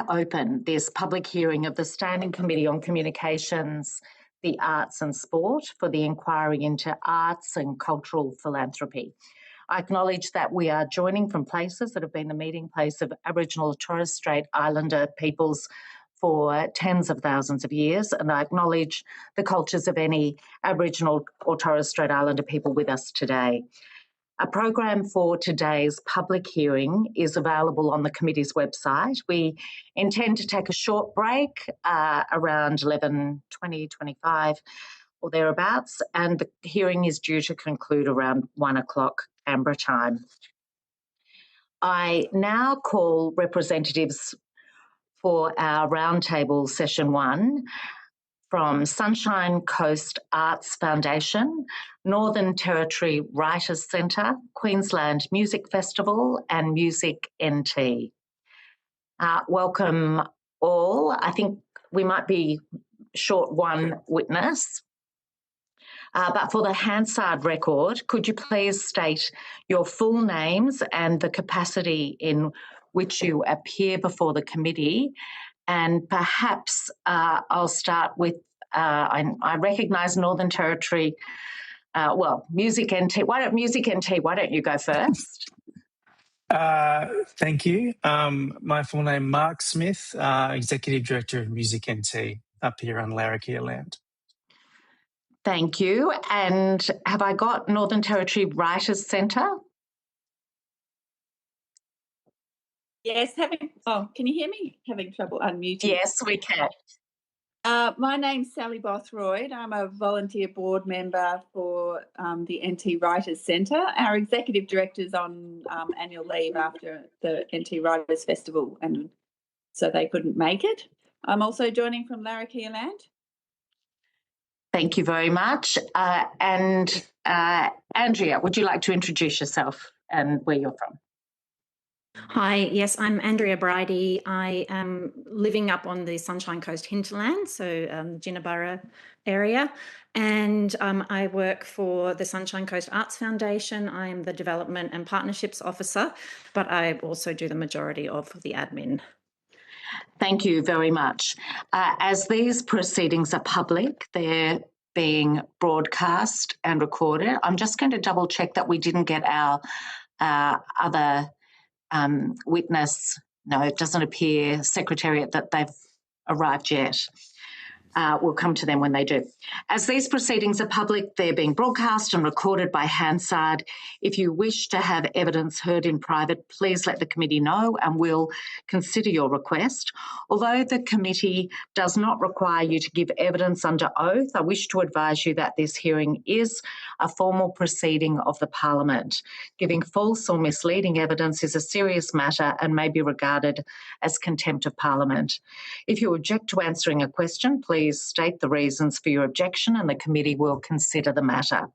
open this public hearing of the Standing Committee on Communications, the Arts and Sport for the inquiry into arts and cultural philanthropy. I acknowledge that we are joining from places that have been the meeting place of Aboriginal and Torres Strait Islander peoples for tens of thousands of years, and I acknowledge the cultures of any Aboriginal or Torres Strait Islander people with us today. A program for today's public hearing is available on the committee's website. We intend to take a short break around 11:20, 25 or thereabouts, and the hearing is due to conclude around 1 o'clock Canberra time. I now call representatives for our roundtable session 1 from Sunshine Coast Arts Foundation, Northern Territory Writers Centre, Queensland Music Festival and Music NT. Welcome all. I think we might be short one witness. But for the Hansard record, could you please state your full names and the capacity in which you appear before the committee? And perhaps I'll start with, I recognise Northern Territory, Music NT. Why don't you go first? Thank you. My full name, Mark Smith, Executive Director of Music NT up here on Larrakia land. Thank you. And have I got Northern Territory Writers Centre? Yes, can you hear me? Having trouble unmuting. Yes, we can. My name's Sally Bothroyd. I'm a volunteer board member for the NT Writers Centre. Our executive director's on annual leave after the NT Writers Festival, and so they couldn't make it. I'm also joining from Larrakia land. Thank you very much. And Andrea, would you like to introduce yourself and where you're from? Hi, yes, I'm Andrea Bridie. I am living up on the Sunshine Coast hinterland, so Ginnaburra area, and I work for the Sunshine Coast Arts Foundation. I am the Development and Partnerships Officer, but I also do the majority of the admin. Thank you very much. As these proceedings are public, they're being broadcast and recorded. I'm just going to double check that we didn't get our other witness. No, it doesn't appear, Secretariat, that they've arrived yet. We'll come to them when they do. As these proceedings are public, they're being broadcast and recorded by Hansard. If you wish to have evidence heard in private, please let the committee know and we'll consider your request. Although the committee does not require you to give evidence under oath, I wish to advise you that this hearing is a formal proceeding of the Parliament. Giving false or misleading evidence is a serious matter and may be regarded as contempt of Parliament. If you object to answering a question, please state the reasons for your objection and the committee will consider the matter.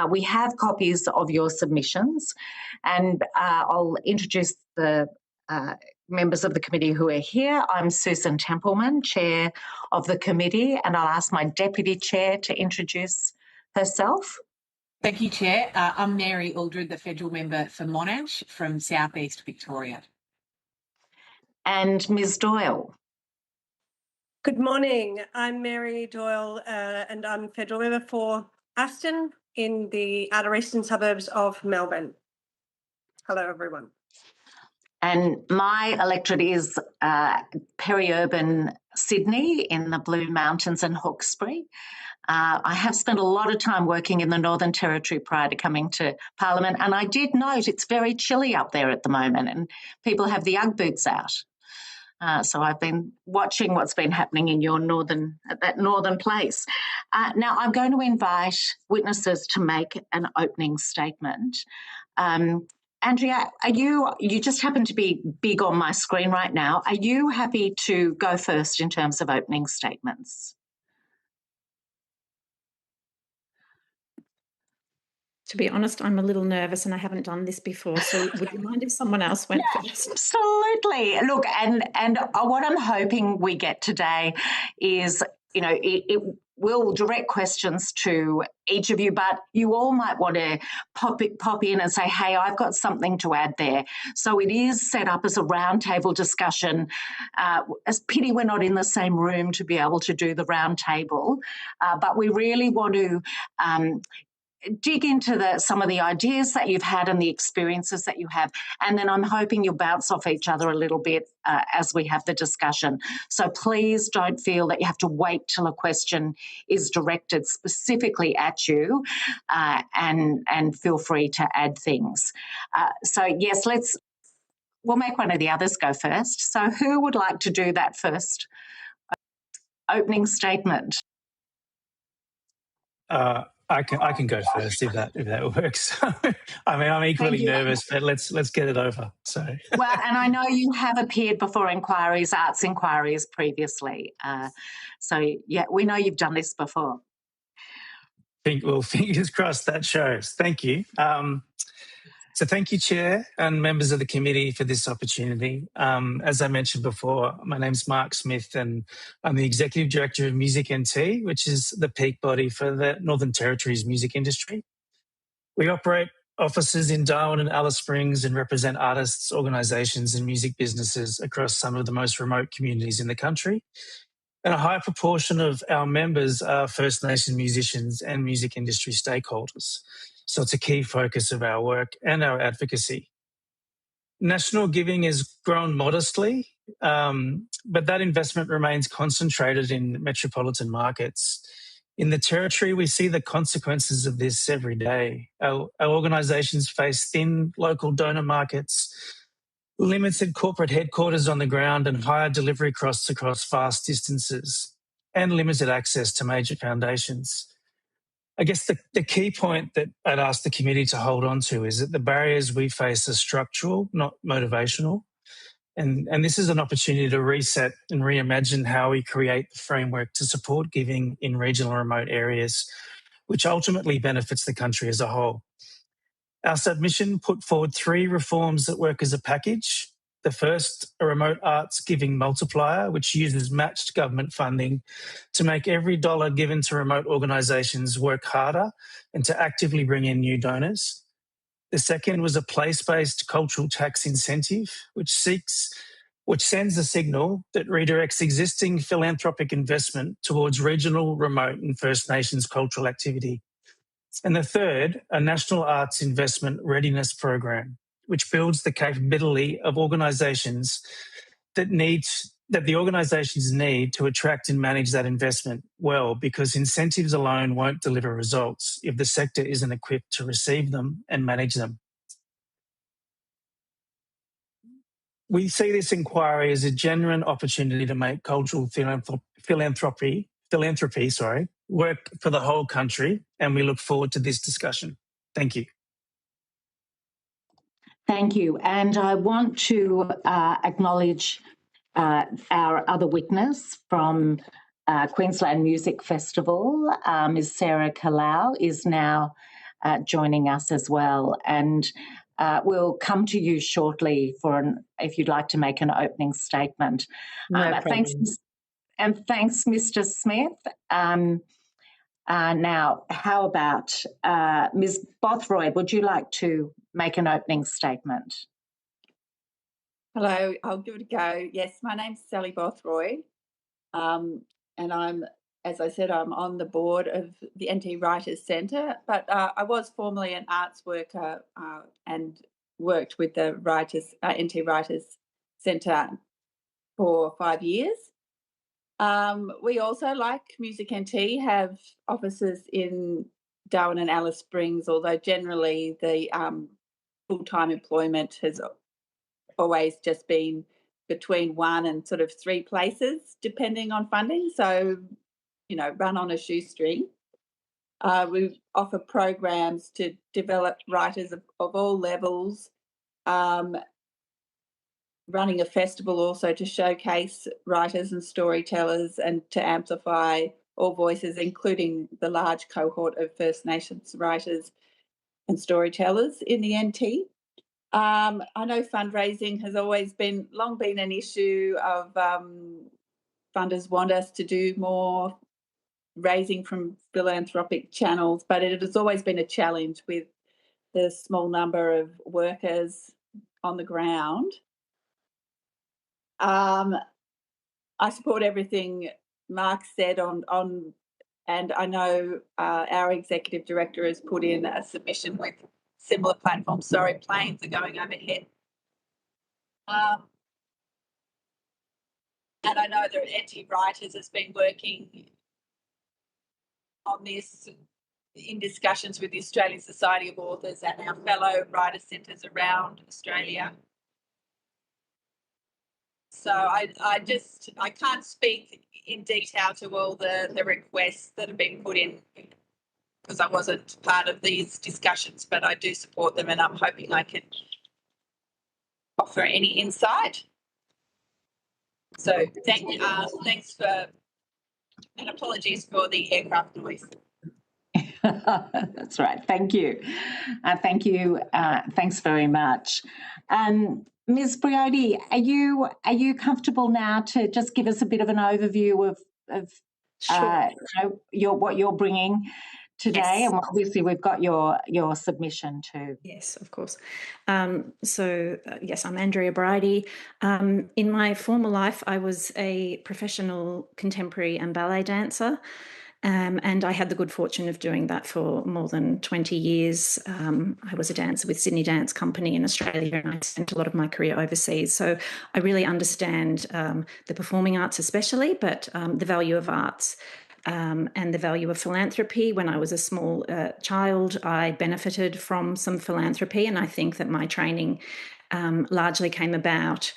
We have copies of your submissions and I'll introduce the members of the committee who are here. I'm Susan Templeman, Chair of the committee, and I'll ask my Deputy Chair to introduce herself. Thank you, Chair. I'm Mary Aldred, the Federal Member for Monash from South East Victoria. And Ms Doyle. Good morning. I'm Mary Doyle and I'm Federal Member for Aston in the outer eastern suburbs of Melbourne. Hello, everyone. And my electorate is peri-urban Sydney in the Blue Mountains and Hawkesbury. I have spent a lot of time working in the Northern Territory prior to coming to Parliament, and I did note it's very chilly up there at the moment and people have the Ugg boots out. So I've been watching what's been happening in your that northern place. Now I'm going to invite witnesses to make an opening statement. Andrea, you just happen to be big on my screen right now. Are you happy to go first in terms of opening statements? To be honest, I'm a little nervous and I haven't done this before, so would you mind if someone else went first? Absolutely. Look, and what I'm hoping we get today is it will direct questions to each of you, but you all might want to pop in and say, hey, I've got something to add there. So it is set up as a roundtable discussion. It's pity we're not in the same room to be able to do the roundtable, but we really want to dig into some of the ideas that you've had and the experiences that you have. And then I'm hoping you'll bounce off each other a little bit as we have the discussion. So please don't feel that you have to wait till a question is directed specifically at you, and feel free to add things. So yes, we'll make one of the others go first. So who would like to do that first opening statement? I can go first if that works. I mean, I'm equally nervous, but let's get it over. So well, and I know you have appeared before arts inquiries previously. So yeah, we know you've done this before. Well, fingers crossed that shows. Thank you. So thank you, Chair and members of the committee, for this opportunity. As I mentioned before, my name's Mark Smith and I'm the Executive Director of Music NT, which is the peak body for the Northern Territory's music industry. We operate offices in Darwin and Alice Springs and represent artists, organisations and music businesses across some of the most remote communities in the country. And a high proportion of our members are First Nation musicians and music industry stakeholders. So it's a key focus of our work and our advocacy. National giving has grown modestly, but that investment remains concentrated in metropolitan markets. In the Territory, we see the consequences of this every day. Our organisations face thin local donor markets, limited corporate headquarters on the ground and higher delivery costs across vast distances, and limited access to major foundations. I guess the key point that I'd ask the committee to hold on to is that the barriers we face are structural, not motivational. And this is an opportunity to reset and reimagine how we create the framework to support giving in regional and remote areas, which ultimately benefits the country as a whole. Our submission put forward 3 reforms that work as a package. The first, a remote arts giving multiplier, which uses matched government funding to make every dollar given to remote organisations work harder and to actively bring in new donors. The second was a place-based cultural tax incentive, which sends a signal that redirects existing philanthropic investment towards regional, remote and First Nations cultural activity. And the third, a national arts investment readiness program, which builds the capability of organisations that the organisations need to attract and manage that investment well, because incentives alone won't deliver results if the sector isn't equipped to receive them and manage them. We see this inquiry as a genuine opportunity to make cultural philanthropy work for the whole country, and we look forward to this discussion. Thank you. Thank you. And I want to acknowledge our other witness from Queensland Music Festival, Ms. Sarah Kalau, is now joining us as well. And we'll come to you shortly if you'd like to make an opening statement. Thanks, Mr. Smith. Now, how about Ms. Bothroyd? Would you like to make an opening statement? Hello, I'll give it a go. Yes, my name's Sally Bothroyd, and I'm, as I said, I'm on the board of the NT Writers Centre, but I was formerly an arts worker and worked with the NT Writers Centre for 5 years. We also, like Music NT, have offices in Darwin and Alice Springs, although generally the full-time employment has always just been between 1 and sort of 3 places, depending on funding. So, run on a shoestring. We offer programs to develop writers of all levels, running a festival also to showcase writers and storytellers and to amplify all voices, including the large cohort of First Nations writers and storytellers in the NT. I know fundraising has long been an issue of funders want us to do more raising from philanthropic channels, but it has always been a challenge with the small number of workers on the ground. I support everything Mark said on and I know our executive director has put in a submission with similar platforms. Sorry, planes are going overhead. And I know that NT Writers has been working on this in discussions with the Australian Society of Authors and our fellow writer centres around Australia. So I can't speak in detail to all the requests that have been put in because I wasn't part of these discussions, but I do support them and I'm hoping I can offer any insight. So thanks for, and apologies for the aircraft noise. That's right. Thank you. Thank you. Thanks very much. Ms. Briody, are you comfortable now to just give us a bit of an overview of Sure. what you're bringing today? Yes. And obviously we've got your submission too. Yes, of course. Yes, I'm Andrea Bridey. In my former life, I was a professional contemporary and ballet dancer. And I had the good fortune of doing that for more than 20 years. I was a dancer with Sydney Dance Company in Australia, and I spent a lot of my career overseas. So I really understand the performing arts especially, but the value of arts and the value of philanthropy. When I was a small child, I benefited from some philanthropy, and I think that my training largely came about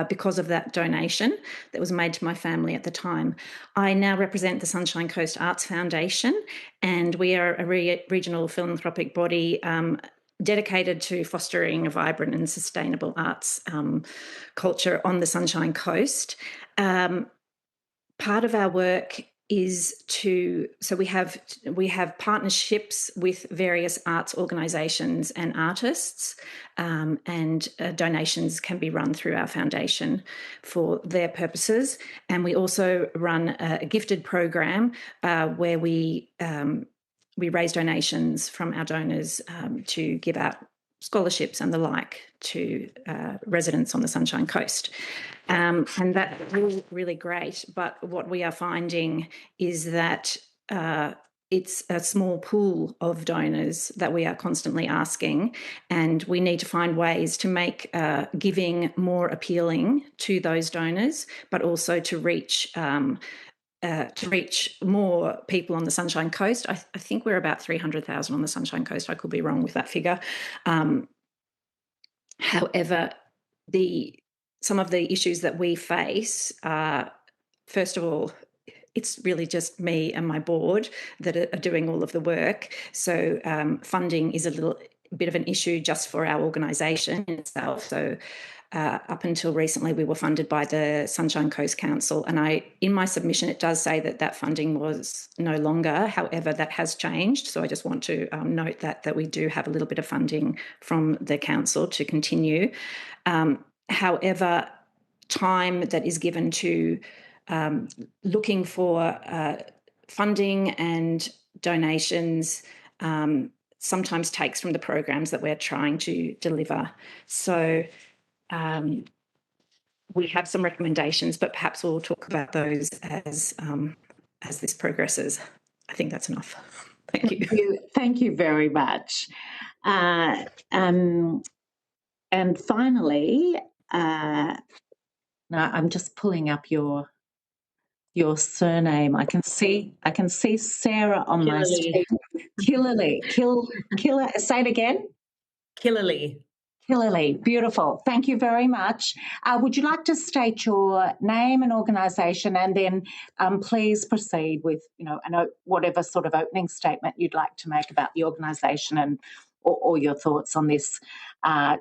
because of that donation that was made to my family at the time. I now represent the Sunshine Coast Arts Foundation, and we are a regional philanthropic body dedicated to fostering a vibrant and sustainable arts culture on the Sunshine Coast. Part of our work is we have partnerships with various arts organisations and artists, and donations can be run through our foundation for their purposes. And we also run a gifted program where we raise donations from our donors to give out scholarships and the like to residents on the Sunshine Coast. And that's really, really great. But what we are finding is that it's a small pool of donors that we are constantly asking, and we need to find ways to make giving more appealing to those donors, but also to reach more people on the Sunshine Coast. I think we're about 300,000 on the Sunshine Coast. I could be wrong with that figure. However, some of the issues that we face are, first of all, it's really just me and my board that are doing all of the work. So funding is a little bit of an issue just for our organisation itself. So up until recently, we were funded by the Sunshine Coast Council, and in my submission, it does say that funding was no longer. However, that has changed. So I just want to note that we do have a little bit of funding from the council to continue. However, time that is given to looking for funding and donations sometimes takes from the programs that we're trying to deliver. So we have some recommendations, but perhaps we'll talk about those as this progresses. I think that's enough. Thank you. Thank you very much. And finally, now I'm just pulling up your surname. I can see Sarah on my screen. Killerly. Say it again. Killerly. Beautiful. Thank you very much. Would you like to state your name and organisation, and then please proceed with whatever sort of opening statement you'd like to make about the organisation and or your thoughts on this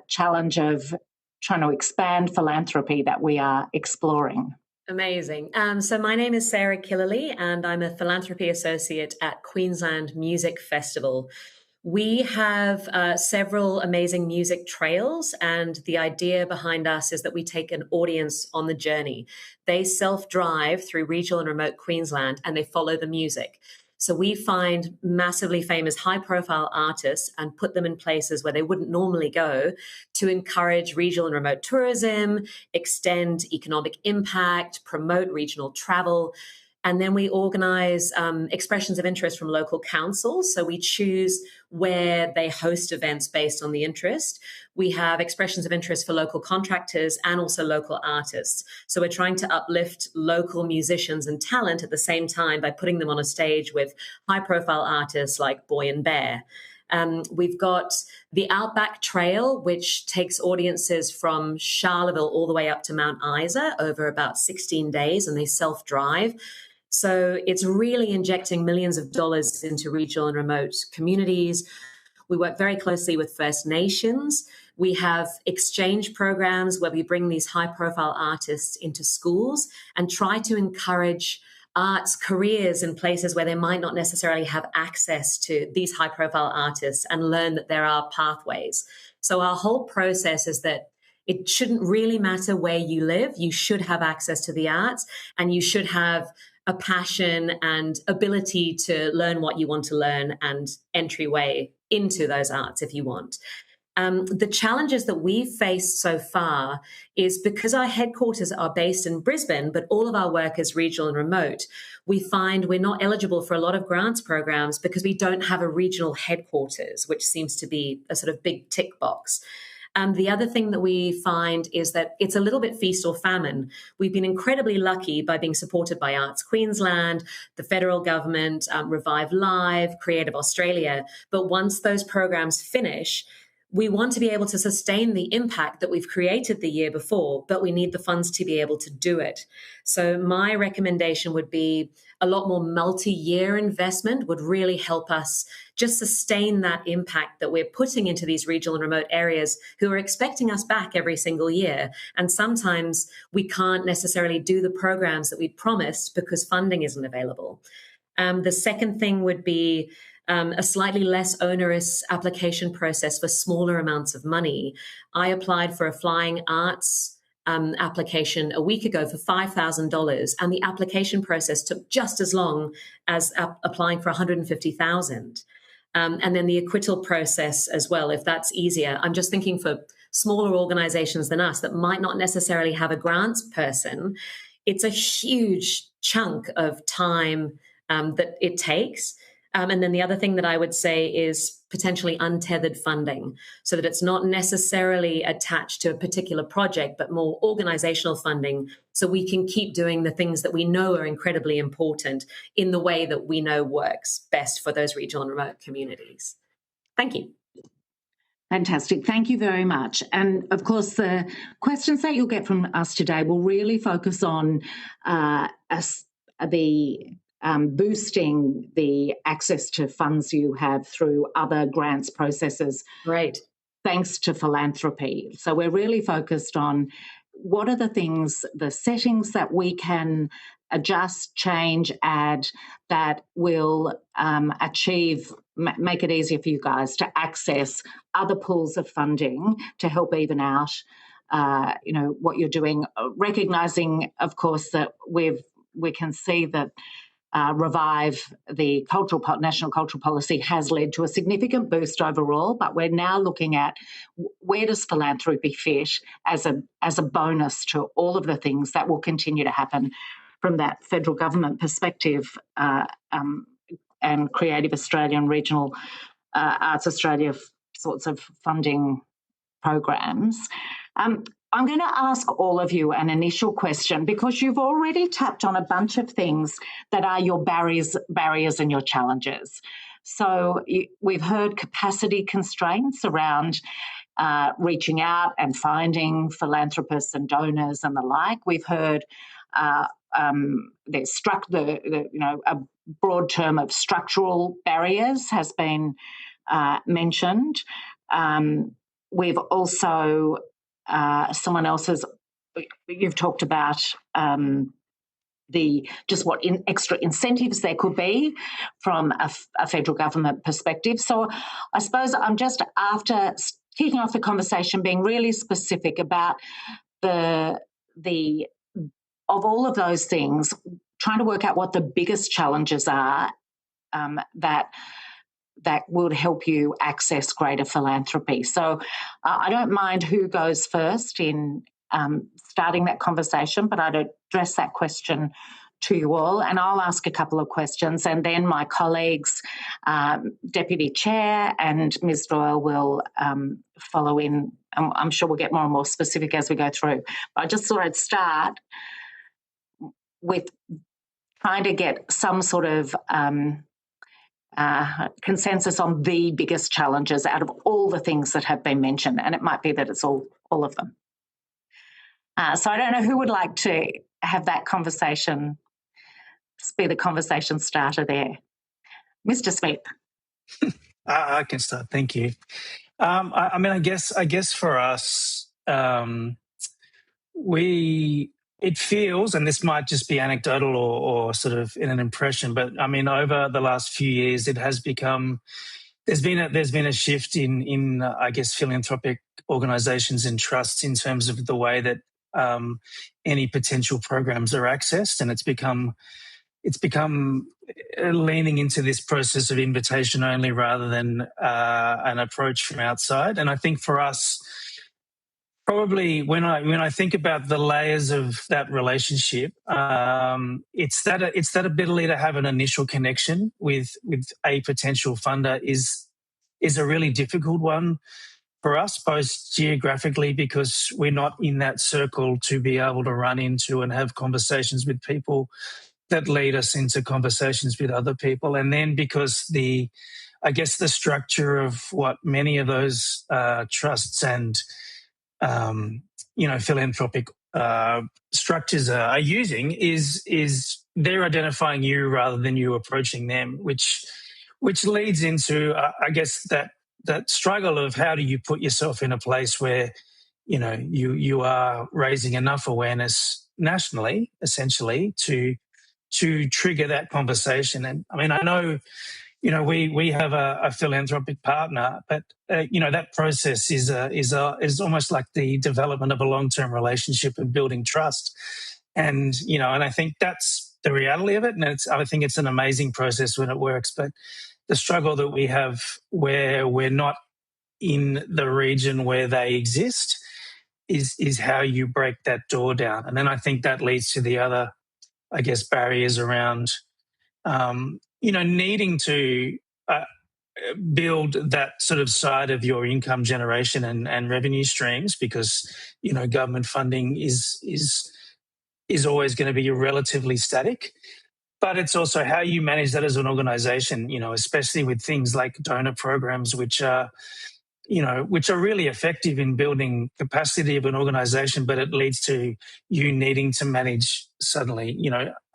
challenge of trying to expand philanthropy that we are exploring. Amazing. So my name is Sarah Killerly, and I'm a philanthropy associate at Queensland Music Festival, We have several amazing music trails, and the idea behind us is that we take an audience on the journey. They self-drive through regional and remote Queensland, and they follow the music. So we find massively famous, high-profile artists and put them in places where they wouldn't normally go to encourage regional and remote tourism, extend economic impact, promote regional travel. And then we organise expressions of interest from local councils. So we choose where they host events based on the interest. We have expressions of interest for local contractors and also local artists. So we're trying to uplift local musicians and talent at the same time by putting them on a stage with high-profile artists like Boy and Bear. We've got the Outback Trail, which takes audiences from Charleville all the way up to Mount Isa over about 16 days, and they self-drive. So it's really injecting millions of dollars into regional and remote communities. We work very closely with First Nations. We have exchange programs where we bring these high-profile artists into schools and try to encourage arts careers in places where they might not necessarily have access to these high-profile artists and learn that there are pathways. So our whole process is that it shouldn't really matter where you live. You should have access to the arts, and you should have a passion and ability to learn what you want to learn and entryway into those arts if you want. The challenges that we've faced so far is because our headquarters are based in Brisbane, but all of our work is regional and remote, we find we're not eligible for a lot of grants programs because we don't have a regional headquarters, which seems to be a sort of big tick box. The other thing that we find is that it's a little bit feast or famine. We've been incredibly lucky by being supported by Arts Queensland, the federal government, Revive Live, Creative Australia. But once those programs finish, we want to be able to sustain the impact that we've created the year before, but we need the funds to be able to do it. So my recommendation would be a lot more multi-year investment would really help us just sustain that impact that we're putting into these regional and remote areas who are expecting us back every single year. And sometimes we can't necessarily do the programs that we promised because funding isn't available. The second thing would be a slightly less onerous application process for smaller amounts of money. I applied for a flying arts application a week ago for $5,000, and the application process took just as long as applying for $150,000. And then the acquittal process as well, if that's easier. I'm just thinking for smaller organizations than us that might not necessarily have a grants person, it's a huge chunk of time that it takes. And then the other thing that I would say is potentially untethered funding, so that it's not necessarily attached to a particular project, but more organizational funding, so we can keep doing the things that we know are incredibly important in the way that we know works best for those regional and remote communities. Thank you. Fantastic. Thank you very much. And of course, the questions that you'll get from us today will really focus on boosting the access to funds you have through other grants processes. Right. Thanks to philanthropy. So we're really focused on what are the things, the settings that we can adjust, change, add that will make it easier for you guys to access other pools of funding to help even out, what you're doing, recognising, of course, that we can see that Revive, the national cultural policy, has led to a significant boost overall, but we're now looking at where does philanthropy fit as a bonus to all of the things that will continue to happen from that federal government perspective and Creative Australia and Regional Arts Australia sorts of funding programs. I'm going to ask all of you an initial question because you've already tapped on a bunch of things that are your barriers and your challenges. So we've heard capacity constraints around reaching out and finding philanthropists and donors and the like. We've heard there's a broad term of structural barriers has been mentioned. We've also you've talked about just what extra incentives there could be from a federal government perspective. So I suppose I'm just, after kicking off the conversation, being really specific about of all of those things, trying to work out what the biggest challenges are that would help you access greater philanthropy. So I don't mind who goes first in starting that conversation, but I'd address that question to you all, and I'll ask a couple of questions, and then my colleagues, Deputy Chair and Ms Doyle, will follow in. I'm sure we'll get more and more specific as we go through. But I just thought I'd start with trying to get some sort of consensus on the biggest challenges out of all the things that have been mentioned, and it might be that it's all of them. So I don't know who would like to have that conversation, be the conversation starter there. Mr. Smith. I can start. Thank you. I mean, I guess for us, it feels, and this might just be anecdotal or sort of in an impression, but I mean, over the last few years, it has become, there's been a shift in I guess, philanthropic organisations and trusts in terms of the way that any potential programs are accessed, and it's become leaning into this process of invitation only rather than an approach from outside. And I think for us, probably when I think about the layers of that relationship, it's that ability to have an initial connection with a potential funder is a really difficult one for us, both geographically, because we're not in that circle to be able to run into and have conversations with people that lead us into conversations with other people. And then because the structure of what many of those trusts and philanthropic structures are using is they're identifying you rather than you approaching them, which leads into I guess that struggle of how do you put yourself in a place where you are raising enough awareness nationally, essentially, to trigger that conversation. And I mean, I know, we have a philanthropic partner, but that process is almost like the development of a long-term relationship and building trust. And and I think that's the reality of it. And I think it's an amazing process when it works. But the struggle that we have where we're not in the region where they exist is how you break that door down. And then I think that leads to the other, I guess, barriers around, needing to build that sort of side of your income generation and revenue streams, because, government funding is always going to be relatively static. But it's also how you manage that as an organisation, especially with things like donor programs, which are really effective in building capacity of an organisation, but it leads to you needing to manage suddenly,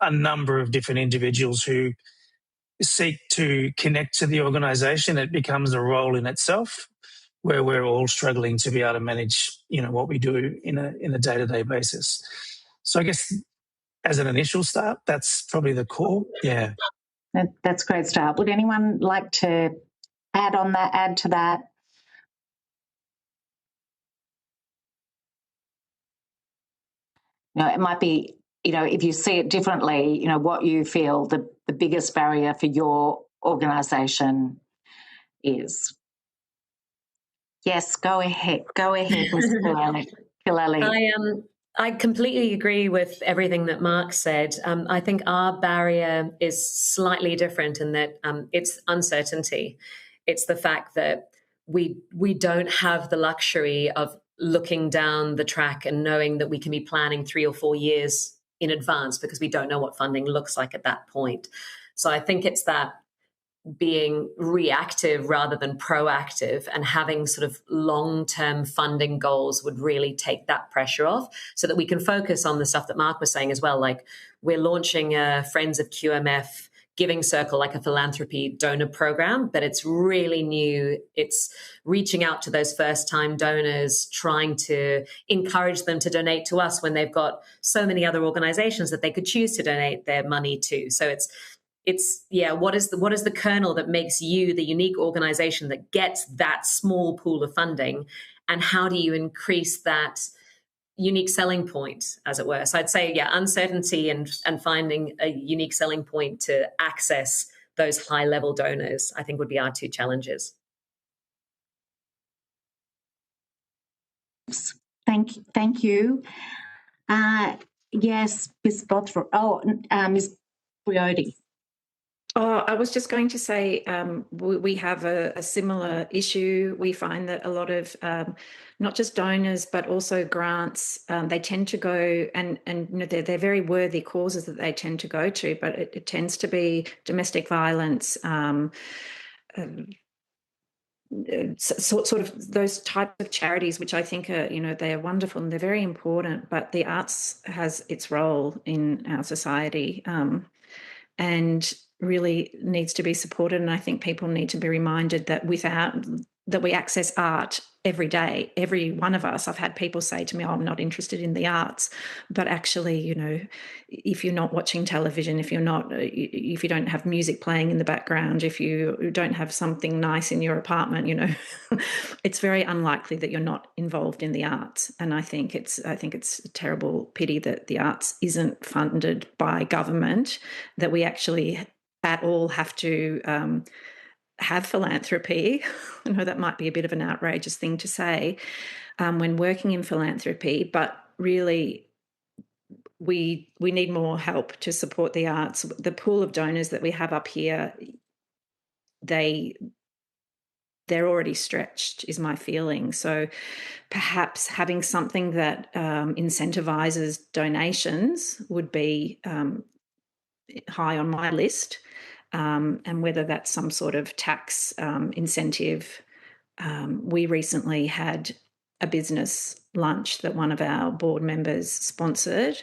a number of different individuals who seek to connect to the organisation. It becomes a role in itself where we're all struggling to be able to manage, what we do in a day-to-day basis. So I guess as an initial start, that's probably the core. Yeah. That's a great start. Would anyone like to add to that? It might be, if you see it differently, what you feel the biggest barrier for your organisation is. Yes, go ahead, Mr. Killaley. I completely agree with everything that Mark said. I think our barrier is slightly different in that it's uncertainty. It's the fact that we don't have the luxury of looking down the track and knowing that we can be planning 3 or 4 years in advance, because we don't know what funding looks like at that point. So I think it's that being reactive rather than proactive, and having sort of long-term funding goals would really take that pressure off, so that we can focus on the stuff that Mark was saying as well. Like, we're launching a Friends of QMF giving circle, like a philanthropy donor program, but it's really new. It's reaching out to those first-time donors, trying to encourage them to donate to us when they've got so many other organizations that they could choose to donate their money to. So it's what is the kernel that makes you the unique organization that gets that small pool of funding, and how do you increase that unique selling point, as it were? So I'd say, uncertainty and finding a unique selling point to access those high-level donors, I think, would be our two challenges. Thank you. Yes, Ms. Bothroyd. Ms. Briody. Oh, I was just going to say we have a similar issue. We find that a lot of not just donors but also grants, they tend to go and they're very worthy causes that they tend to go to, but it tends to be domestic violence, sort of those types of charities, which I think are, they are wonderful and they're very important, but the arts has its role in our society and really needs to be supported. And I think people need to be reminded that that we access art every day. Every one of us, I've had people say to me, I'm not interested in the arts. But actually, if you're not watching television, if you don't have music playing in the background, if you don't have something nice in your apartment, it's very unlikely that you're not involved in the arts. And I think it's a terrible pity that the arts isn't funded by government, that we actually at all have to have philanthropy. I know that might be a bit of an outrageous thing to say when working in philanthropy, but really we need more help to support the arts. The pool of donors that we have up here, they're already stretched, is my feeling. So perhaps having something that incentivizes donations would be high on my list. And whether that's some sort of tax incentive. We recently had a business lunch that one of our board members sponsored,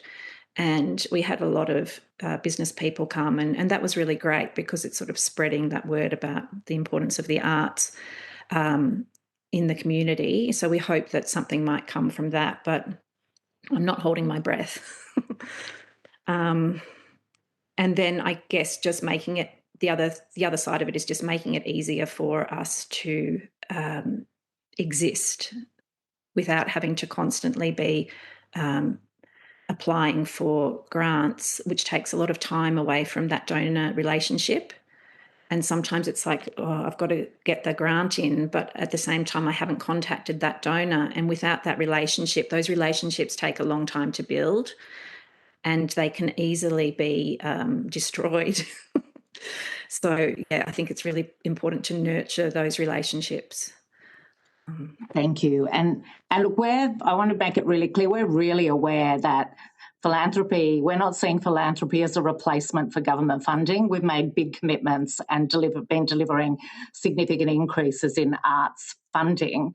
and we had a lot of business people come, and that was really great because it's sort of spreading that word about the importance of the arts in the community. So we hope that something might come from that, but I'm not holding my breath. And then I guess just making it, the other side of it is just making it easier for us to exist without having to constantly be applying for grants, which takes a lot of time away from that donor relationship. And sometimes it's like, I've got to get the grant in, but at the same time, I haven't contacted that donor. And without that relationship, those relationships take a long time to build, and they can easily be destroyed. So, I think it's really important to nurture those relationships. Thank you. And look, I want to make it really clear, we're really aware that we're not seeing philanthropy as a replacement for government funding. We've made big commitments and been delivering significant increases in arts funding.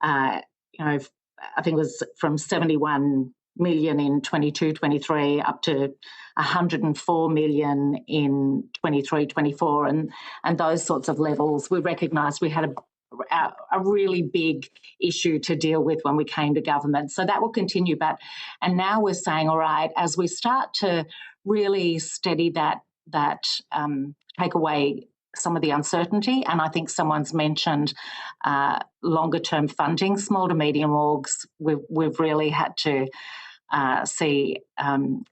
I think it was from 71 million in 22-23 up to 104 million in 23-24, and those sorts of levels. We recognised we had a really big issue to deal with when we came to government. So that will continue. And now we're saying, all right, as we start to really steady that take away some of the uncertainty, and I think someone's mentioned longer term funding, small to medium orgs, we've really had to see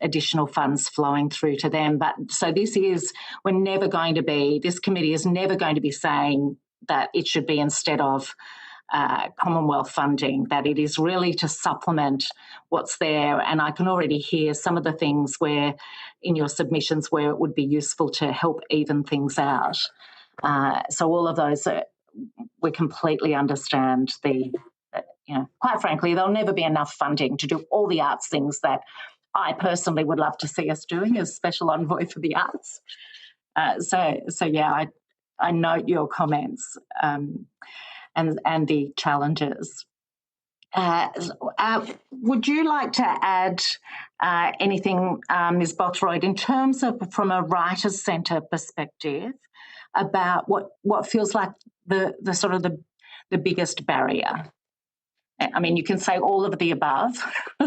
additional funds flowing through to them. But so this committee is never going to be saying that it should be instead of Commonwealth funding, that it is really to supplement what's there. And I can already hear some of the things where in your submissions where it would be useful to help even things out. So all of those, we completely understand quite frankly, there'll never be enough funding to do all the arts things that I personally would love to see us doing as Special Envoy for the Arts. I note your comments and the challenges. Would you like to add anything, Ms. Bothroyd, in terms of from a Writers' Centre perspective about what feels like the sort of the biggest barrier? I mean, you can say all of the above.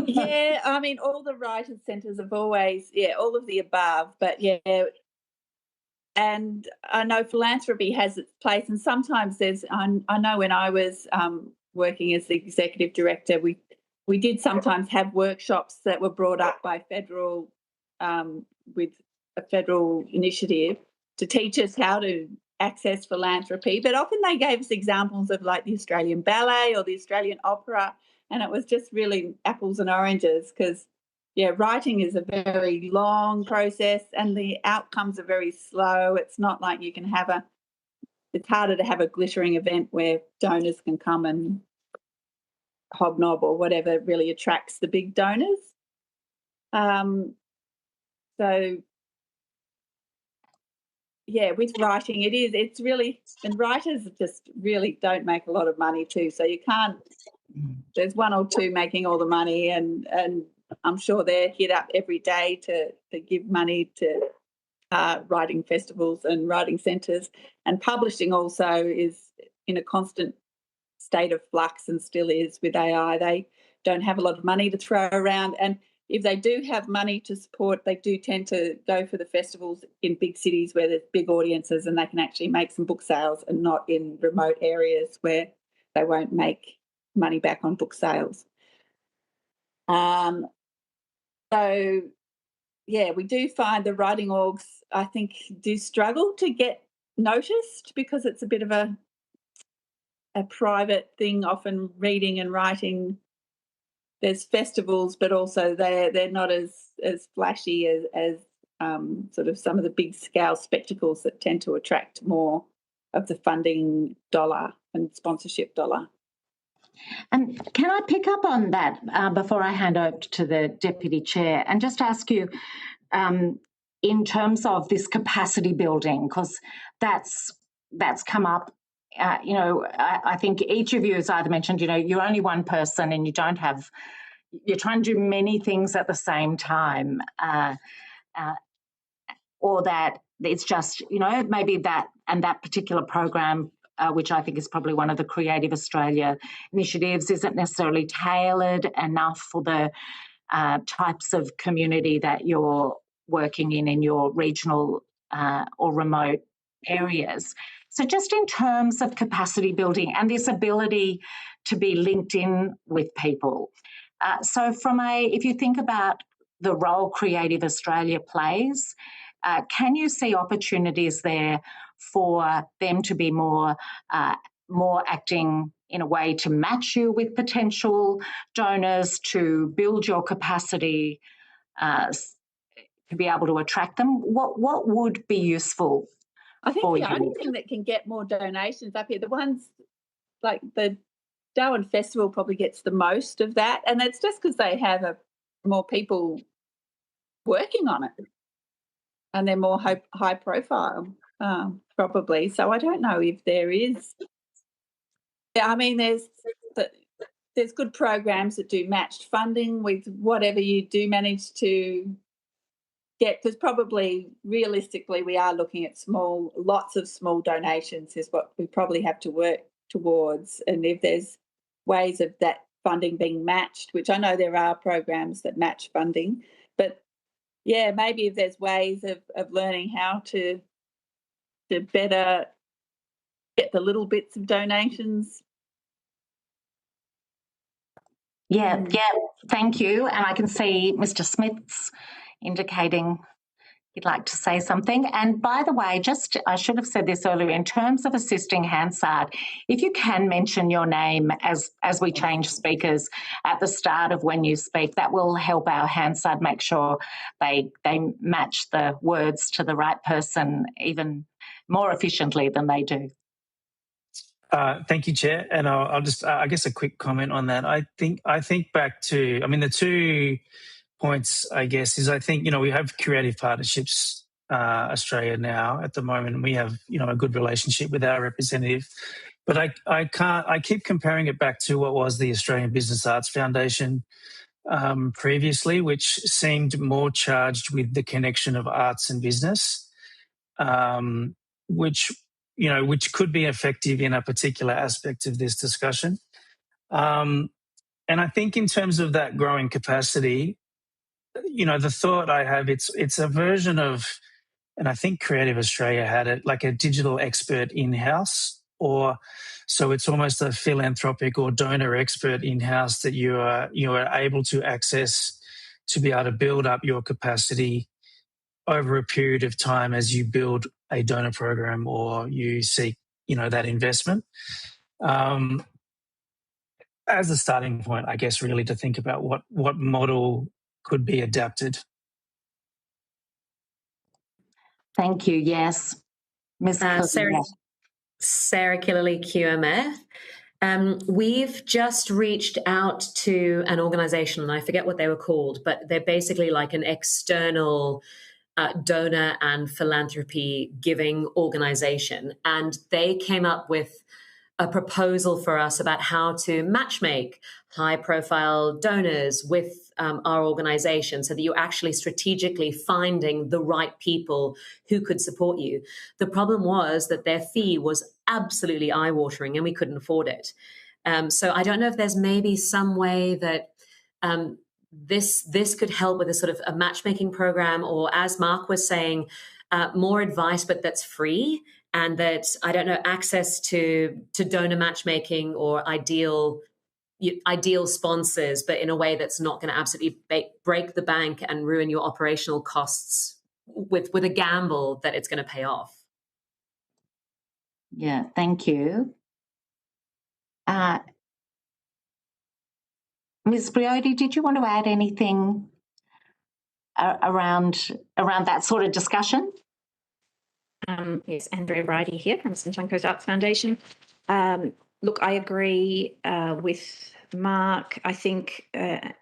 Yeah, I mean, all the Writers' Centres have always, all of the above, but and I know philanthropy has its place, and sometimes I know when I was working as the executive director, we did sometimes have workshops that were brought up by federal, with a federal initiative to teach us how to access philanthropy, but often they gave us examples of like the Australian Ballet or the Australian Opera, and it was just really apples and oranges because writing is a very long process and the outcomes are very slow. It's not like you can it's harder to have a glittering event where donors can come and hobnob or whatever really attracts the big donors. With writing, it's really, and writers just really don't make a lot of money too. So you can't, there's one or two making all the money, and I'm sure they're hit up every day to give money to writing festivals and writing centres. And publishing also is in a constant state of flux and still is with AI. They don't have a lot of money to throw around, and if they do have money to support, they do tend to go for the festivals in big cities where there's big audiences and they can actually make some book sales, and not in remote areas where they won't make money back on book sales. We do find the writing orgs, I think, do struggle to get noticed because it's a bit of a private thing, often reading and writing. There's festivals, but also they're not as flashy as sort of some of the big scale spectacles that tend to attract more of the funding dollar and sponsorship dollar. And can I pick up on that before I hand over to the Deputy Chair and just ask you, in terms of this capacity building, because that's come up. I think each of you has either mentioned, you're only one person and you're trying to do many things at the same time, or that it's just, maybe that and that particular program, which I think is probably one of the Creative Australia initiatives, isn't necessarily tailored enough for the types of community that you're working in your regional or remote areas. So just in terms of capacity building and this ability to be linked in with people. So if you think about the role Creative Australia plays, can you see opportunities there for them to be more acting in a way to match you with potential donors, to build your capacity to be able to attract them? What would be useful? I think the only thing that can get more donations up here, the ones like the Darwin Festival probably gets the most of that, and that's just because they have more people working on it and they're more high profile, probably. So I don't know if there is. I mean, there's good programs that do matched funding with whatever you do manage to get, because probably realistically we are looking at lots of small donations is what we probably have to work towards. And if there's ways of that funding being matched, which I know there are programs that match funding, but maybe if there's ways of learning how to better get the little bits of donations. Yeah, thank you. And I can see Mr. Smith's indicating he'd like to say something. And by the way, I should have said this earlier, in terms of assisting Hansard, if you can mention your name as we change speakers at the start of when you speak, that will help our Hansard make sure they match the words to the right person even more efficiently than they do. Thank you, Chair. And I'll just, I guess, a quick comment on that. I think back to, the 2 points, I guess, is I think, we have Creative Partnerships Australia now at the moment. We have, a good relationship with our representative But I keep comparing it back to what was the Australian Business Arts Foundation previously, which seemed more charged with the connection of arts and business, which could be effective in a particular aspect of this discussion. And I think in terms of that growing capacity, the thought I have, it's a version of, and I think Creative Australia had it, like a digital expert in-house, so it's almost a philanthropic or donor expert in-house that you are able to access to be able to build up your capacity over a period of time as you build a donor program or you seek, that investment. As a starting point, I guess, really to think about what model could be adapted. Thank you. Yes. Ms. Sarah Killerley, QMF. We've just reached out to an organisation, and I forget what they were called, but they're basically like an external donor and philanthropy giving organisation. And they came up with a proposal for us about how to matchmake high-profile donors with our organisation so that you're actually strategically finding the right people who could support you. The problem was that their fee was absolutely eye-watering and we couldn't afford it. So I don't know if there's maybe some way that this could help with a sort of a matchmaking program, or as Mark was saying, more advice, but that's free, and that, I don't know, access to donor matchmaking or ideal sponsors, but in a way that's not going to absolutely break the bank and ruin your operational costs with a gamble that it's going to pay off. Yeah, thank you. Ms. Briody, did you want to add anything around that sort of discussion? Yes, Andrea Bridy here from Sunshine Coast Arts Foundation. Look, I agree with Mark. I think it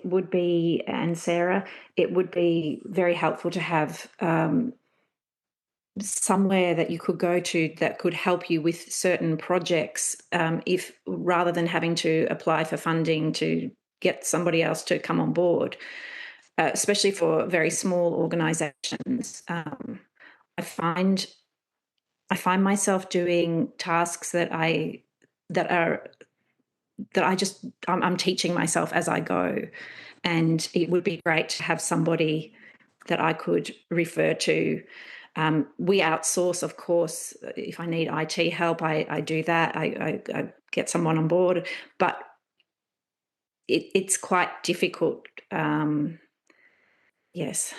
would be, and Sarah, it would be very helpful to have somewhere that you could go to that could help you with certain projects, if rather than having to apply for funding to get somebody else to come on board, especially for very small organisations. I find myself doing tasks that I'm teaching myself as I go, and it would be great to have somebody that I could refer to. We outsource, of course. If I need IT help, I do that. I get someone on board, but it's quite difficult. Yes.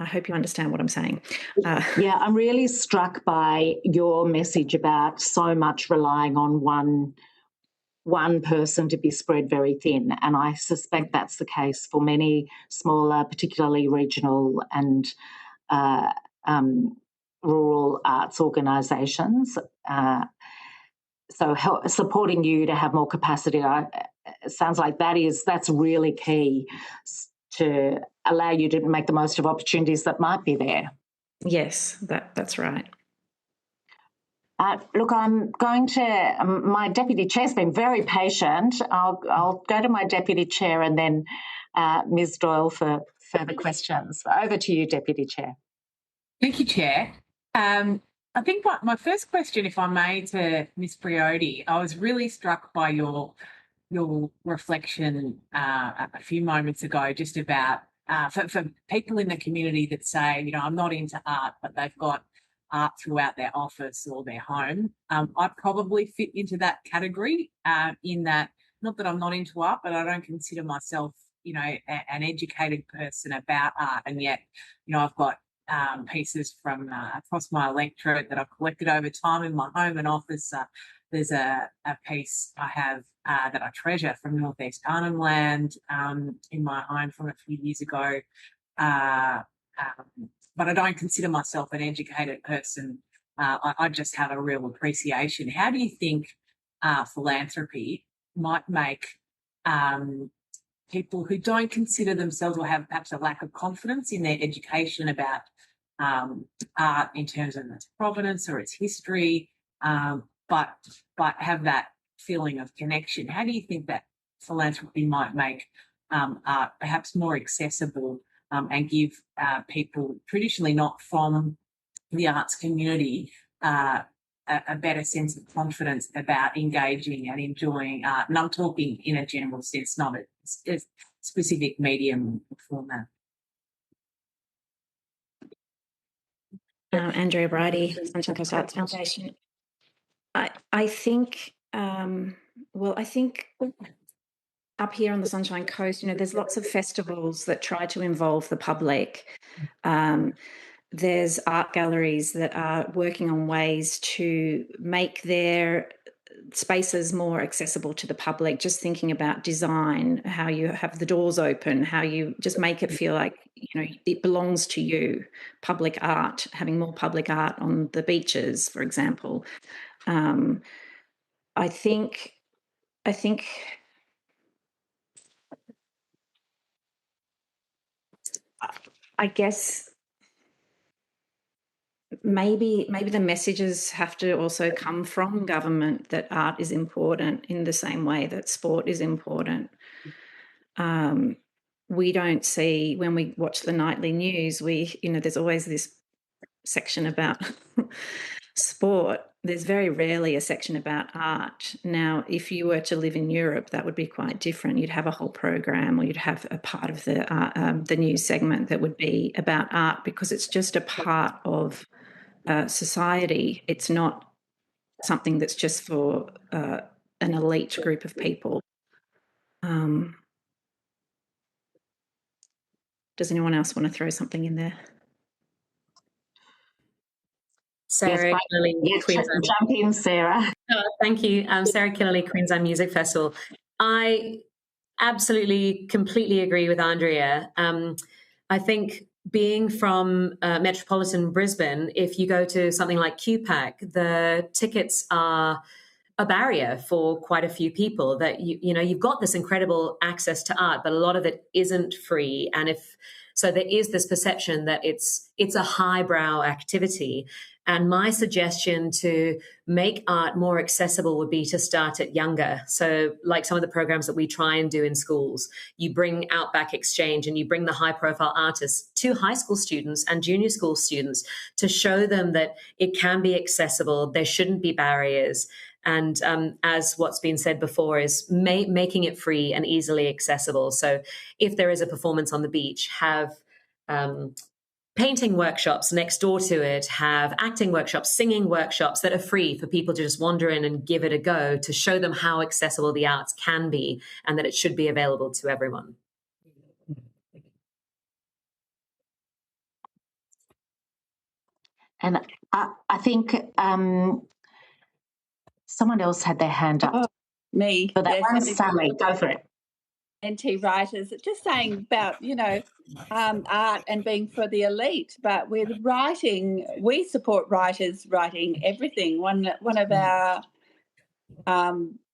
I hope you understand what I'm saying. Yeah, I'm really struck by your message about so much relying on one person to be spread very thin, and I suspect that's the case for many smaller, particularly regional and rural arts organisations. So supporting you to have more capacity, it sounds like that's really key to allow you to make the most of opportunities that might be there. Yes, that's right. Look, I'm going to, my Deputy Chair's been very patient. I'll go to my Deputy Chair and then Ms. Doyle for further questions. Over to you, Deputy Chair. Thank you, Chair. I think my first question, if I may, to Ms. Briody, I was really struck by your reflection a few moments ago just about for people in the community that say, I'm not into art, but they've got art throughout their office or their home. I probably fit into that category in that, not that I'm not into art, but I don't consider myself, an educated person about art. And yet, I've got pieces from across my electorate that I've collected over time in my home and office. There's a piece I have that I treasure from Northeast Arnhem Land in my home from a few years ago. But I don't consider myself an educated person. I just have a real appreciation. How do you think philanthropy might make people who don't consider themselves or have perhaps a lack of confidence in their education about art in terms of its provenance or its history, but have that feeling of connection. How do you think that philanthropy might make art perhaps more accessible and give people traditionally not from the arts community a better sense of confidence about engaging and enjoying art? And I'm talking in a general sense, not a specific medium or format. Andrea Bridey, Sunshine Coast Arts Foundation. I think, I think up here on the Sunshine Coast, there's lots of festivals that try to involve the public. There's art galleries that are working on ways to make their spaces more accessible to the public, just thinking about design, how you have the doors open, how you just make it feel like, it belongs to you. Public art, having more public art on the beaches, for example. I think I guess maybe the messages have to also come from government that art is important in the same way that sport is important. We don't see, when we watch the nightly news, there's always this section about sport. There's very rarely a section about art. Now, if you were to live in Europe, that would be quite different. You'd have a whole program, or you'd have a part of the news segment that would be about art, because it's just a part of society. It's not something that's just for an elite group of people. Does anyone else want to throw something in there? Sarah Killerley, Queensland. Jump in, Sarah. Thank you. Sarah Killerley, Queensland Music Festival. I absolutely, completely agree with Andrea. I think being from metropolitan Brisbane, if you go to something like QPAC, the tickets are a barrier for quite a few people. That you've got this incredible access to art, but a lot of it isn't free, and so there is this perception that it's a highbrow activity. And my suggestion to make art more accessible would be to start it younger. So like some of the programs that we try and do in schools, you bring Outback Exchange and you bring the high profile artists to high school students and junior school students to show them that it can be accessible. There shouldn't be barriers. And as what's been said before, is making it free and easily accessible. So if there is a performance on the beach, have painting workshops next door to it, have acting workshops, singing workshops that are free for people to just wander in and give it a go, to show them how accessible the arts can be and that it should be available to everyone. And I think someone else had their hand up. Oh, me. So that one, Sally, go for it. NT writers, just saying about, art and being for the elite, but with writing, we support writers writing everything. One of our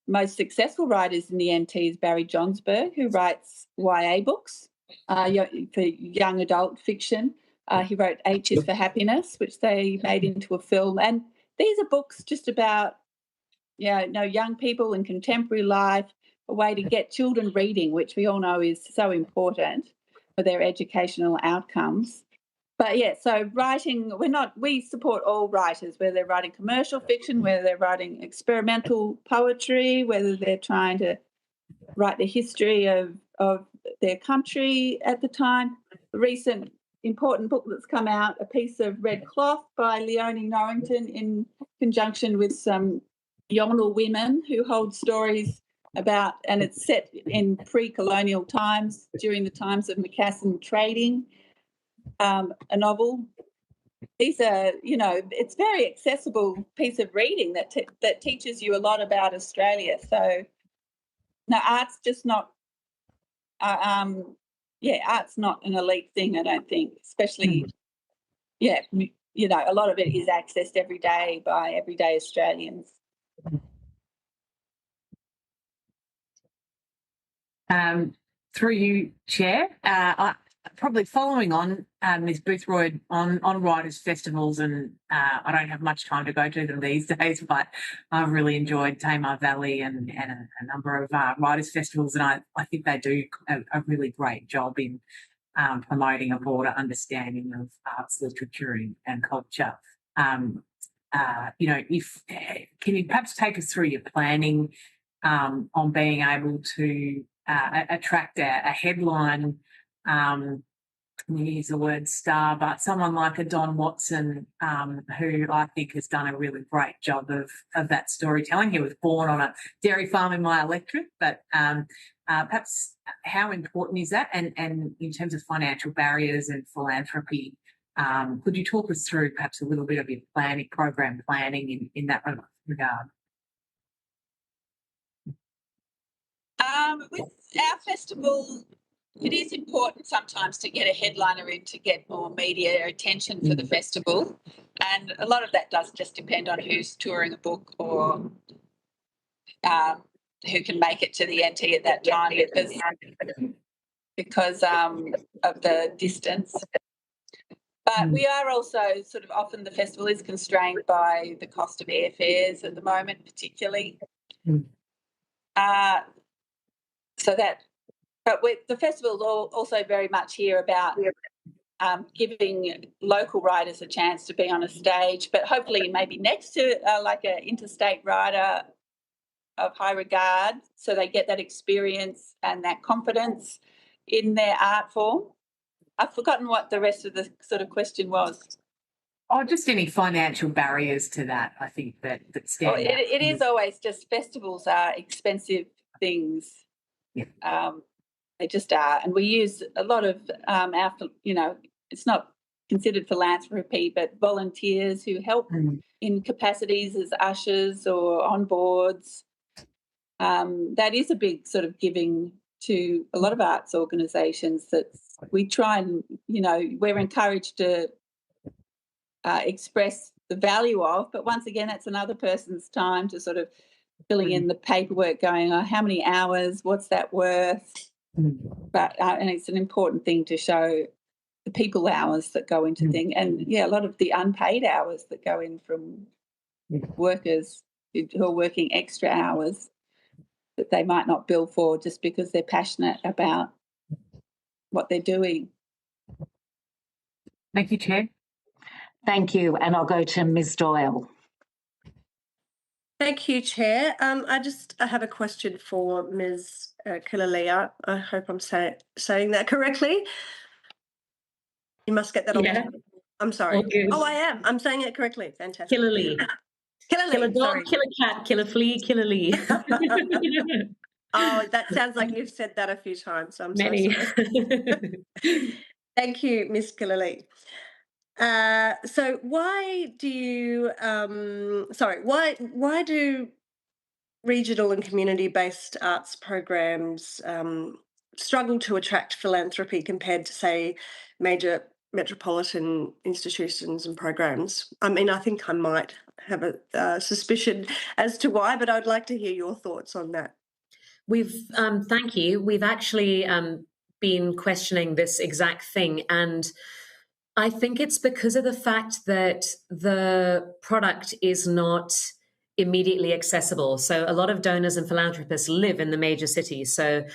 most successful writers in the NT is Barry Johnsberg, who writes YA books for young adult fiction. He wrote H is for Happiness, which they made into a film. And these are books just about, young people in contemporary life, a way to get children reading, which we all know is so important for their educational outcomes. But so writing, we support all writers, whether they're writing commercial fiction, whether they're writing experimental poetry, whether they're trying to write the history of their country at the time. A recent important book that's come out, A Piece of Red Cloth by Leonie Norrington, in conjunction with some Yolngu women who hold stories about, and it's set in pre-colonial times, during the times of Macassan trading, a novel. These are, it's very accessible piece of reading that teaches you a lot about Australia. So, no, art's just not, art's not an elite thing, I don't think, especially, a lot of it is accessed every day by everyday Australians. Through you, Chair, probably following on Ms. Boothroyd on writers' festivals, and I don't have much time to go to them these days, but I've really enjoyed Tamar Valley and a number of writers' festivals, and I think they do a really great job in promoting a broader understanding of arts, literature, and culture. You know, can you perhaps take us through your planning on being able to attract a headline, we use the word star, but someone like a Don Watson, who I think has done a really great job of that storytelling. He was born on a dairy farm in my electorate, but perhaps how important is that? And in terms of financial barriers and philanthropy, could you talk us through perhaps a little bit of your program planning in that regard? With our festival, it is important sometimes to get a headliner in to get more media attention for the festival, and a lot of that does just depend on who's touring a book or who can make it to the NT at that time because of the distance. But we are also sort of often the festival is constrained by the cost of airfares at the moment, particularly. But the festival is also very much here about giving local writers a chance to be on a stage, but hopefully maybe next to like an interstate writer of high regard, so they get that experience and that confidence in their art form. I've forgotten what the rest of the sort of question was. Oh, just any financial barriers to that, I think, that stand out. It is always just festivals are expensive things. Yeah. They just are. And we use a lot of our, you know, it's not considered philanthropy, but volunteers who help in capacities as ushers or on boards. That is a big sort of giving to a lot of arts organisations that we try and, you know, we're encouraged to express the value of, but once again, that's another person's time to sort of filling in the paperwork going, oh, how many hours, what's that worth? But and it's an important thing to show the people hours that go into things, and a lot of the unpaid hours that go in from workers who are working extra hours that they might not bill for just because they're passionate about what they're doing. Thank you, Chair. Thank you, and I'll go to Ms. Doyle. Thank you, Chair. I have a question for Ms. Kilalea. I hope I'm saying that correctly. You must get that on. Yeah. I'm sorry. Oh, I am. I'm saying it correctly. Fantastic. Kill a Lee. Kill a dog, kill a cat, kill a flea, kill a Lee. Oh, that sounds like you've said that a few times. So I'm Many. so sorry. Thank you, Ms. Kilalea. So why do you why do regional and community-based arts programs struggle to attract philanthropy compared to, say, major metropolitan institutions and programs? I mean, I think I might have a suspicion as to why, but I'd like to hear your thoughts on that. Thank you. We've actually been questioning this exact thing, and I think it's because of the fact that the product is not immediately accessible. So a lot of donors and philanthropists live in the major cities. So,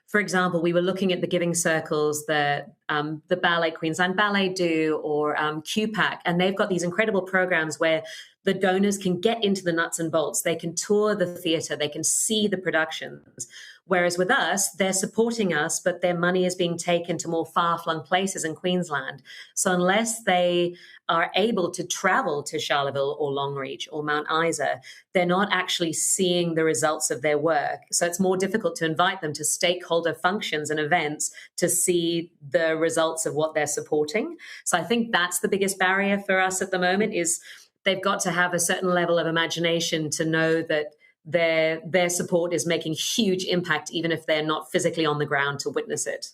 for example, we were looking at the giving circles that the Ballet, Queensland Ballet do, or QPAC, and they've got these incredible programs where the donors can get into the nuts and bolts. They can tour the theatre, they can see the productions. Whereas with us, they're supporting us, but their money is being taken to more far-flung places in Queensland. So unless they are able to travel to Charleville or Longreach or Mount Isa, they're not actually seeing the results of their work. So it's more difficult to invite them to stakeholder functions and events to see the results of what they're supporting. So I think that's the biggest barrier for us at the moment, is they've got to have a certain level of imagination to know that their support is making huge impact, even if they're not physically on the ground to witness it.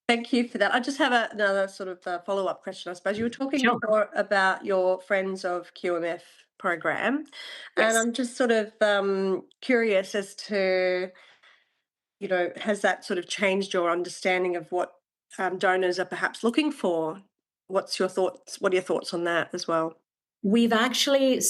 Thank you for that. I just have another sort of follow-up question, I suppose. You were talking before about your Friends of QMF program, and I'm just sort of curious as to, has that sort of changed your understanding of what donors are perhaps looking for? What's your thoughts? What are your thoughts on that as well? We've actually,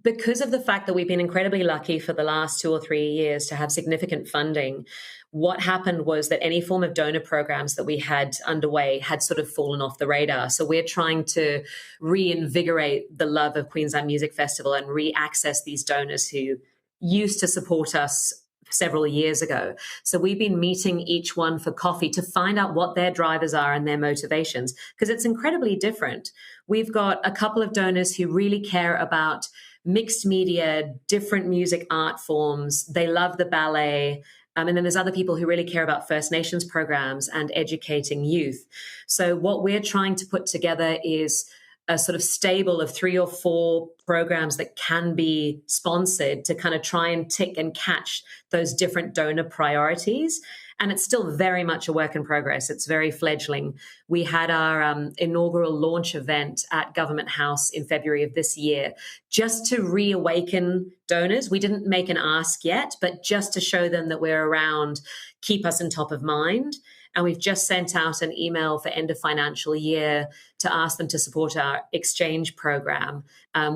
because of the fact that we've been incredibly lucky for the last 2 or 3 years to have significant funding, what happened was that any form of donor programs that we had underway had sort of fallen off the radar. So we're trying to reinvigorate the love of Queensland Music Festival and re-access these donors who used to support us several years ago. So we've been meeting each one for coffee to find out what their drivers are and their motivations, because it's incredibly different. We've got a couple of donors who really care about mixed media, different music art forms. They love the ballet. And then there's other people who really care about First Nations programs and educating youth. So what we're trying to put together is a sort of stable of 3 or 4 programs that can be sponsored to kind of try and tick and catch those different donor priorities. And it's still very much a work in progress. It's very fledgling. We had our inaugural launch event at Government House in February of this year, just to reawaken donors. We didn't make an ask yet, but just to show them that we're around, keep us in top of mind. And we've just sent out an email for end of financial year to ask them to support our exchange program,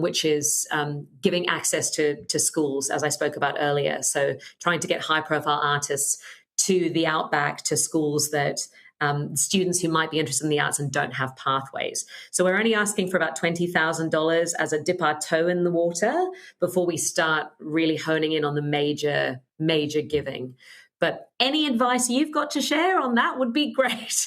which is giving access to schools, as I spoke about earlier. So trying to get high profile artists to the outback, to schools that students who might be interested in the arts and don't have pathways. So we're only asking for about $20,000 as a dip our toe in the water before we start really honing in on the major giving. But any advice you've got to share on that would be great.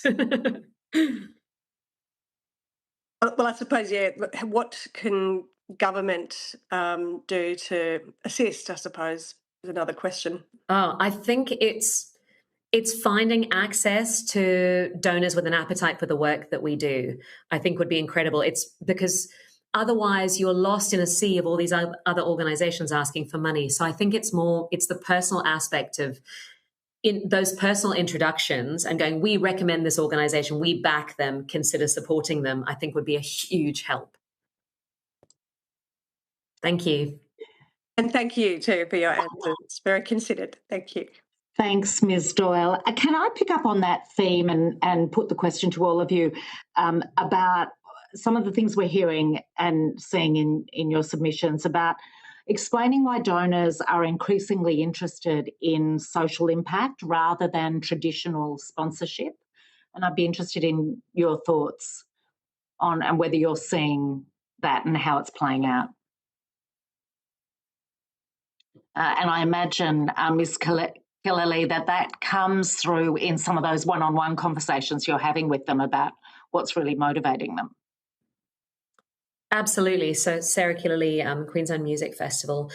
Well, I suppose, yeah, what can government do to assist, I suppose, is another question. Oh, I think it's finding access to donors with an appetite for the work that we do, I think would be incredible. It's because otherwise you're lost in a sea of all these other organizations asking for money. So I think it's the personal aspect of in those personal introductions and going, we recommend this organization, we back them, consider supporting them, I think would be a huge help. Thank you. And thank you too for your answers. It's very considered. Thank you. Thanks, Ms. Doyle. Can I pick up on that theme and put the question to all of you about some of the things we're hearing and seeing in your submissions about explaining why donors are increasingly interested in social impact rather than traditional sponsorship? And I'd be interested in your thoughts on and whether you're seeing that and how it's playing out. And I imagine, Ms. Killalea, that comes through in some of those one-on-one conversations you're having with them about what's really motivating them. Absolutely. So Sarah Killalea, Queensland Music Festival.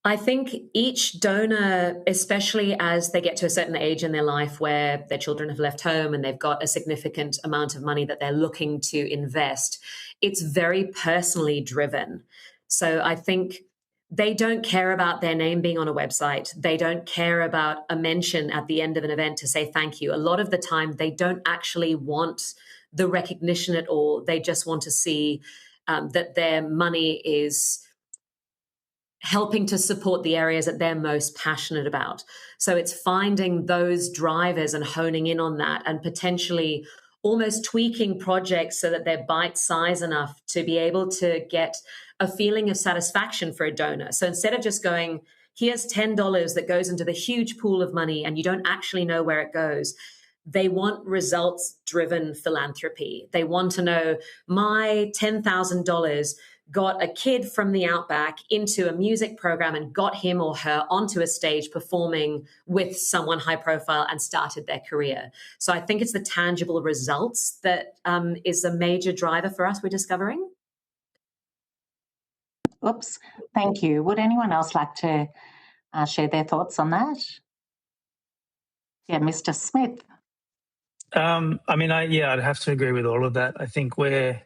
I think each donor, especially as they get to a certain age in their life where their children have left home and they've got a significant amount of money that they're looking to invest, it's very personally driven. So I think they don't care about their name being on a website. They don't care about a mention at the end of an event to say thank you. A lot of the time, they don't actually want the recognition at all. They just want to see that their money is helping to support the areas that they're most passionate about. So it's finding those drivers and honing in on that and potentially almost tweaking projects so that they're bite-sized enough to be able to get a feeling of satisfaction for a donor. So instead of just going, here's $10 that goes into the huge pool of money and you don't actually know where it goes, they want results-driven philanthropy. They want to know my $10,000 got a kid from the outback into a music program and got him or her onto a stage performing with someone high profile and started their career. So I think it's the tangible results that is a major driver for us, we're discovering. Oops, thank you. Would anyone else like to share their thoughts on that? Yeah, Mr. Smith. I'd have to agree with all of that. I think in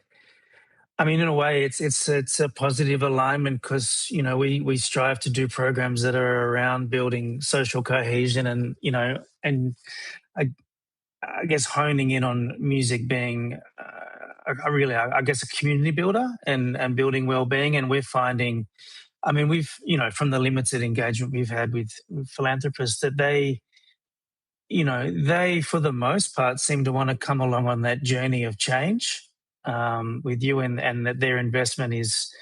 a way, it's a positive alignment because we strive to do programs that are around building social cohesion and I guess honing in on music being a community builder and building well-being. And we're finding, we've from the limited engagement we've had with philanthropists that they they, for the most part, seem to want to come along on that journey of change with you, and that their investment is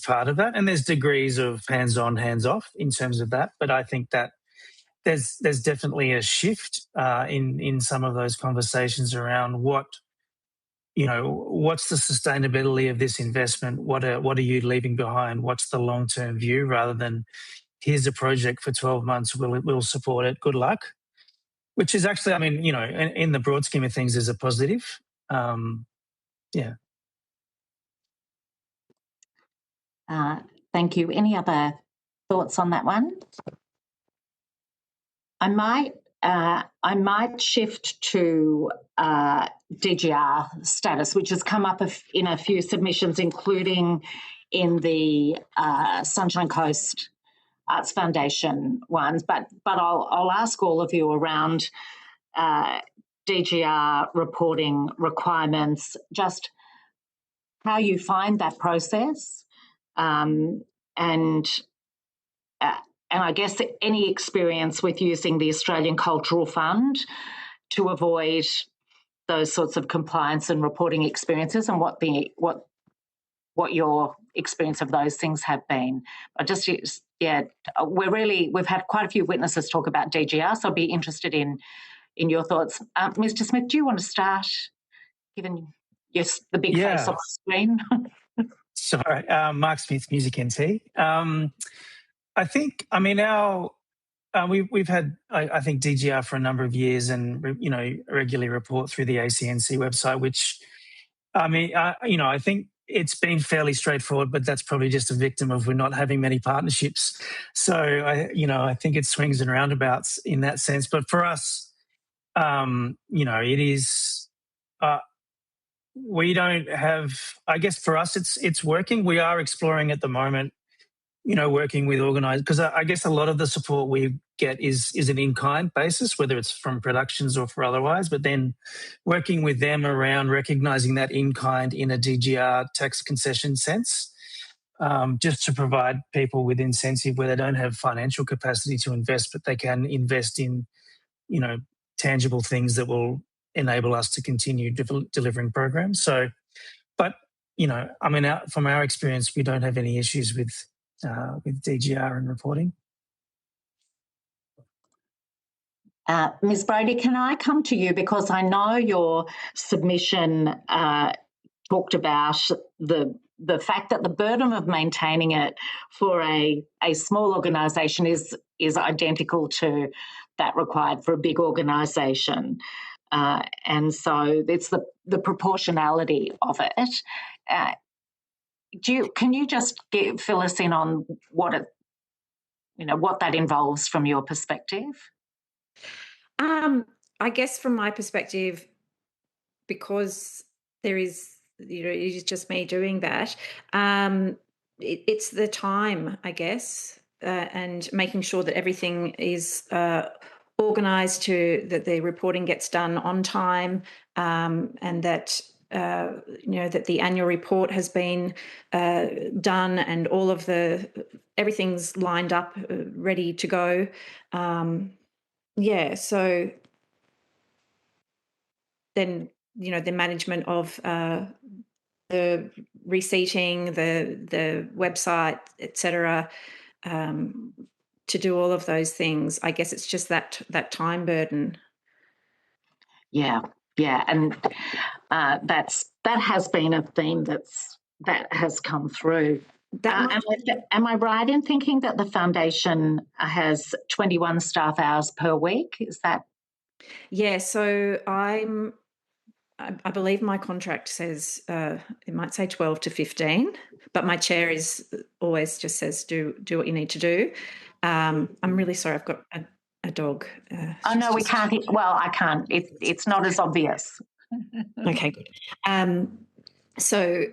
part of that. And there's degrees of hands-on, hands-off in terms of that. But I think that there's definitely a shift in some of those conversations around what's the sustainability of this investment? What are you leaving behind? What's the long-term view, rather than here's a project for 12 months, we'll support it, good luck. Which is actually, in the broad scheme of things, is a positive. Yeah. Thank you. Any other thoughts on that one? I might shift to DGR status, which has come up in a few submissions, including in the Sunshine Coast Arts Foundation ones. But I'll ask all of you around DGR reporting requirements, just how you find that process, and I guess any experience with using the Australian Cultural Fund to avoid those sorts of compliance and reporting experiences, and what your experience of those things have been. We've had quite a few witnesses talk about DGR, so I'd be interested in your thoughts. Mr. Smith, do you want to start, given the big face on the screen? Sorry, Mark Smith, Music NT. I think, we've had, I think, DGR for a number of years, and regularly report through the ACNC website, which, I think it's been fairly straightforward, but that's probably just a victim of we're not having many partnerships. So I think it swings and roundabouts in that sense. But for us, it is. We don't have. I guess for us, it's working. We are exploring at the moment, working with organisers, because I guess a lot of the support we get is an in-kind basis, whether it's from productions or for otherwise, but then working with them around recognising that in-kind in a DGR tax concession sense, just to provide people with incentive where they don't have financial capacity to invest, but they can invest in, tangible things that will enable us to continue delivering programs. So, but, from our experience, we don't have any issues with DGR and reporting. Ms. Brady, can I come to you, because I know your submission talked about the fact that the burden of maintaining it for a small organisation is identical to that required for a big organisation, and so it's the proportionality of it. Can you just fill us in on what that involves from your perspective? I guess from my perspective, because there is, it's just me doing that, it's the time, I guess, and making sure that everything is organised, that the reporting gets done on time, and that that the annual report has been done, and all of everything's lined up, ready to go. So then, the management of the receipting, the website, etc., to do all of those things. I guess it's just that time burden. Yeah, and that has been a theme that has come through. Am I right in thinking that the foundation has 21 staff hours per week? Is that? Yeah, so I believe my contract says it might say 12 to 15, but my chair always just says do what you need to do. I'm really sorry, I've got a dog. No, we can't. Well, I can't. It's not as obvious. Okay, good. So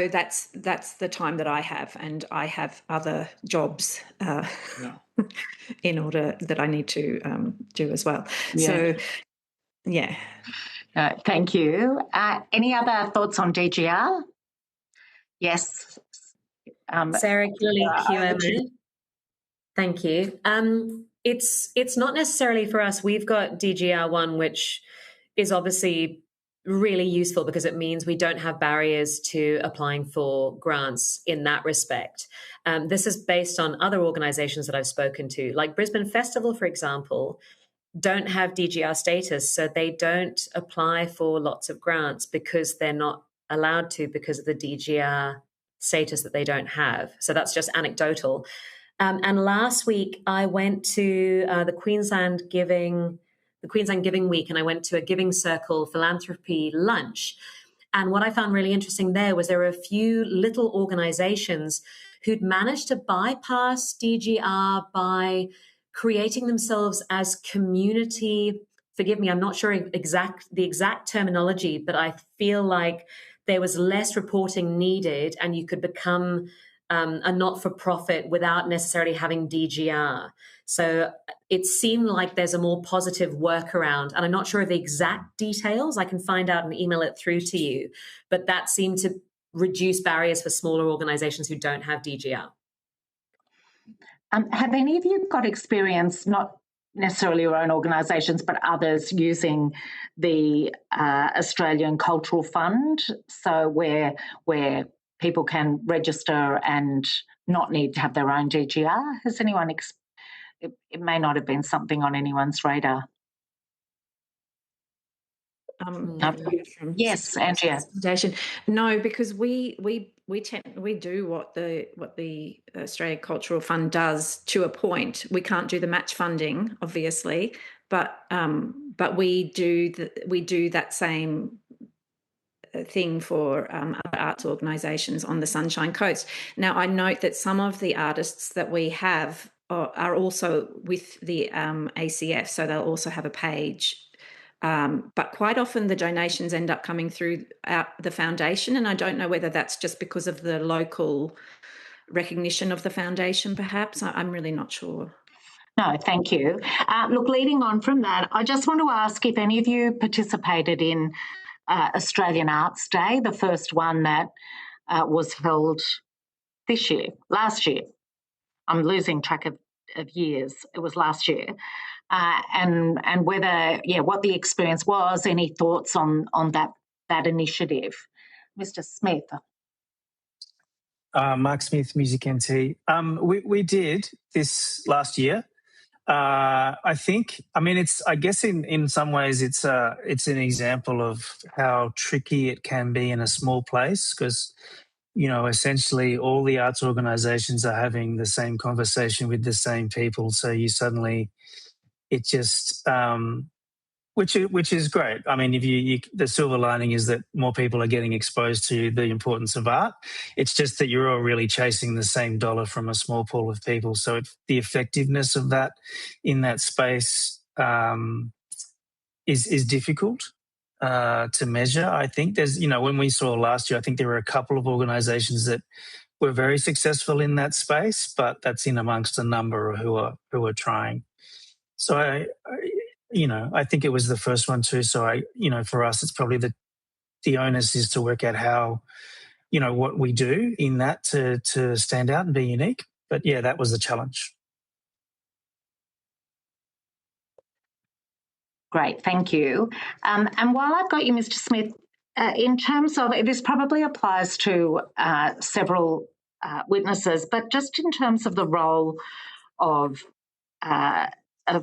that's the time that I have, and I have other jobs in order that I need to do as well. Yeah. So, yeah. Thank you. Any other thoughts on DGR? Yes. Sarah Gilly, QMA. Thank you. it's not necessarily for us. We've got DGR1, which is obviously really useful because it means we don't have barriers to applying for grants in that respect. This is based on other organisations that I've spoken to, like Brisbane Festival, for example, don't have DGR status, so they don't apply for lots of grants because they're not allowed to because of the DGR status that they don't have. So that's just anecdotal. And last week I went to the Queensland Giving Week, and I went to a Giving Circle philanthropy lunch. And what I found really interesting there were a few little organisations who'd managed to bypass DGR by creating themselves as community. Forgive me, I'm not sure the exact terminology, but I feel like there was less reporting needed, and you could become a not-for-profit without necessarily having DGR. So it seemed like there's a more positive workaround, and I'm not sure of the exact details. I can find out and email it through to you, but that seemed to reduce barriers for smaller organisations who don't have DGR. Have any of you got experience, not necessarily your own organisations, but others using the Australian Cultural Fund? So where people can register and not need to have their own DGR? Has anyone? It may not have been something on anyone's radar. Yes, Andrea. No, because we do what the Australia Cultural Fund does to a point. We can't do the match funding, obviously, but we do that same thing for other arts organisations on the Sunshine Coast. Now, I note that some of the artists that we have are also with the ACF, so they'll also have a page. But quite often the donations end up coming through the foundation, and I don't know whether that's just because of the local recognition of the foundation, perhaps. I'm really not sure. No, thank you. Look, leading on from that, I just want to ask if any of you participated in Australian Arts Day, the first one that was held last year. I'm losing track of years. It was last year. And whether, what the experience was, any thoughts on that initiative. Mr. Smith. Mark Smith, Music NT. We did this last year. I guess in some ways it's an example of how tricky it can be in a small place because, essentially all the arts organisations are having the same conversation with the same people. So you suddenly, it just, which is great. I mean, the silver lining is that more people are getting exposed to the importance of art. It's just that you're all really chasing the same dollar from a small pool of people. So the effectiveness of that in that space is difficult to measure. I think there's, when we saw last year, I think there were a couple of organisations that were very successful in that space, but that's in amongst a number who are trying. So I think it was the first one too. So for us, it's probably the onus is to work out how, what we do in that to stand out and be unique. But yeah, that was the challenge. Great, thank you. And while I've got you, Mr. Smith, in terms of, this probably applies to several witnesses, but just in terms of the role of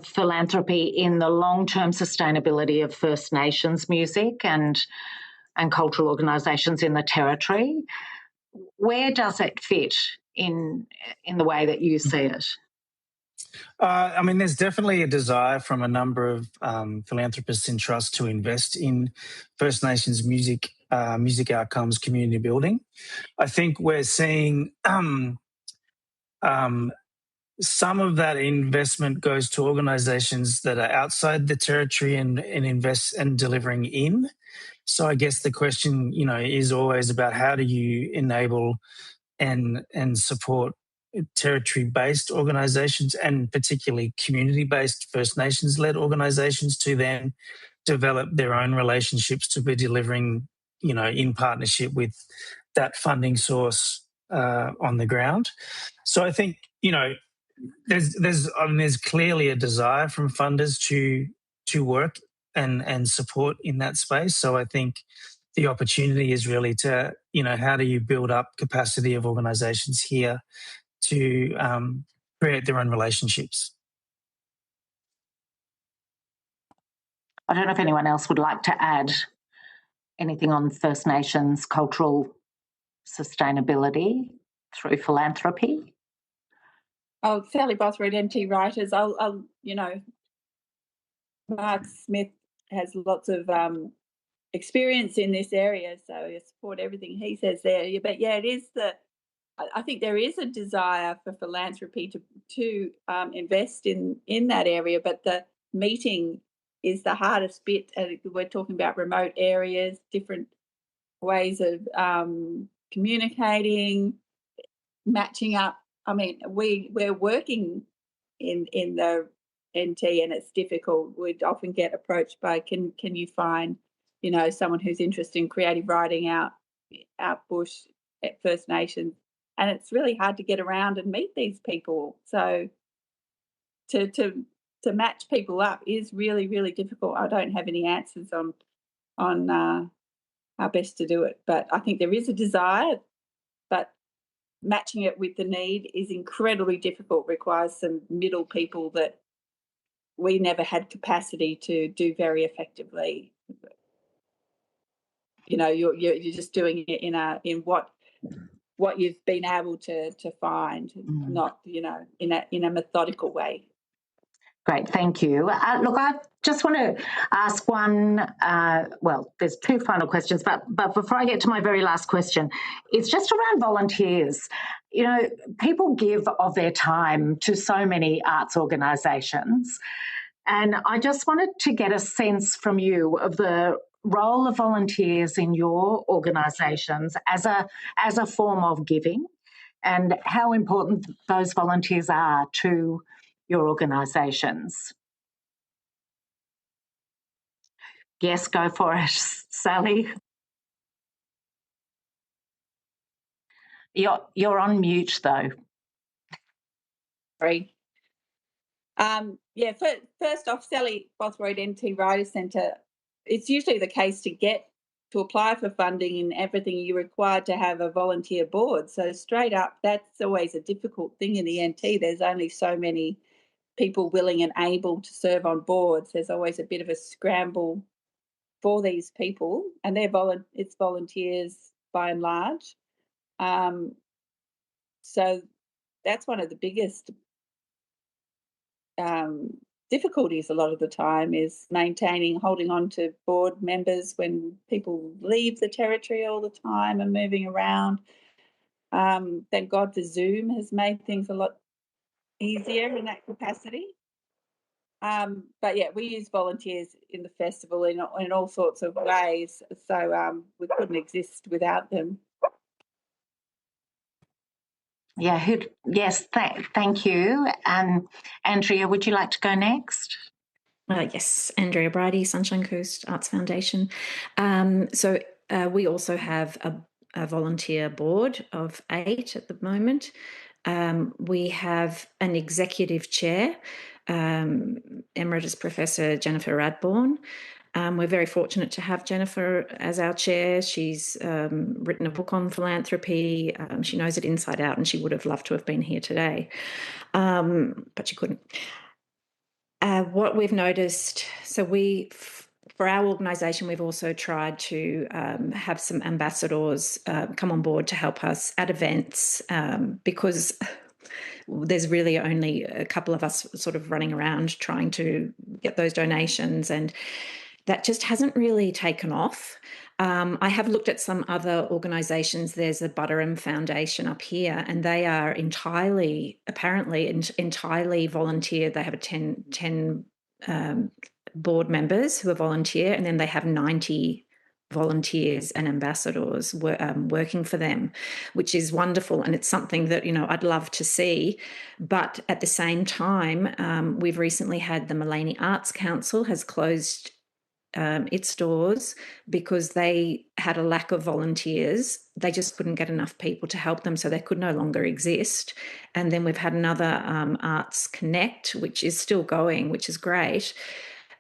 philanthropy in the long-term sustainability of First Nations music and cultural organisations in the territory, where does it fit in the way that you see it? There's definitely a desire from a number of philanthropists in trust to invest in First Nations music outcomes, community building. I think we're seeing some of that investment goes to organisations that are outside the territory and invest and delivering in. So I guess the question, is always about how do you enable and support territory-based organisations and particularly community-based First Nations-led organisations to then develop their own relationships to be delivering, in partnership with that funding source on the ground. So I think, there's clearly a desire from funders to work and support in that space. So I think the opportunity is really to, how do you build up capacity of organisations here to create their own relationships? I don't know if anyone else would like to add anything on First Nations cultural sustainability through philanthropy. Oh, Sally Bothroyd, NT Writers. I'll Mark Smith has lots of experience in this area, so I support everything he says there. But yeah, it is I think there is a desire for philanthropy to invest in that area, but the meeting is the hardest bit. We're talking about remote areas, different ways of communicating, matching up. I mean, we're working in the NT, and it's difficult. We'd often get approached by, can you find, someone who's interested in creative writing out bush at First Nations, and it's really hard to get around and meet these people. So to match people up is really, really difficult. I don't have any answers on how best to do it, but I think there is a desire, but matching it with the need is incredibly difficult, requires some middle people that we never had capacity to do very effectively. You're just doing it in what you've been able to find, not in a methodical way. Great, thank you. Look, I just want to ask one, there's two final questions, but before I get to my very last question, it's just around volunteers. People give of their time to so many arts organisations, and I just wanted to get a sense from you of the role of volunteers in your organisations as a form of giving, and how important those volunteers are to your organisations. Yes, go for it, Sally. You're on mute though. Sorry. First off, Sally Bothroyd NT Writers Centre, it's usually the case to apply for funding and everything, you're required to have a volunteer board. So straight up, that's always a difficult thing in the NT. There's only so many people willing and able to serve on boards. There's always a bit of a scramble for these people, and it's volunteers by and large. So that's one of the biggest difficulties a lot of the time, is holding on to board members when people leave the territory all the time and moving around. Thank God for Zoom has made things a lot easier in that capacity. But yeah, we use volunteers in the festival in all sorts of ways, so we couldn't exist without them. Yeah, yes, thank you. Andrea, would you like to go next? Yes, Andrea Bridey, Sunshine Coast Arts Foundation. We also have a volunteer board of 8 at the moment. We have an executive chair, Emeritus Professor Jennifer Radbourne. We're very fortunate to have Jennifer as our chair. She's written a book on philanthropy. She knows it inside out, and she would have loved to have been here today, but she couldn't. What we've noticed, for our organisation, we've also tried to have some ambassadors come on board to help us at events, because there's really only a couple of us sort of running around trying to get those donations, and that just hasn't really taken off. I have looked at some other organisations. There's the Butterham Foundation up here, and they are entirely volunteer. They have 10 board members who are volunteer, and then they have 90 volunteers and ambassadors working for them, which is wonderful, and it's something that I'd love to see. But at the same time, we've recently had the Mullaney Arts Council has closed its doors because they had a lack of volunteers. They just couldn't get enough people to help them, so they could no longer exist. And then we've had another Arts Connect, which is still going, which is great,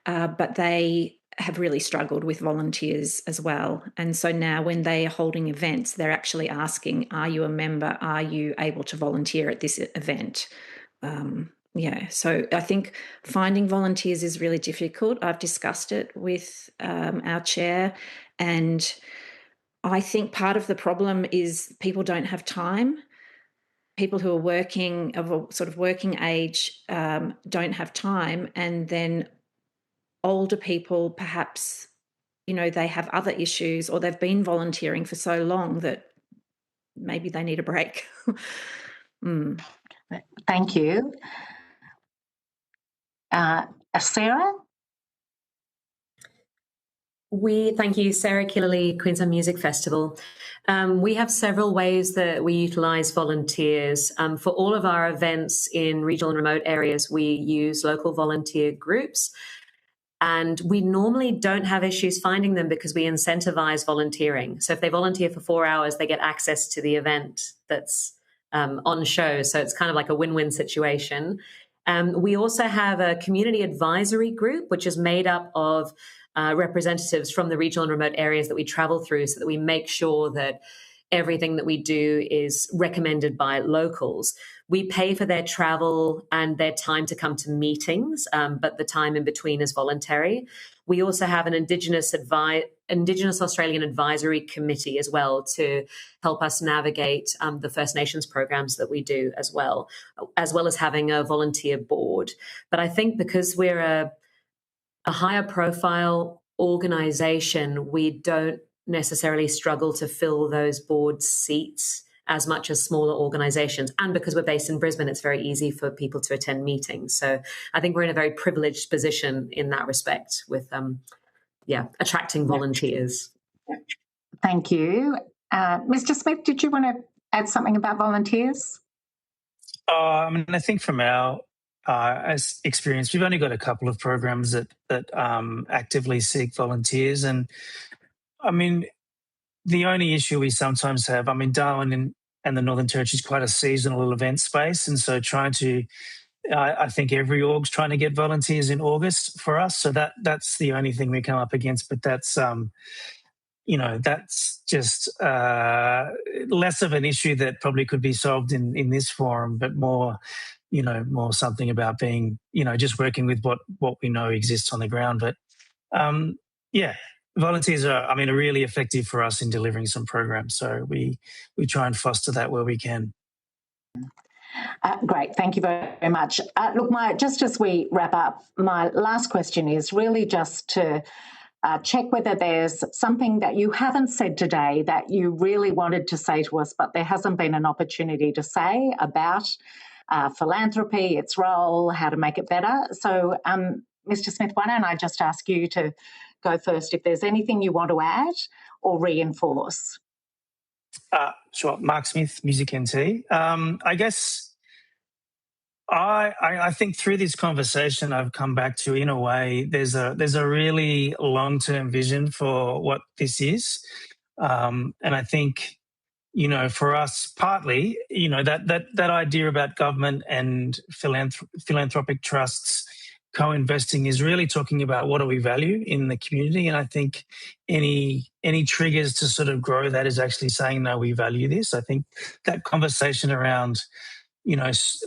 but they have really struggled with volunteers as well. And so now when they are holding events, they're actually asking, are you a member? Are you able to volunteer at this event? So I think finding volunteers is really difficult. I've discussed it with our chair, and I think part of the problem is people don't have time. People who are working, of a sort of working age, don't have time, and then older people perhaps, they have other issues, or they've been volunteering for so long that maybe they need a break. Thank you. Sarah? Thank you, Sarah Killerley, Queensland Music Festival. We have several ways that we utilise volunteers. For all of our events in regional and remote areas, we use local volunteer groups. And we normally don't have issues finding them because we incentivise volunteering. So if they volunteer for 4 hours, they get access to the event that's on show. So it's kind of like a win-win situation. We also have a community advisory group, which is made up of representatives from the regional and remote areas that we travel through, so that we make sure that everything that we do is recommended by locals. We pay for their travel and their time to come to meetings, but the time in between is voluntary. We also have an Indigenous Australian Advisory Committee as well to help us navigate the First Nations programs that we do as well as having a volunteer board. But I think because we're a higher profile organisation, we don't necessarily struggle to fill those board seats as much as smaller organisations. And because we're based in Brisbane, it's very easy for people to attend meetings. So I think we're in a very privileged position in that respect with, attracting volunteers. Thank you. Mr. Smith, did you want to add something about volunteers? I think from our as experience, we've only got a couple of programs that actively seek volunteers. And I mean, the only issue we sometimes have, Darwin and the Northern Territory is quite a seasonal event space. And so I think every org's trying to get volunteers in August for us. So that's the only thing we come up against. But that's, that's just less of an issue that probably could be solved in this forum, but more something about being, just working with what we know exists on the ground. But volunteers are really effective for us in delivering some programs. So we try and foster that where we can. Great, thank you very much. Look, just as we wrap up, my last question is really just to check whether there's something that you haven't said today that you really wanted to say to us, but there hasn't been an opportunity to say about philanthropy, its role, how to make it better. So, Mr. Smith, why don't I just ask you to go first if there's anything you want to add or reinforce? Sure. Mark Smith, Music NT. I guess I think through this conversation I've come back to, in a way, there's a really long-term vision for what this is. And I think, for us, partly, that idea about government and philanthropic trusts co-investing is really talking about what do we value in the community. And I think any triggers to sort of grow that is actually saying, no, we value this. I think that conversation around, members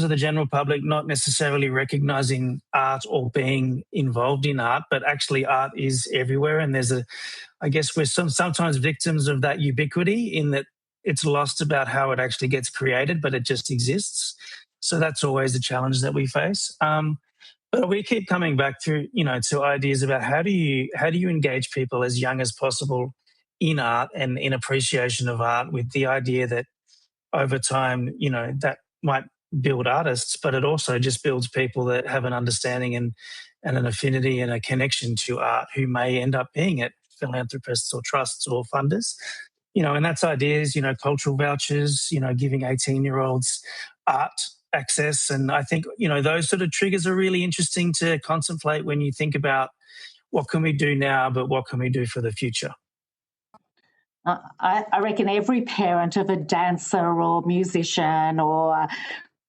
of the general public not necessarily recognizing art or being involved in art, but actually art is everywhere. And I guess we're sometimes victims of that ubiquity in that it's lost about how it actually gets created, but it just exists. So that's always the challenge that we face. But we keep coming back to ideas about how do you engage people as young as possible in art and in appreciation of art, with the idea that over time, that might build artists, but it also just builds people that have an understanding and an affinity and a connection to art, who may end up being it, philanthropists or trusts or funders. And that's ideas, cultural vouchers, giving 18-year-olds art access. And I think, those sort of triggers are really interesting to contemplate when you think about, what can we do now, but what can we do for the future? I reckon every parent of a dancer or musician or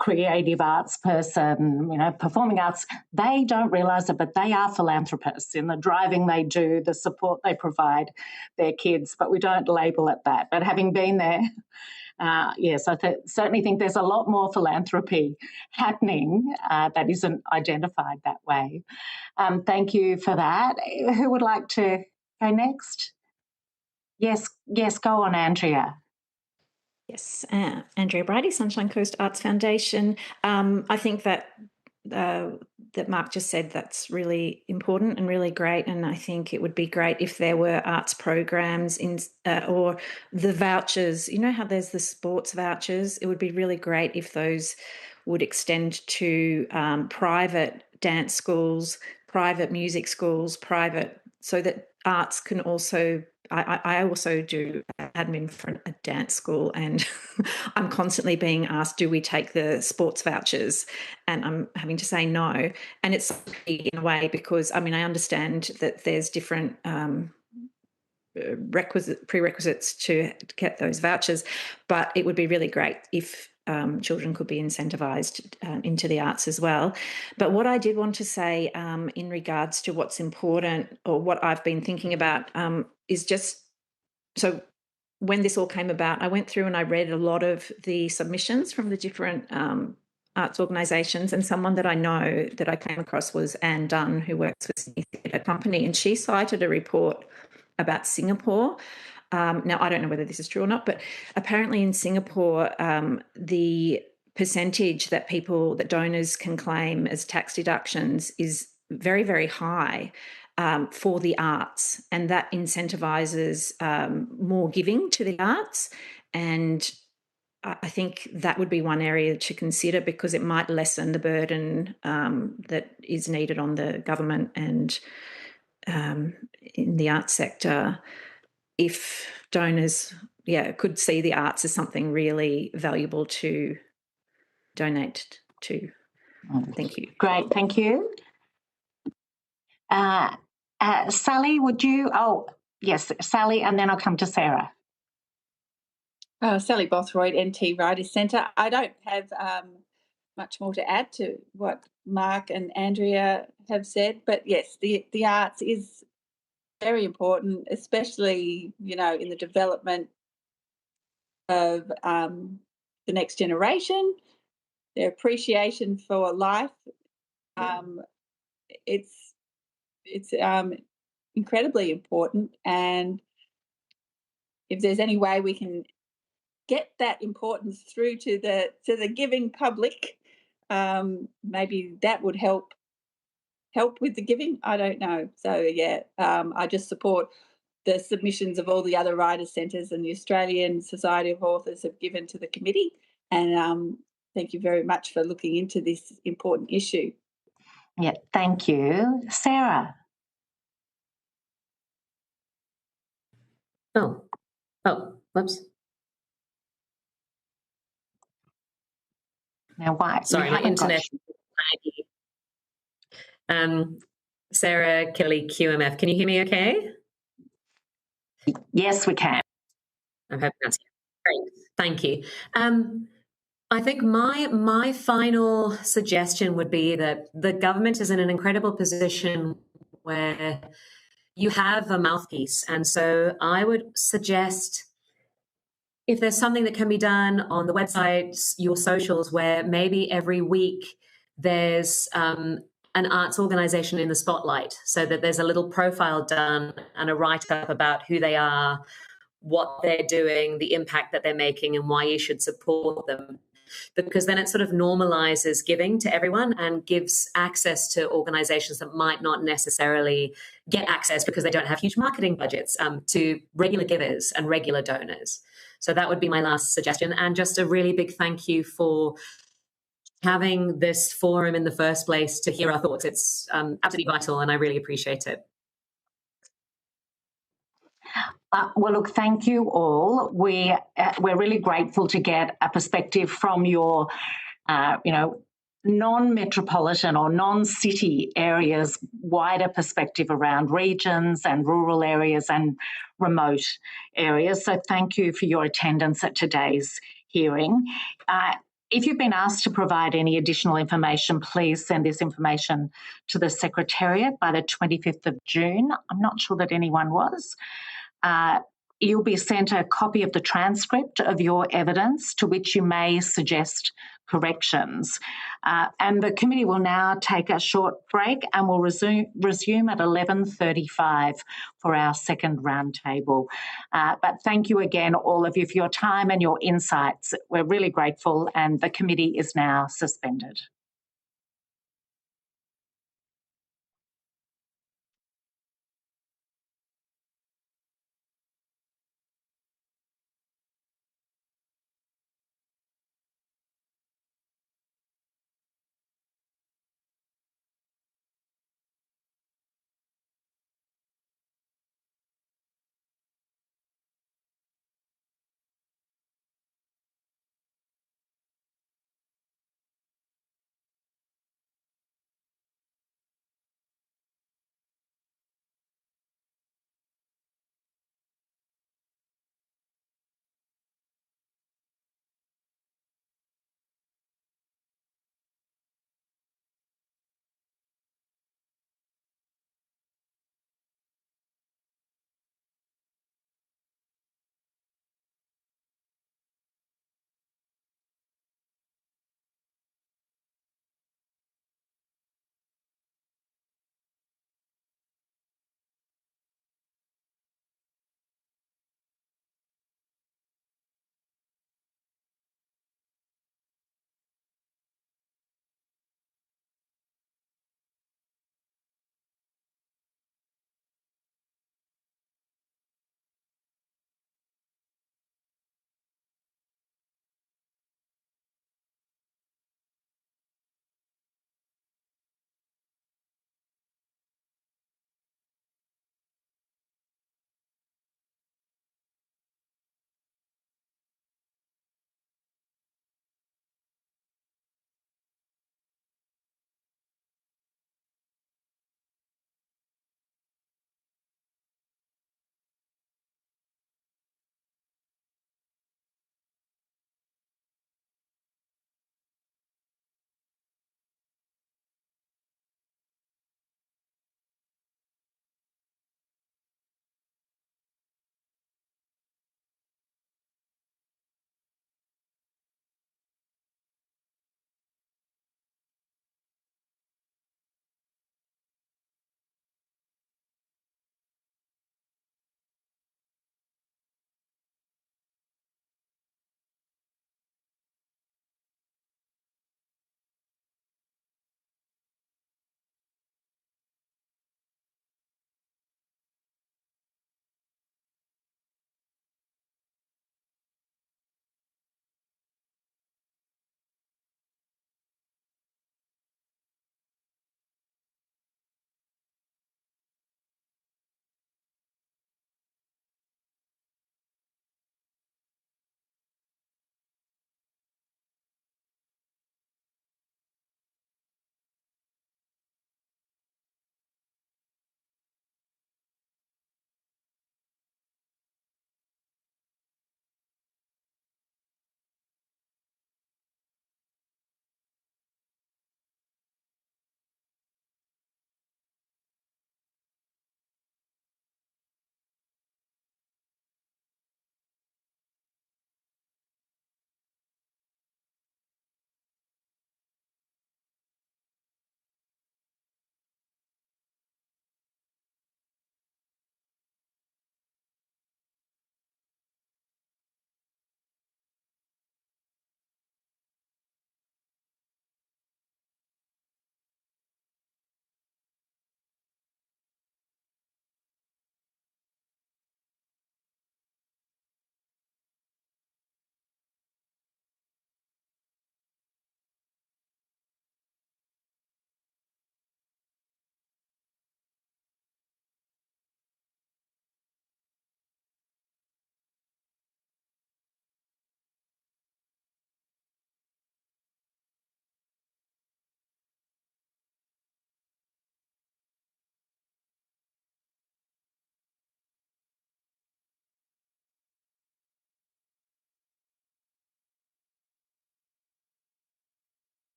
creative arts person, performing arts, they don't realise it, but they are philanthropists in the driving they do, the support they provide their kids, but we don't label it that. But having been there, yes, I certainly think there's a lot more philanthropy happening that isn't identified that way. Thank you for that. Who would like to go next? Yes, go on, Andrea. Yes, Andrea Brady, Sunshine Coast Arts Foundation. I think that that Mark just said that's really important and really great, and I think it would be great if there were arts programs in or the vouchers. You know how there's the sports vouchers? It would be really great if those would extend to private dance schools, private music schools, so that arts can also. I also do admin for a dance school, and I'm constantly being asked, do we take the sports vouchers? And I'm having to say no. And it's in a way because, I understand that there's different prerequisites to get those vouchers, but it would be really great if children could be incentivised into the arts as well. But what I did want to say in regards to what's important, or what I've been thinking about, is just, so when this all came about, I went through and I read a lot of the submissions from the different arts organisations, and someone that I know that I came across was Anne Dunn, who works for Sydney Theatre Company, and she cited a report about Singapore. Now, I don't know whether this is true or not, but apparently in Singapore, the percentage that donors can claim as tax deductions is very, very high for the arts, and that incentivises more giving to the arts. And I think that would be one area to consider, because it might lessen the burden that is needed on the government and in the arts sector, if donors could see the arts as something really valuable to donate to. Thank you. Great, thank you. Sally, would you? Oh, yes, Sally, and then I'll come to Sarah. Sally Bothroyd, NT Writers Centre. I don't have much more to add to what Mark and Andrea have said, but yes, the arts is very important, especially, in the development of the next generation, their appreciation for life. It's incredibly important, and if there's any way we can get that importance through to the giving public, maybe that would help with the giving. I don't know. So I just support the submissions of all the other writers' centres and the Australian Society of Authors have given to the committee. And thank you very much for looking into this important issue. Yeah, thank you. Sarah. Oh, whoops. Now, why? Sorry, my internet. Sarah Kelly, QMF. Can you hear me okay? Yes, we can. I'm hoping that's great. Thank you. I think my final suggestion would be that the government is in an incredible position where you have a mouthpiece. And so I would suggest, if there's something that can be done on the websites, your socials, where maybe every week there's an arts organisation in the spotlight, so that there's a little profile done and a write-up about who they are, what they're doing, the impact that they're making, and why you should support them. Because then it sort of normalizes giving to everyone and gives access to organizations that might not necessarily get access because they don't have huge marketing budgets, to regular givers and regular donors. So that would be my last suggestion. And just a really big thank you for having this forum in the first place to hear our thoughts. It's absolutely vital, and I really appreciate it. Well, look, thank you all. We're really grateful to get a perspective from your, non-metropolitan or non-city areas, wider perspective around regions and rural areas and remote areas. So thank you for your attendance at today's hearing. If you've been asked to provide any additional information, please send this information to the Secretariat by the 25th of June. I'm not sure that anyone was. You'll be sent a copy of the transcript of your evidence to which you may suggest corrections. And the committee will now take a short break and will resume at 11:35 for our second roundtable. But thank you again, all of you, for your time and your insights. We're really grateful, and the committee is now suspended.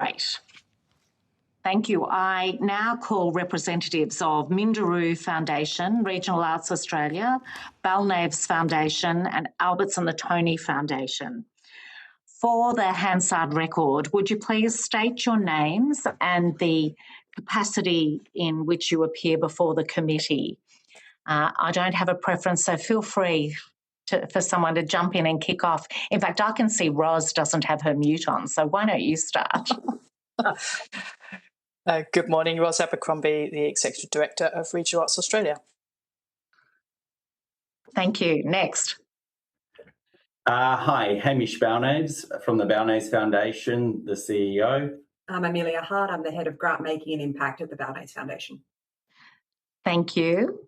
Great. Thank you. I now call representatives of Minderoo Foundation, Regional Arts Australia, Balnaves Foundation and Alberts and the Tony Foundation. For the Hansard record, would you please state your names and the capacity in which you appear before the committee? I don't have a preference, so feel free for someone to jump in and kick off. In fact, I can see Ros doesn't have her mute on, so why don't you start? Good morning, Ros Abercrombie, the Executive Director of Regional Arts Australia. Thank you. Next. Hi, Hamish Balnaves from the Balnaves Foundation, the CEO. I'm Amelia Hart. I'm the Head of Grant Making and Impact at the Balnaves Foundation. Thank you.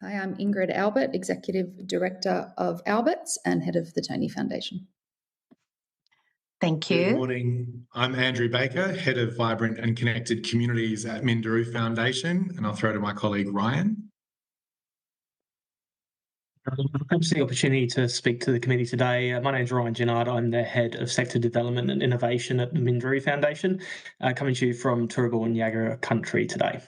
Hi, I'm Ingrid Albert, Executive Director of Alberts and Head of the Tony Foundation. Thank you. Good morning. I'm Andrew Baker, Head of Vibrant and Connected Communities at Minderoo Foundation, and I'll throw to my colleague Ryan. Thanks for the opportunity to speak to the committee today. My name is Ryan Gennard. I'm the Head of Sector Development and Innovation at the Minderoo Foundation, coming to you from Turrbal and Yagara country today.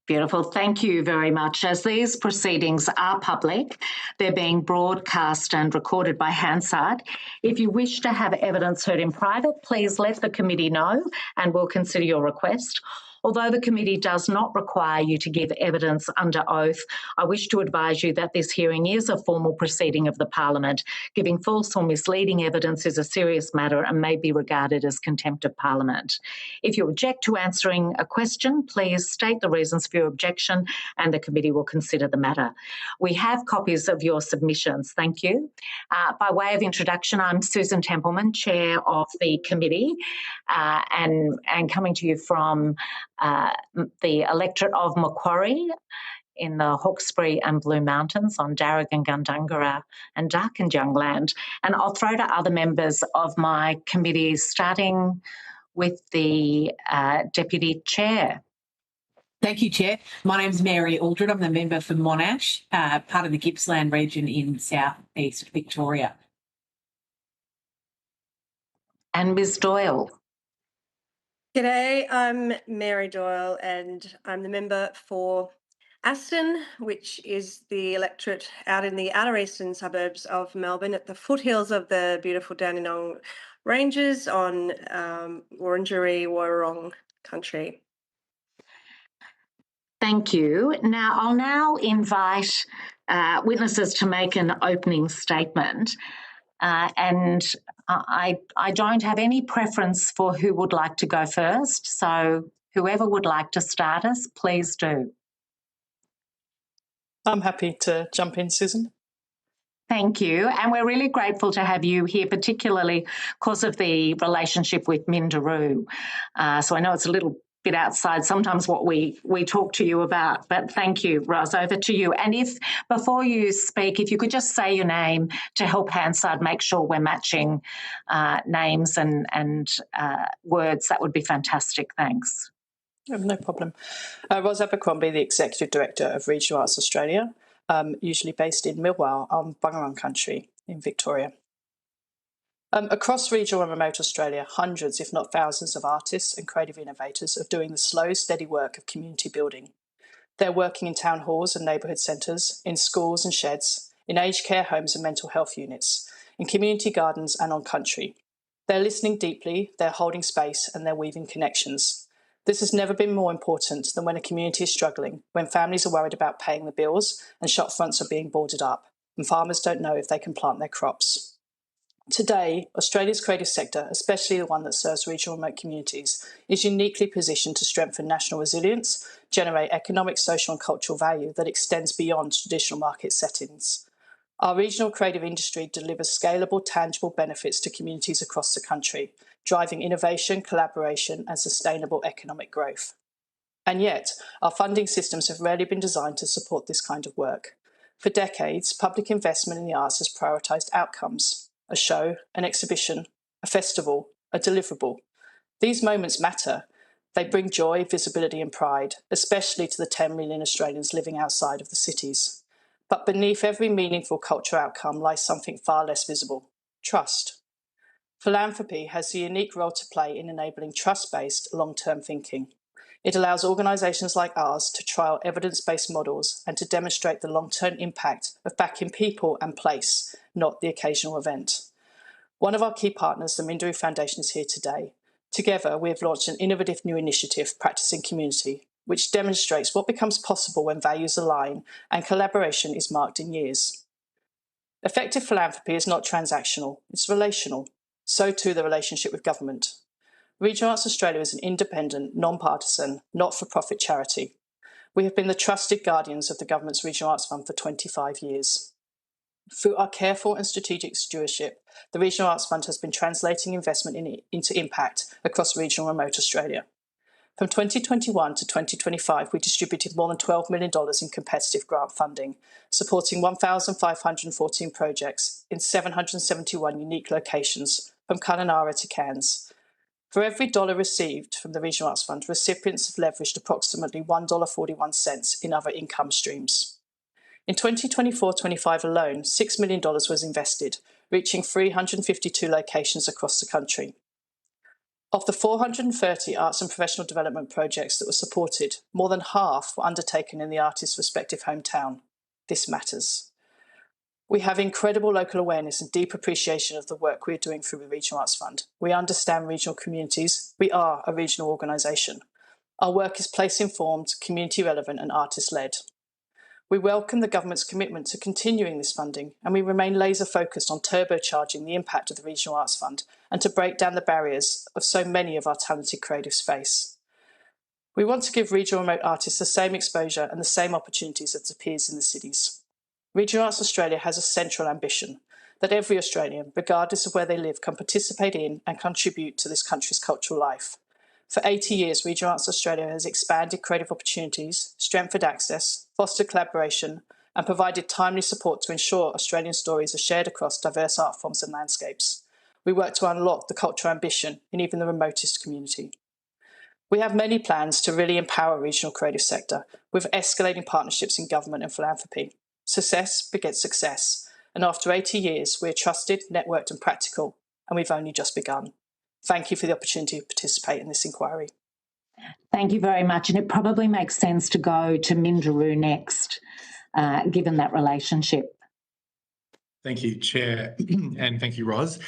Beautiful. Thank you very much. As these proceedings are public, they're being broadcast and recorded by Hansard. If you wish to have evidence heard in private, please let the committee know and we'll consider your request. Although the committee does not require you to give evidence under oath, I wish to advise you that this hearing is a formal proceeding of the Parliament. Giving false or misleading evidence is a serious matter and may be regarded as contempt of Parliament. If you object to answering a question, please state the reasons for your objection and the committee will consider the matter. We have copies of your submissions. Thank you. By way of introduction, I'm Susan Templeman, Chair of the committee, and coming to you from the electorate of Macquarie in the Hawkesbury and Blue Mountains on Darug and Gundungurra and darkened Young Land. And I'll throw to other members of my committee, starting with the Deputy Chair. Thank you, Chair. My name's Mary Aldred. I'm the member for Monash, part of the Gippsland region in southeast Victoria. And Ms Doyle. G'day, I'm Mary Doyle and I'm the member for Aston, which is the electorate out in the outer eastern suburbs of Melbourne at the foothills of the beautiful Dandenong Ranges on Wurundjeri-Wurrung country. Thank you. Now, I'll now invite witnesses to make an opening statement. And I don't have any preference for who would like to go first. So whoever would like to start us, please do. I'm happy to jump in, Susan. Thank you. And we're really grateful to have you here, particularly because of the relationship with Minderoo. So I know it's a little bit outside sometimes what we talk to you about, but thank you, Ros. Over to you. And if before you speak, if you could just say your name to help Hansard make sure we're matching names and words, that would be fantastic. Thanks. No problem. Ros Abercrombie, the Executive Director of Regional Arts Australia, usually based in Millwall on Bungarong country in Victoria. Across regional and remote Australia, hundreds, if not thousands, of artists and creative innovators are doing the slow, steady work of community building. They're working in town halls and neighbourhood centres, in schools and sheds, in aged care homes and mental health units, in community gardens and on country. They're listening deeply, they're holding space and they're weaving connections. This has never been more important than when a community is struggling, when families are worried about paying the bills and shop fronts are being boarded up, and farmers don't know if they can plant their crops. Today, Australia's creative sector, especially the one that serves regional remote communities, is uniquely positioned to strengthen national resilience, generate economic, social and cultural value that extends beyond traditional market settings. Our regional creative industry delivers scalable, tangible benefits to communities across the country, driving innovation, collaboration and sustainable economic growth. And yet, our funding systems have rarely been designed to support this kind of work. For decades, public investment in the arts has prioritised outcomes. A show, an exhibition, a festival, a deliverable. These moments matter. They bring joy, visibility and pride, especially to the 10 million Australians living outside of the cities. But beneath every meaningful cultural outcome lies something far less visible: trust. Philanthropy has a unique role to play in enabling trust-based long-term thinking. It allows organisations like ours to trial evidence-based models and to demonstrate the long-term impact of backing people and place, not the occasional event. One of our key partners, the Minderoo Foundation, is here today. Together, we have launched an innovative new initiative, Practicing Community, which demonstrates what becomes possible when values align and collaboration is marked in years. Effective philanthropy is not transactional, it's relational. So too the relationship with government. Regional Arts Australia is an independent, non-partisan, not-for-profit charity. We have been the trusted guardians of the government's Regional Arts Fund for 25 years. Through our careful and strategic stewardship, the Regional Arts Fund has been translating investment into impact across regional and remote Australia. From 2021 to 2025, we distributed more than $12 million in competitive grant funding, supporting 1,514 projects in 771 unique locations, from Kununurra to Cairns. For every dollar received from the Regional Arts Fund, recipients have leveraged approximately $1.41 in other income streams. In 2024-25 alone, $6 million was invested, reaching 352 locations across the country. Of the 430 arts and professional development projects that were supported, more than half were undertaken in the artist's respective hometown. This matters. We have incredible local awareness and deep appreciation of the work we are doing through the Regional Arts Fund. We understand regional communities. We are a regional organisation. Our work is place-informed, community-relevant and artist-led. We welcome the government's commitment to continuing this funding, and we remain laser-focused on turbocharging the impact of the Regional Arts Fund and to break down the barriers of so many of our talented creatives face. We want to give regional remote artists the same exposure and the same opportunities as their peers in the cities. Regional Arts Australia has a central ambition that every Australian, regardless of where they live, can participate in and contribute to this country's cultural life. For 80 years, Regional Arts Australia has expanded creative opportunities, strengthened access, fostered collaboration, and provided timely support to ensure Australian stories are shared across diverse art forms and landscapes. We work to unlock the cultural ambition in even the remotest community. We have many plans to really empower the regional creative sector with escalating partnerships in government and philanthropy. Success begets success, and after 80 years, we're trusted, networked and practical, and we've only just begun. Thank you for the opportunity to participate in this inquiry. Thank you very much, and it probably makes sense to go to Minderoo next, given that relationship. Thank you, Chair, and thank you, Ros.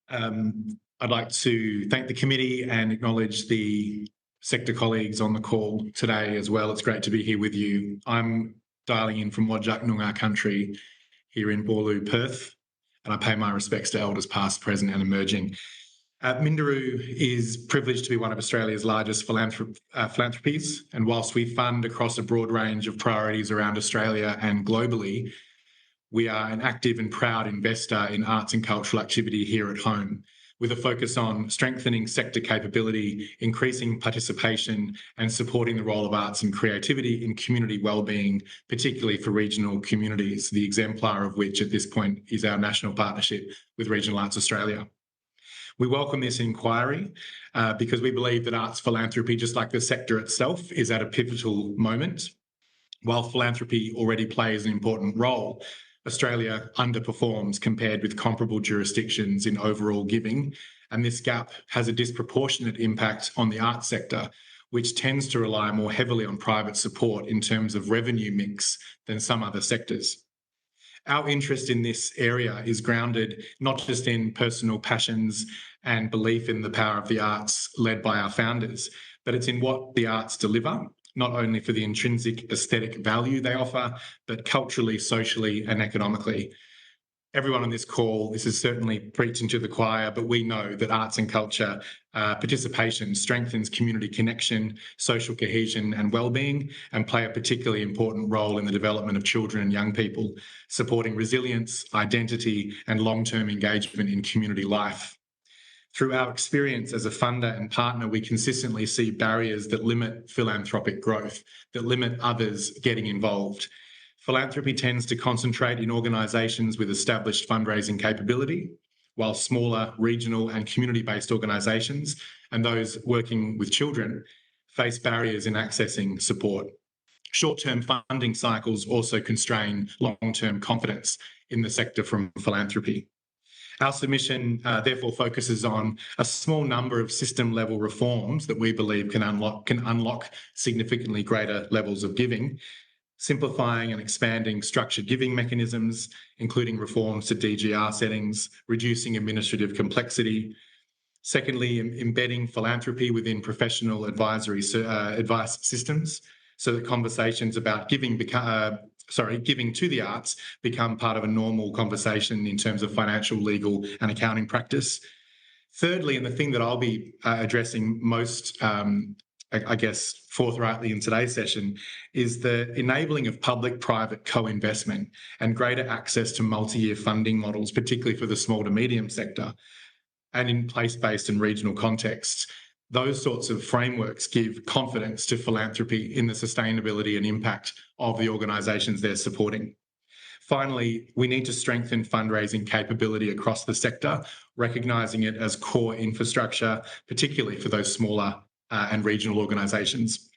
I'd like to thank the committee and acknowledge the sector colleagues on the call today as well. It's great to be here with you. I'm dialing in from Whadjuk Noongar country here in Boorloo, Perth, and I pay my respects to elders past, present and emerging. Minderoo is privileged to be one of Australia's largest philanthropies, and whilst we fund across a broad range of priorities around Australia and globally, we are an active and proud investor in arts and cultural activity here at home, with a focus on strengthening sector capability, increasing participation and supporting the role of arts and creativity in community wellbeing, particularly for regional communities, the exemplar of which at this point is our national partnership with Regional Arts Australia. We welcome this inquiry because we believe that arts philanthropy, just like the sector itself, is at a pivotal moment. While philanthropy already plays an important role, Australia underperforms compared with comparable jurisdictions in overall giving, and this gap has a disproportionate impact on the arts sector, which tends to rely more heavily on private support in terms of revenue mix than some other sectors. Our interest in this area is grounded not just in personal passions and belief in the power of the arts led by our founders, but it's in what the arts deliver, not only for the intrinsic aesthetic value they offer, but culturally, socially and economically. Everyone on this call, this is certainly preaching to the choir, but we know that arts and culture participation strengthens community connection, social cohesion and wellbeing, and play a particularly important role in the development of children and young people, supporting resilience, identity and long-term engagement in community life. Through our experience as a funder and partner, we consistently see barriers that limit philanthropic growth, that limit others getting involved. Philanthropy tends to concentrate in organisations with established fundraising capability, while smaller regional and community-based organisations and those working with children face barriers in accessing support. Short-term funding cycles also constrain long-term confidence in the sector from philanthropy. Our submission therefore focuses on a small number of system-level reforms that we believe can unlock significantly greater levels of giving, simplifying and expanding structured giving mechanisms, including reforms to DGR settings, reducing administrative complexity. Secondly, embedding philanthropy within professional advice systems so that conversations about giving to the arts become part of a normal conversation in terms of financial, legal and accounting practice. Thirdly, and the thing that I'll be addressing most, I guess, forthrightly in today's session, is the enabling of public-private co-investment and greater access to multi-year funding models, particularly for the small to medium sector, and in place-based and regional contexts. Those sorts of frameworks give confidence to philanthropy in the sustainability and impact of the organisations they're supporting. Finally, we need to strengthen fundraising capability across the sector, recognising it as core infrastructure, particularly for those smaller and regional organisations.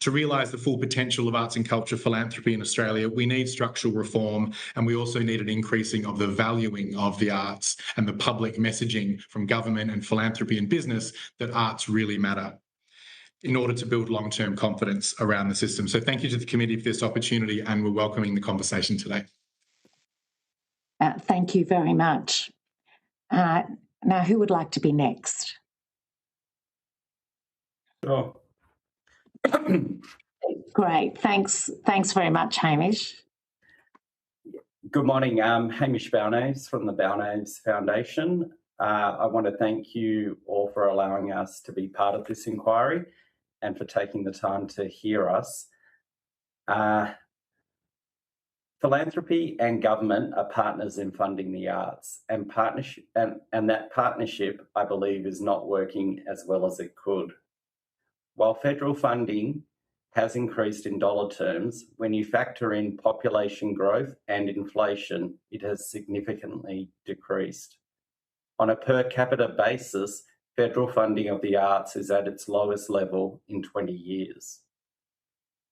To realise the full potential of arts and culture philanthropy in Australia, we need structural reform, and we also need an increasing of the valuing of the arts and the public messaging from government and philanthropy and business that arts really matter in order to build long-term confidence around the system. So thank you to the committee for this opportunity, and we're welcoming the conversation today. Thank you very much. Now, who would like to be next? Sure. Great. Thanks very much, Hamish. Good morning. Hamish Balnaves from the Balnaves Foundation. I want to thank you all for allowing us to be part of this inquiry and for taking the time to hear us. Philanthropy and government are partners in funding the arts, and that partnership, I believe, is not working as well as it could. While federal funding has increased in dollar terms, when you factor in population growth and inflation, it has significantly decreased. On a per capita basis, federal funding of the arts is at its lowest level in 20 years.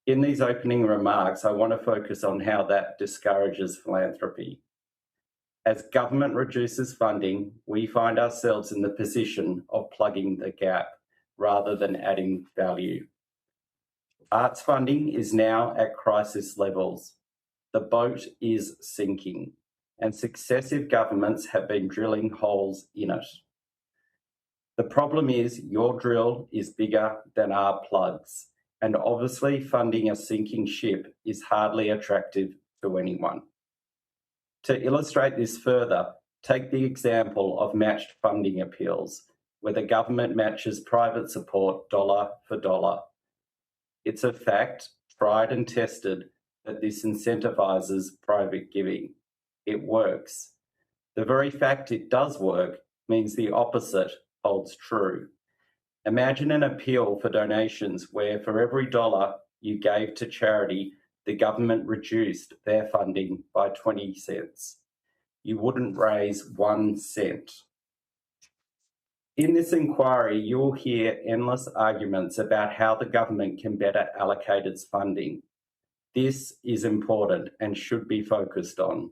In these opening remarks, I want to focus on how that discourages philanthropy. As government reduces funding, we find ourselves in the position of plugging the gap rather than adding value. Arts funding is now at crisis levels. The boat is sinking, and successive governments have been drilling holes in it. The problem is your drill is bigger than our plugs, and obviously funding a sinking ship is hardly attractive to anyone. To illustrate this further, take the example of matched funding appeals, where the government matches private support dollar for dollar. It's a fact, tried and tested, that this incentivises private giving. It works. The very fact it does work means the opposite holds true. Imagine an appeal for donations where for every dollar you gave to charity, the government reduced their funding by 20 cents. You wouldn't raise 1 cent. In this inquiry, you'll hear endless arguments about how the government can better allocate its funding. This is important and should be focused on.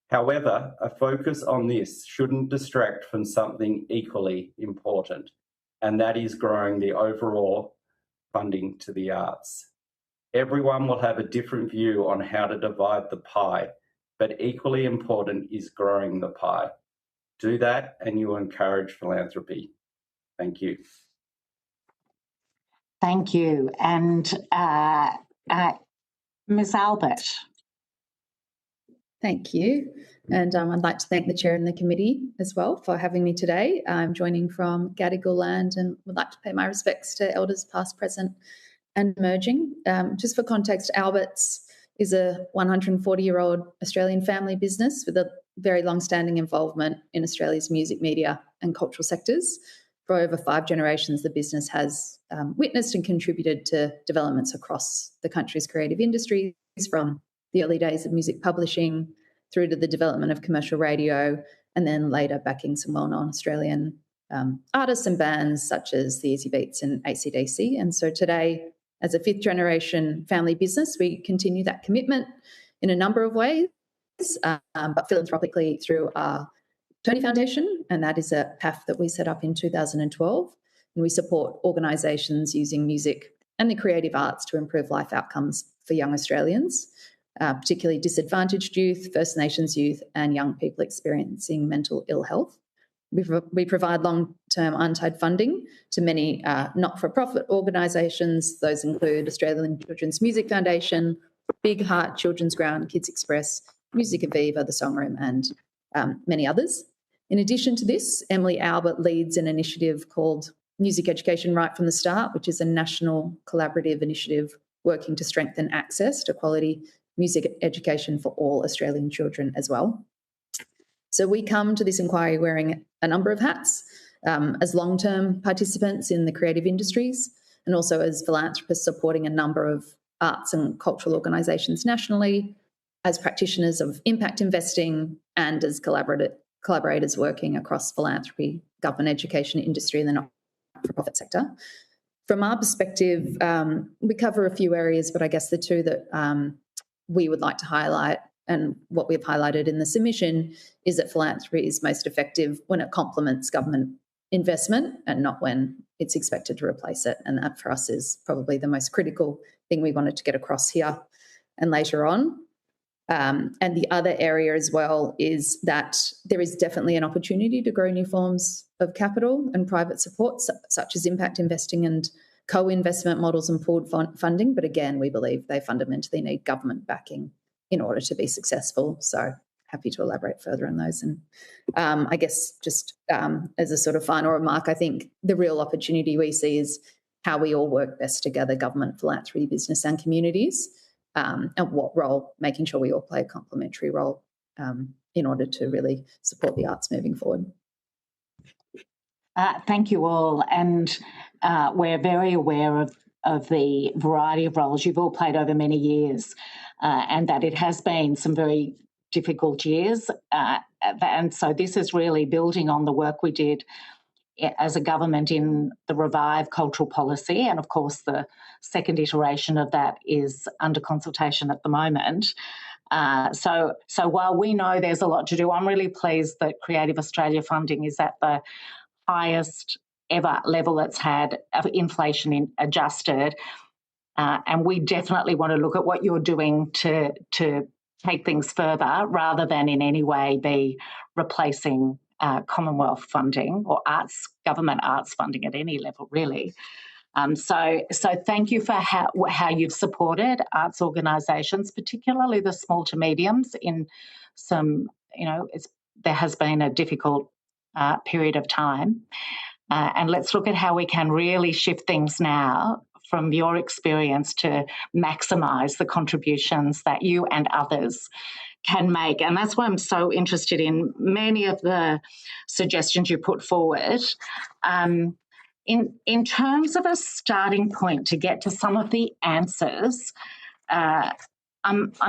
However, a focus on this shouldn't distract from something equally important, and that is growing the overall funding to the arts. Everyone will have a different view on how to divide the pie, but equally important is growing the pie. Do that and you encourage philanthropy. Thank you. Thank you. And Ms. Albert. Thank you. And I'd like to thank the Chair and the committee as well for having me today. I'm joining from Gadigal land and would like to pay my respects to Elders past, present and emerging. Just for context, Albert's is a 140-year-old Australian family business with a very long-standing involvement in Australia's music, media and cultural sectors. For over 5 generations, the business has witnessed and contributed to developments across the country's creative industries, from the early days of music publishing through to the development of commercial radio, and then later backing some well-known Australian artists and bands such as the Easy Beats and AC/DC. And so today, as a 5th-generation family business, we continue that commitment in a number of ways, but philanthropically through our Tony Foundation, and that is a PAF that we set up in 2012. And we support organisations using music and the creative arts to improve life outcomes for young Australians, particularly disadvantaged youth, First Nations youth, and young people experiencing mental ill health. We provide long-term untied funding to many not-for-profit organisations. Those include Australian Children's Music Foundation, Big Heart, Children's Ground, Kids Express, Music Aviva, The Song Room, and many others. In addition to this, Emily Albert leads an initiative called Music Education Right from the Start, which is a national collaborative initiative working to strengthen access to quality music education for all Australian children as well. So we come to this inquiry wearing a number of hats, as long-term participants in the creative industries and also as philanthropists supporting a number of arts and cultural organisations nationally, as practitioners of impact investing and as collaborators working across philanthropy, government, education, industry and the not-for-profit sector. From our perspective, we cover a few areas, but I guess the two that we would like to highlight and what we've highlighted in the submission is that philanthropy is most effective when it complements government investment and not when it's expected to replace it. And that for us is probably the most critical thing we wanted to get across here and later on. And the other area as well is that there is definitely an opportunity to grow new forms of capital and private support, such as impact investing and co-investment models and pooled funding. But again, we believe they fundamentally need government backing in order to be successful. So happy to elaborate further on those. And I guess just as a sort of final remark, I think the real opportunity we see is how we all work best together, government, philanthropy, business and communities, and what role, making sure we all play a complementary role in order to really support the arts moving forward. Thank you all. And we're very aware of the variety of roles you've all played over many years and that it has been some very difficult years. And so this is really building on the work we did as a government in the Revive Cultural Policy. And of course, the second iteration of that is under consultation at the moment. So while we know there's a lot to do, I'm really pleased that Creative Australia funding is at the highest ever level it's had of inflation adjusted. And we definitely want to look at what you're doing to take things further rather than in any way be replacing Commonwealth funding or government arts funding at any level, really. So thank you for how you've supported arts organisations, particularly the small to mediums in some, there has been a difficult period of time. And let's look at how we can really shift things now from your experience to maximise the contributions that you and others can make. And that's why I'm so interested in many of the suggestions you put forward. In terms of a starting point to get to some of the answers, I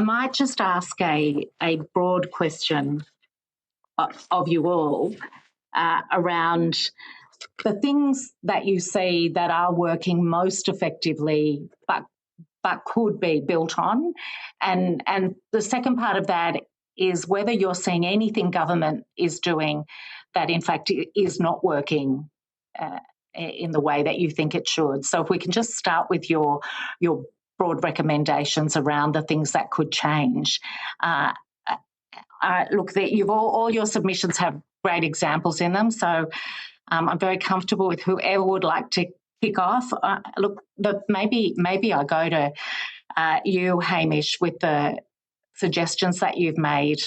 might just ask a broad question of you all around the things that you see that are working most effectively but could be built on. And the second part of that is whether you're seeing anything government is doing that in fact is not working in the way that you think it should. So if we can just start with your broad recommendations around the things that could change. Look, you've all your submissions have great examples in them, so I'm very comfortable with whoever would like to kick off. Maybe I go to you, Hamish, with the suggestions that you've made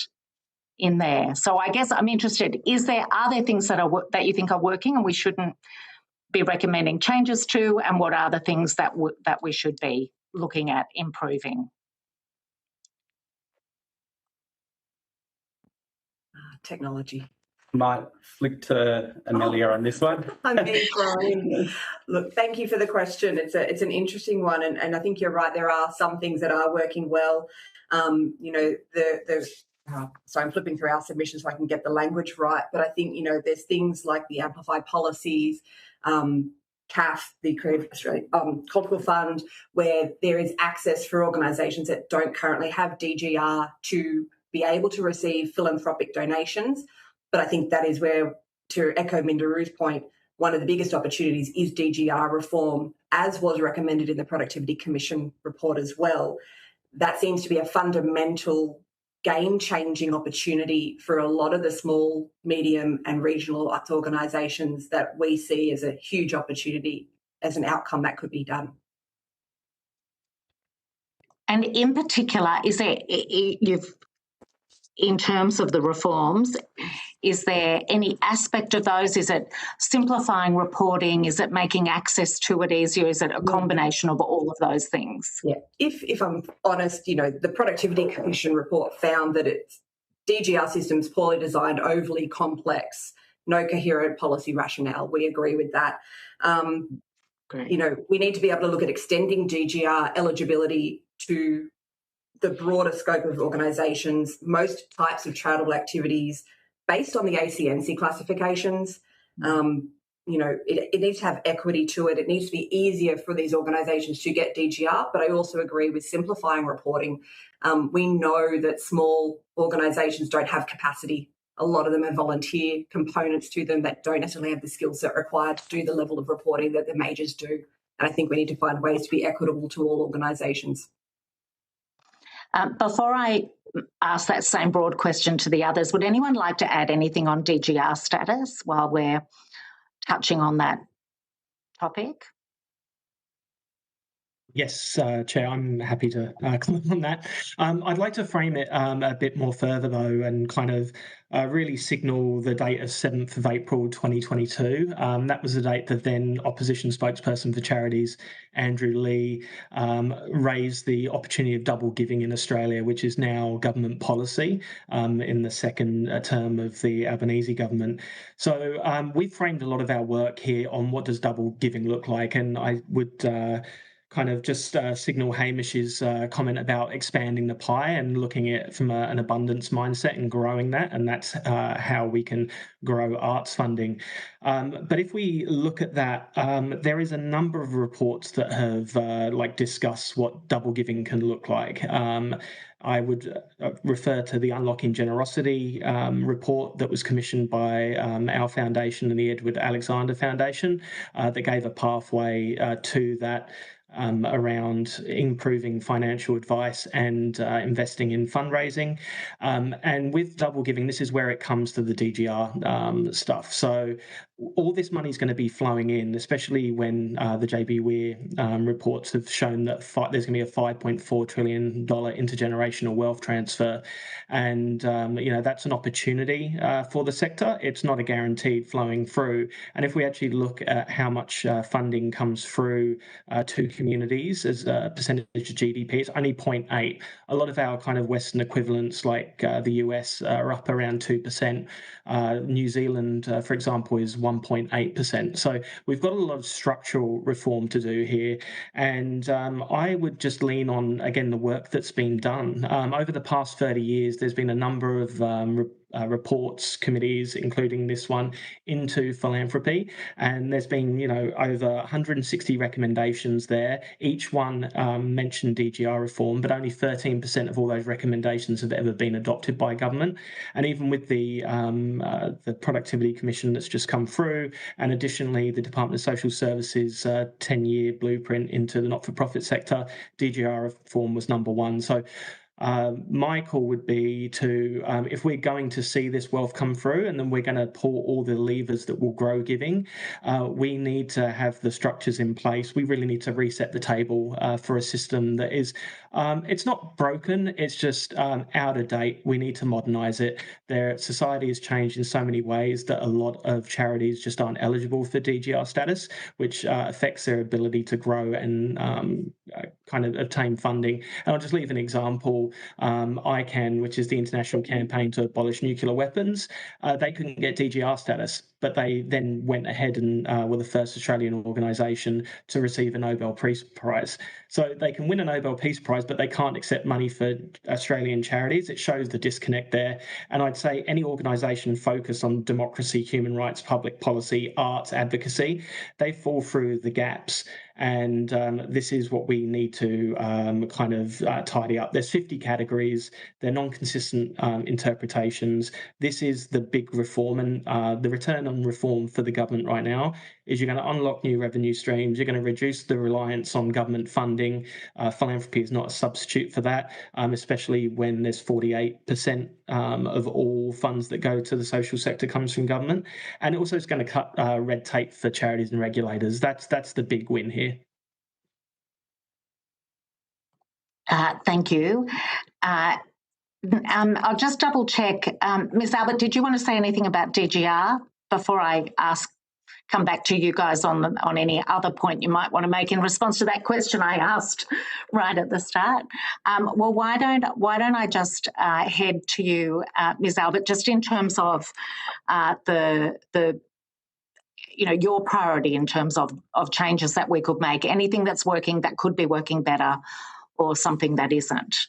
in there. So I guess I'm interested, are there things that you think are working and we shouldn't be recommending changes to, and what are the things that we should be looking at improving? Technology. Might flick to Amelia on this one. I'm being thrown in. Look, thank you for the question. It's an interesting one, and I think you're right. There are some things that are working well. So I'm flipping through our submission so I can get the language right. But I think there's things like the amplified policies, CAF, the Creative Australia Cultural Fund, where there is access for organisations that don't currently have DGR to be able to receive philanthropic donations. But I think that is where, to echo Mindaru's point, one of the biggest opportunities is DGR reform, as was recommended in the Productivity Commission report as well. That seems to be a fundamental game-changing opportunity for a lot of the small, medium and regional arts organisations that we see as a huge opportunity as an outcome that could be done. And in particular, is there, in terms of the reforms, is there any aspect of those? Is it simplifying reporting? Is it making access to it easier? Is it a combination of all of those things? Yeah, if I'm honest, the Productivity Commission report found that it's DGR systems poorly designed, overly complex, no coherent policy rationale. We agree with that. We need to be able to look at extending DGR eligibility to the broader scope of organisations, most types of charitable activities based on the ACNC classifications. It needs to have equity to it. It needs to be easier for these organisations to get DGR, but I also agree with simplifying reporting. We know that small organisations don't have capacity. A lot of them have volunteer components to them that don't necessarily have the skill set required to do the level of reporting that the majors do. And I think we need to find ways to be equitable to all organisations. Before I ask that same broad question to the others, would anyone like to add anything on DGR status while we're touching on that topic? Yes, Chair, I'm happy to comment on that. I'd like to frame it a bit more further, though, and kind of really signal the date of 7th of April 2022. That was the date that then opposition spokesperson for charities, Andrew Lee, raised the opportunity of double giving in Australia, which is now government policy in the second term of the Albanese government. So we've framed a lot of our work here on what does double giving look like, and I would kind of just signal Hamish's comment about expanding the pie and looking at it from an abundance mindset and growing that, and that's how we can grow arts funding. But if we look at that, there is a number of reports that have discussed what double giving can look like. I would refer to the Unlocking Generosity report that was commissioned by our foundation and the Edward Alexander Foundation that gave a pathway to that around improving financial advice and investing in fundraising. And with double giving, this is where it comes to the DGR stuff. So all this money is going to be flowing in, especially when the JB Weir reports have shown that there's going to be a $5.4 trillion intergenerational wealth transfer. And, that's an opportunity for the sector. It's not a guaranteed flowing through. And if we actually look at how much funding comes through to communities as a percentage of GDP, it's only 0.8. A lot of our kind of Western equivalents like the US are up around 2%. New Zealand, for example, is 1.8%. So we've got a lot of structural reform to do here. And I would just lean on, again, the work that's been done. Over the past 30 years, there's been a number of reports, committees, including this one, into philanthropy. And there's been, over 160 recommendations there. Each one mentioned DGR reform, but only 13% of all those recommendations have ever been adopted by government. And even with the Productivity Commission that's just come through, and additionally the Department of Social Services 10-year blueprint into the not-for-profit sector, DGR reform was number one. So my call would be to, if we're going to see this wealth come through and then we're going to pull all the levers that will grow giving, we need to have the structures in place. We really need to reset the table for a system that is, it's not broken, it's just out of date. We need to modernise it. Society has changed in so many ways that a lot of charities just aren't eligible for DGR status, which affects their ability to grow and kind of obtain funding. And I'll just leave an example. ICANN, which is the International Campaign to Abolish Nuclear Weapons, they couldn't get DGR status. but they then went ahead and were the first Australian organisation to receive a Nobel Peace Prize. So they can win a Nobel Peace Prize, but they can't accept money for Australian charities. It shows the disconnect there. And I'd say any organisation focused on democracy, human rights, public policy, arts, advocacy, they fall through the gaps. And this is what we need to tidy up. There's 50 categories. They're non-consistent interpretations. This is the big reform, and the return on reform for the government right now is you're going to unlock new revenue streams. You're going to reduce the reliance on government funding. Philanthropy is not a substitute for that, especially when there's 48% of all funds that go to the social sector comes from government. And it also is going to cut red tape for charities and regulators. That's the big win here. Thank you. I'll just double check. Ms. Albert, did you want to say anything about DGR before I come back to you guys on any other point you might want to make in response to that question I asked right at the start? Well, why don't I just head to you, Ms. Albert, just in terms of your priority in terms of changes that we could make, anything that's working that could be working better or something that isn't.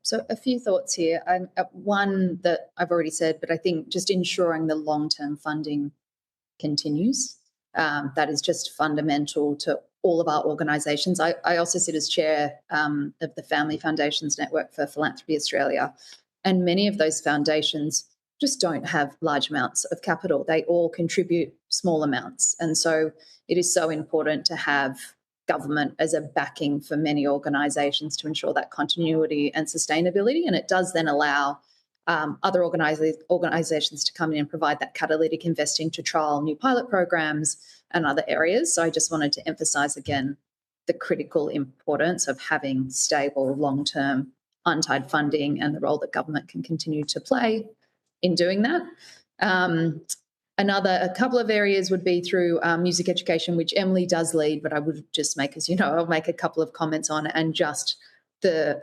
So a few thoughts here. One that I've already said, but I think just ensuring the long-term funding continues. That is just fundamental to all of our organisations. I also sit as chair of the Family Foundations Network for Philanthropy Australia, and many of those foundations just don't have large amounts of capital. They all contribute small amounts. And so it is so important to have government as a backing for many organisations to ensure that continuity and sustainability. And it does then allow other organisations to come in and provide that catalytic investing to trial new pilot programs and other areas. So I just wanted to emphasise again the critical importance of having stable, long-term, untied funding and the role that government can continue to play in doing that. A couple of areas would be through music education, which Emily does lead, but I would just make, I'll make a couple of comments on, and just the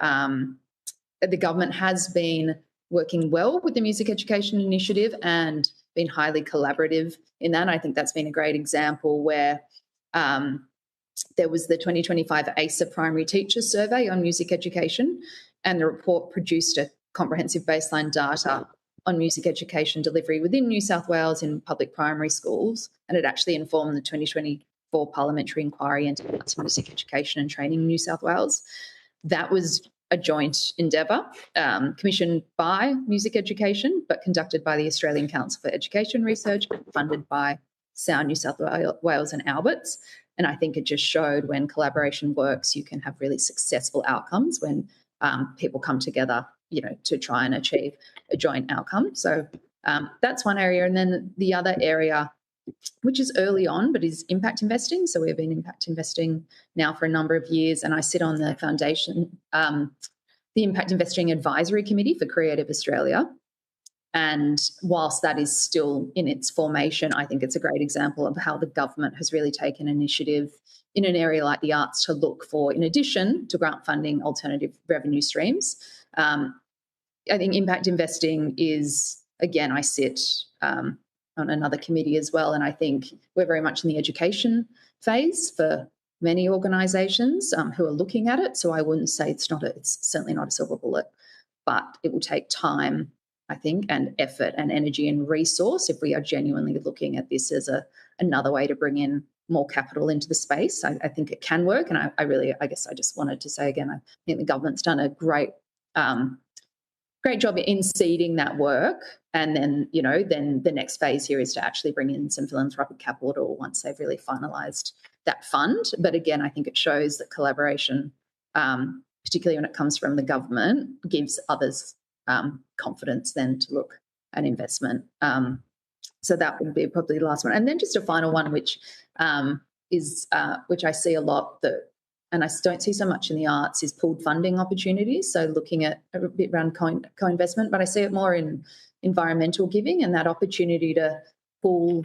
government has been working well with the music education initiative and been highly collaborative in that. I think that's been a great example where there was the 2025 ASA Primary Teachers Survey on music education, and the report produced a comprehensive baseline data on music education delivery within New South Wales in public primary schools, and it actually informed the 2024 Parliamentary Inquiry into Arts, Music Education and Training in New South Wales. That was a joint endeavour commissioned by Music Education but conducted by the Australian Council for Education Research and funded by Sound New South Wales and Alberts. And I think it just showed when collaboration works, you can have really successful outcomes when people come together to try and achieve a joint outcome. So that's one area. And then the other area, which is early on, but is impact investing. So we've been impact investing now for a number of years, and I sit on the foundation, the Impact Investing Advisory Committee for Creative Australia. And whilst that is still in its formation, I think it's a great example of how the government has really taken initiative in an area like the arts to look for, in addition to grant funding, alternative revenue streams. I think impact investing is, again, I sit on another committee as well, and I think we're very much in the education phase for many organisations who are looking at it. So I wouldn't say it's certainly not a silver bullet, but it will take time, I think, and effort and energy and resource if we are genuinely looking at this as another way to bring in more capital into the space. I think it can work, and I guess I just wanted to say again, I think the government's done a great job in seeding that work, and then then the next phase here is to actually bring in some philanthropic capital once they've really finalised that fund. But again, I think it shows that collaboration, particularly when it comes from the government, gives others confidence then to look at investment. So that would be probably the last one, and then just a final one, which is which I see a lot and I don't see so much in the arts, is pooled funding opportunities. So looking at a bit around co-investment, but I see it more in environmental giving, and that opportunity to pool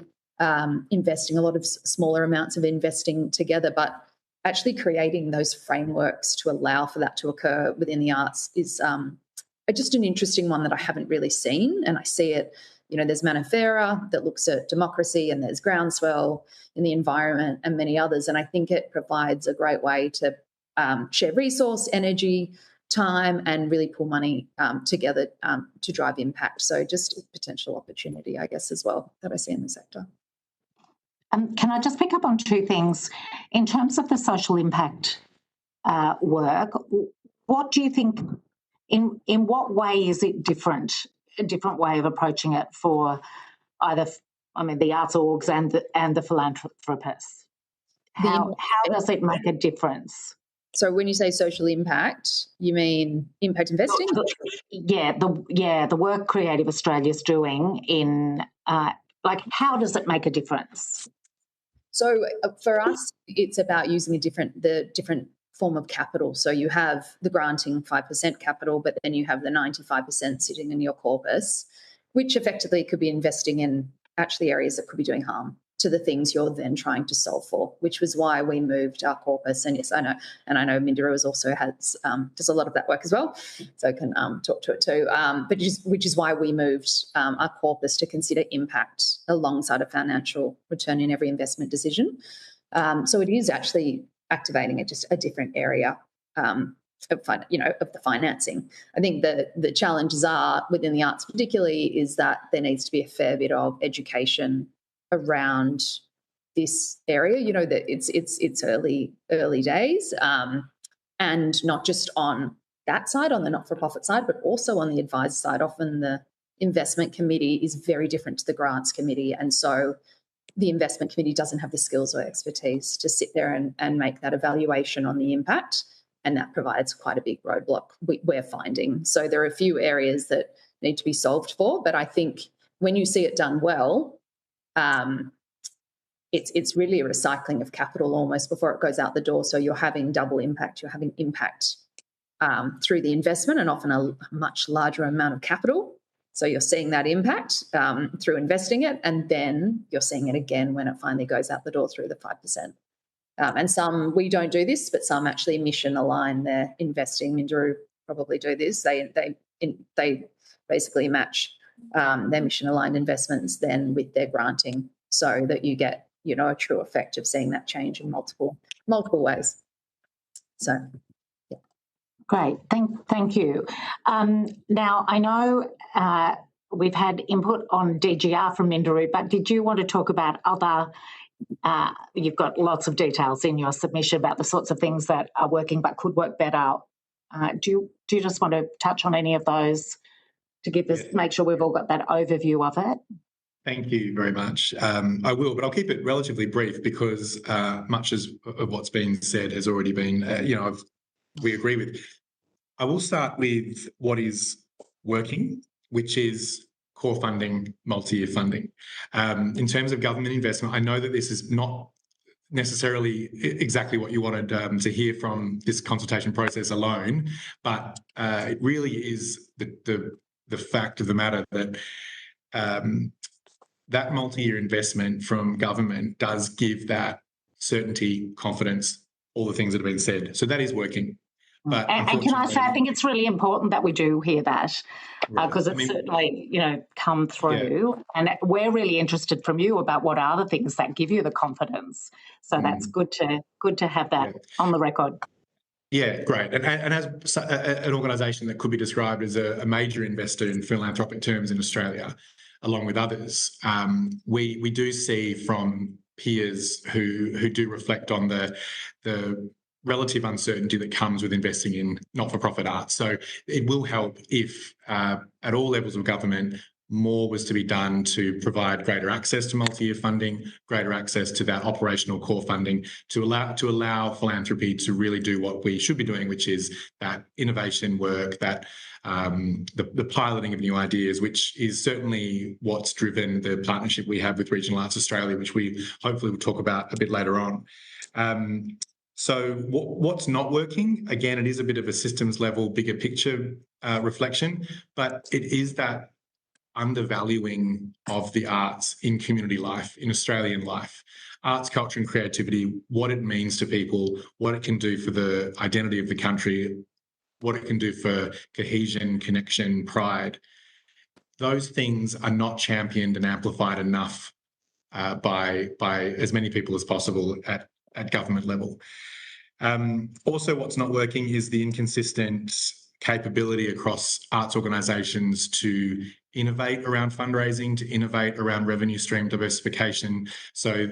investing, a lot of smaller amounts of investing together, but actually creating those frameworks to allow for that to occur within the arts is just an interesting one that I haven't really seen, and I see it there's Manifera that looks at democracy, and there's Groundswell in the environment, and many others. And I think it provides a great way to share resource, energy, time, and really pull money together to drive impact. So just a potential opportunity, I guess, as well, that I see in the sector. Can I just pick up on two things? In terms of the social impact work, what do you think, in what way is it different, a different way of approaching it for either, the arts orgs and the philanthropists? How does it make a difference? So when you say social impact, you mean impact investing? The work Creative Australia is doing in, how does it make a difference? So for us, it's about using the different form of capital. So you have the granting 5% capital, but then you have the 95% sitting in your corpus, which effectively could be investing in actually areas that could be doing harm to the things you're then trying to solve for, which was why we moved our corpus. And yes, I know, and I know Mindera also does a lot of that work as well, so I can talk to it too. Which is why we moved our corpus to consider impact alongside a financial return in every investment decision. So it is actually activating just a different area of the financing. I think the challenges are within the arts particularly is that there needs to be a fair bit of education around this area, that it's early days, and not just on that side, on the not-for-profit side, but also on the advisor side. Often the investment committee is very different to the grants committee, and so the investment committee doesn't have the skills or expertise to sit there and make that evaluation on the impact, and that provides quite a big roadblock we're finding. So there are a few areas that need to be solved for, but I think when you see it done well, it's really a recycling of capital almost before it goes out the door. So you're having double impact. You're having impact through the investment and often a much larger amount of capital. So you're seeing that impact through investing it, and then you're seeing it again when it finally goes out the door through the 5%. And some, we don't do this, but some actually mission align their investing. Mindera probably do this. They basically match their mission aligned investments then with their granting, so that you get a true effect of seeing that change in multiple ways. So yeah, great, thank you. Now I know we've had input on DGR from Mindera, but did you want to talk about other you've got lots of details in your submission about the sorts of things that are working but could work better. Do you just want to touch on any of those to give us, make sure we've all got that overview of it? Thank you very much. I will, but I'll keep it relatively brief because much of what's been said has already been, we agree with. I will start with what is working, which is core funding, multi-year funding. In terms of government investment, I know that this is not necessarily exactly what you wanted to hear from this consultation process alone, but it really is the fact of the matter that that multi-year investment from government does give that certainty, confidence, all the things that have been said. So that is working. But and can I say, I think it's really important that we do hear that because it's certainly, come through. And we're really interested from you about what are the things that give you the confidence. So that's good to have that on the record. Yeah, great. And as an organisation that could be described as a major investor in philanthropic terms in Australia, along with others, we do see from peers who do reflect on the relative uncertainty that comes with investing in not-for-profit arts. So it will help if at all levels of government more was to be done to provide greater access to multi-year funding, greater access to that operational core funding, to allow philanthropy to really do what we should be doing, which is that innovation work, that the piloting of new ideas, which is certainly what's driven the partnership we have with Regional Arts Australia, which we hopefully will talk about a bit later on. So what's not working? Again, it is a bit of a systems level, bigger picture reflection, but it is that undervaluing of the arts in community life, in Australian life. Arts, culture and creativity, what it means to people, what it can do for the identity of the country, what it can do for cohesion, connection, pride. those things are not championed and amplified enough by as many people as possible at government level. Also, what's not working is the inconsistent capability across arts organisations to innovate around fundraising, to innovate around revenue stream diversification. So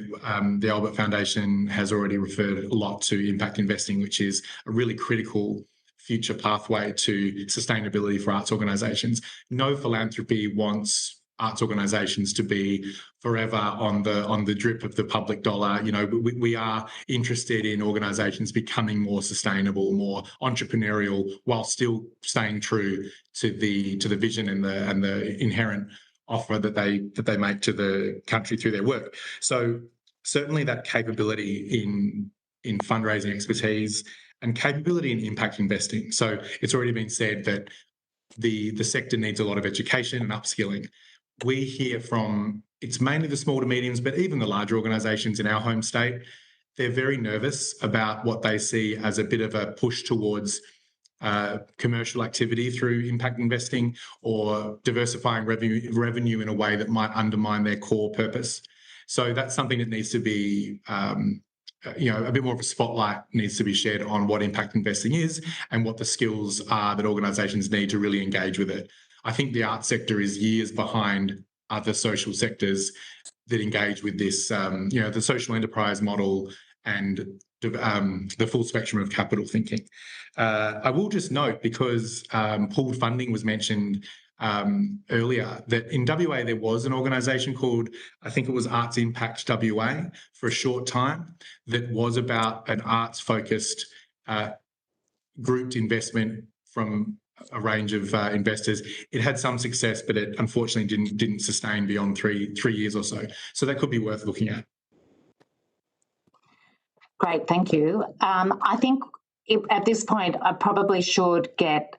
the Albert Foundation has already referred a lot to impact investing, which is a really critical future pathway to sustainability for arts organisations. No philanthropy wants arts organisations to be forever on the drip of the public dollar. You know, we are interested in organisations becoming more sustainable, more entrepreneurial, while still staying true to the vision and the inherent offer that they make to the country through their work. So certainly that capability in fundraising expertise and capability in impact investing. So it's already been said that the sector needs a lot of education and upskilling. We hear from, it's mainly the small to mediums, but even the larger organisations in our home state, they're very nervous about what they see as a bit of a push towards commercial activity through impact investing or diversifying revenue in a way that might undermine their core purpose. So that's something that needs to be a bit more of a spotlight needs to be shed on what impact investing is and what the skills are that organisations need to really engage with it. I think the arts sector is years behind other social sectors that engage with this, the social enterprise model and the full spectrum of capital thinking. I will just note, because pooled funding was mentioned earlier, that in WA there was an organisation called, I think it was Arts Impact WA for a short time, that was about an arts-focused grouped investment from a range of investors. It had some success, but it unfortunately didn't sustain beyond three years or so. So that could be worth looking at. Great, thank you. I think at this point I probably should get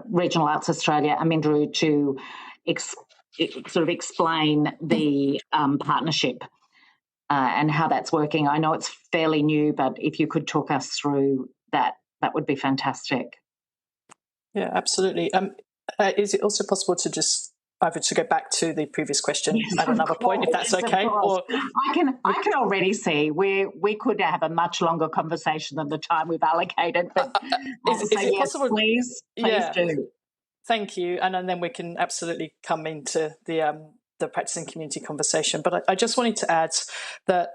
Regional Arts Australia, Amindru, to sort of explain the partnership and how that's working. I know it's fairly new, but if you could talk us through that, that would be fantastic. Yeah, absolutely. Is it also possible to just either to go back to the previous question at another point, if that's okay? Or I can already see we could have a much longer conversation than the time we've allocated. But is it possible? Please do. Thank you, and then we can absolutely come into the practicing community conversation. But I just wanted to add that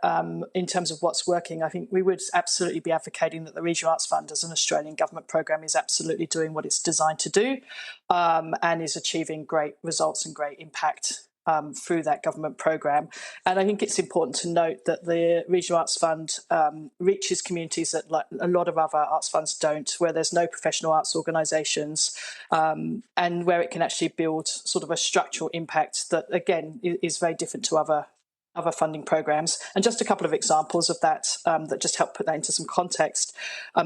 in terms of what's working, I think we would absolutely be advocating that the Regional Arts Fund as an Australian government program is absolutely doing what it's designed to do and is achieving great results and great impact through that government program. And I think it's important to note that the Regional Arts Fund reaches communities that like a lot of other arts funds don't, where there's no professional arts organisations, and where it can actually build sort of a structural impact that, again, is very different to other funding programs. And just a couple of examples of that that just help put that into some context.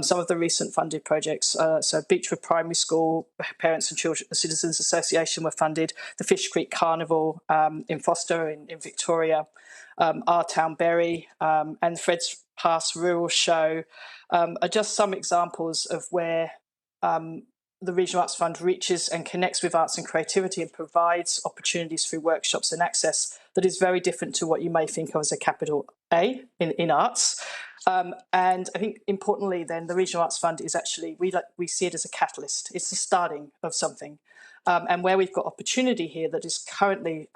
Some of the recent funded projects, so Beechwood Primary School, Parents and Children Citizens Association were funded, the Fish Creek Carnival in Foster in Victoria, Our Town Berry and Fred's Pass Rural Show are just some examples of where the Regional Arts Fund reaches and connects with arts and creativity and provides opportunities through workshops and access that is very different to what you may think of as a capital A in arts. And I think importantly then, the Regional Arts Fund is actually, we see it as a catalyst. It's the starting of something. And where we've got opportunity here that is currently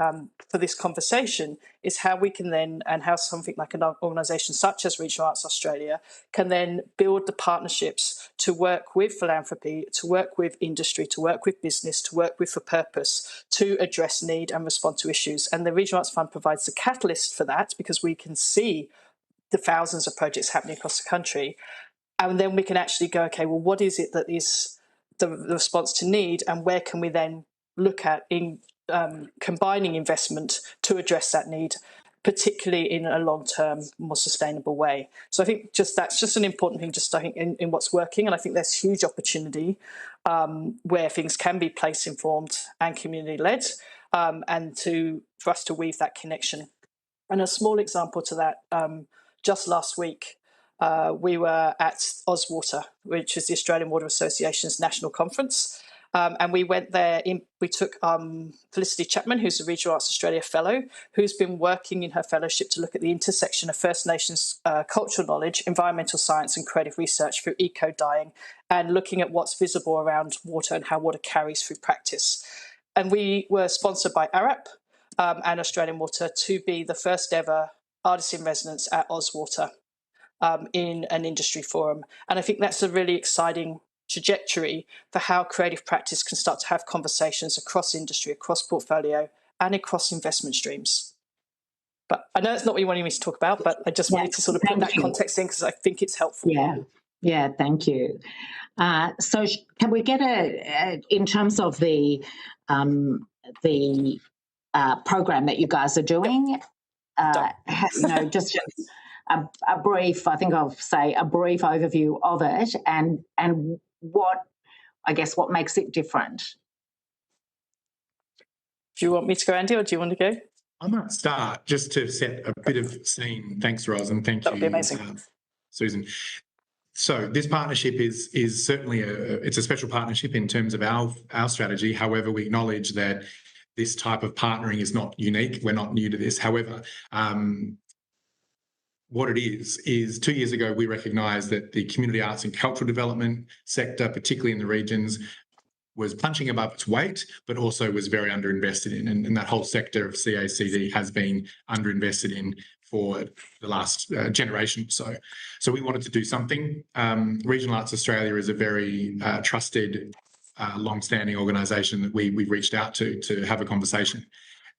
for this conversation is how we can then, and how something like an organisation such as Regional Arts Australia can then build the partnerships to work with philanthropy, to work with industry, to work with business, to work with for purpose, to address need and respond to issues. And the Regional Arts Fund provides the catalyst for that, because we can see the thousands of projects happening across the country. And then we can actually go, okay, well, what is it that is the response to need, and where can we then look at in combining investment to address that need, particularly in a long-term, more sustainable way. So I think that's just an important thing, just I think in what's working, and I think there's huge opportunity where things can be place-informed and community-led, and for us to weave that connection. And a small example to that, just last week, we were at Ozwater, which is the Australian Water Association's national conference. And we went there, we took Felicity Chapman, who's a Regional Arts Australia Fellow, who's been working in her fellowship to look at the intersection of First Nations cultural knowledge, environmental science and creative research through eco-dyeing, and looking at what's visible around water and how water carries through practice. And we were sponsored by ARAP and Australian Water to be the first ever artist in residence at Ozwater in an industry forum. And I think that's a really exciting trajectory for how creative practice can start to have conversations across industry, across portfolio, and across investment streams. But I know that's not what you wanted me to talk about, but I just wanted to sort of put that context in because I think it's helpful. Yeah, thank you. So can we get in terms of the program that you guys are doing, just a brief, I think I'll say a brief overview of it and what makes it different? Do you want me to go, Andy, or do you want to go? I might start just to set a bit of scene. Thanks, Ros, and thank you. That would be amazing. Susan. So this partnership is certainly it's a special partnership in terms of our strategy. However, we acknowledge that this type of partnering is not unique. We're not new to this. However, what it is 2 years ago, we recognised that the community arts and cultural development sector, particularly in the regions, was punching above its weight, but also was very underinvested in. And that whole sector of CACD has been underinvested in for the last generation or so. So we wanted to do something. Regional Arts Australia is a very trusted, long-standing organisation that we reached out to have a conversation.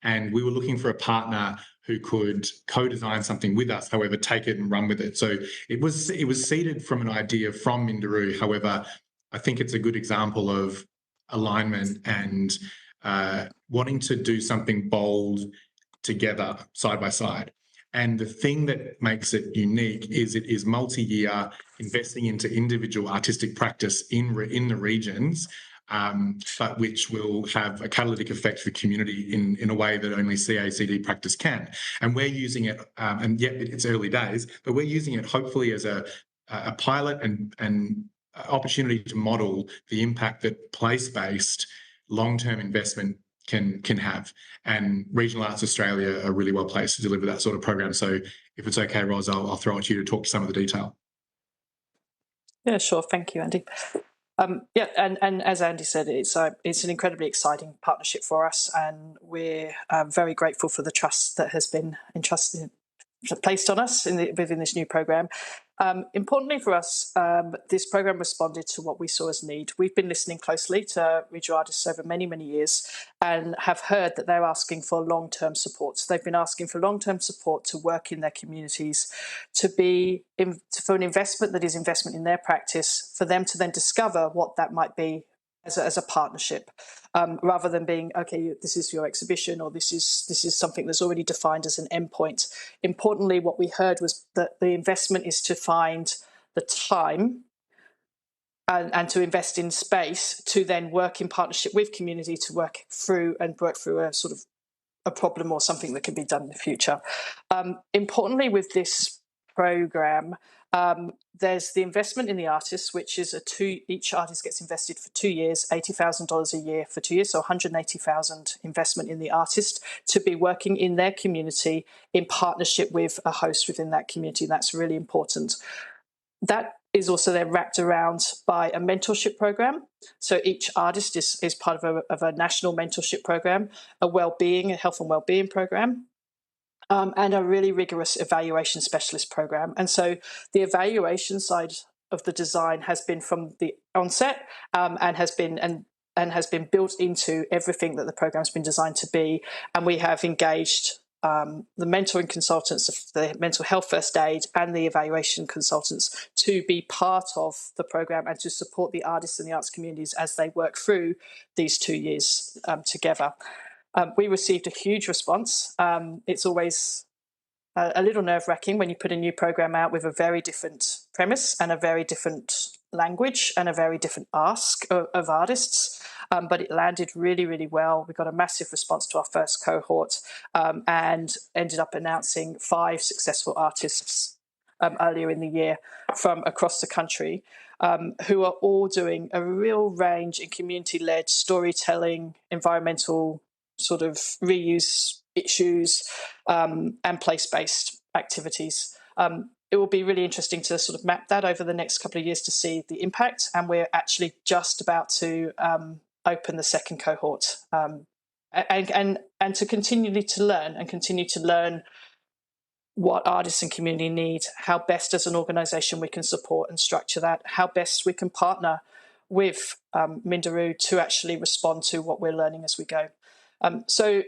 And we were looking for a partner who could co-design something with us, however, take it and run with it. So it was seeded from an idea from Minderoo. However, I think it's a good example of alignment and wanting to do something bold together, side by side. And the thing that makes it unique is it is multi-year, investing into individual artistic practice in the regions, but which will have a catalytic effect for community in a way that only CACD practice can. And we're using it, and yet it's early days, but we're using it hopefully as a pilot and opportunity to model the impact that place-based long-term investment can have. And Regional Arts Australia are really well placed to deliver that sort of program. So if it's okay, Ros, I'll throw it to you to talk to some of the detail. Yeah, sure. Thank you, Andy. And as Andy said, it's an incredibly exciting partnership for us, and we're very grateful for the trust that has been placed on us within this new program. Importantly for us, this program responded to what we saw as need. We've been listening closely to regional artists over many, many years and have heard that they're asking for long-term support. So they've been asking for long-term support to work in their communities, for an investment that is investment in their practice, for them to then discover what that might be as a partnership, rather than being, okay, this is your exhibition or this is something that's already defined as an endpoint. Importantly, what we heard was that the investment is to find the time and to invest in space to then work in partnership with community to work through a sort of a problem or something that can be done in the future. Importantly, with this program, there's the investment in the artists, which is each artist gets invested for 2 years, $80,000 a year for 2 years, so $180,000 investment in the artist to be working in their community in partnership with a host within that community. That's really important. That is also then wrapped around by a mentorship program. So each artist is part of a national mentorship program, a health and wellbeing program, and a really rigorous evaluation specialist program. And so the evaluation side of the design has been from the onset, and has been built into everything that the program's been designed to be. And we have engaged the mentoring consultants of the mental health first aid and the evaluation consultants to be part of the program and to support the artists and the arts communities as they work through these 2 years together. We received a huge response. It's always a little nerve-wracking when you put a new program out with a very different premise and a very different language and a very different ask of artists, but it landed really, really well. We got a massive response to our first cohort, and ended up announcing 5 successful artists earlier in the year from across the country, who are all doing a real range in community-led storytelling, environmental sort of reuse issues, and place-based activities. It will be really interesting to sort of map that over the next couple of years to see the impact, and we're actually just about to open the second cohort, and to continue to learn what artists and community need, how best as an organisation we can support and structure that, how best we can partner with Minderoo to actually respond to what we're learning as we go. So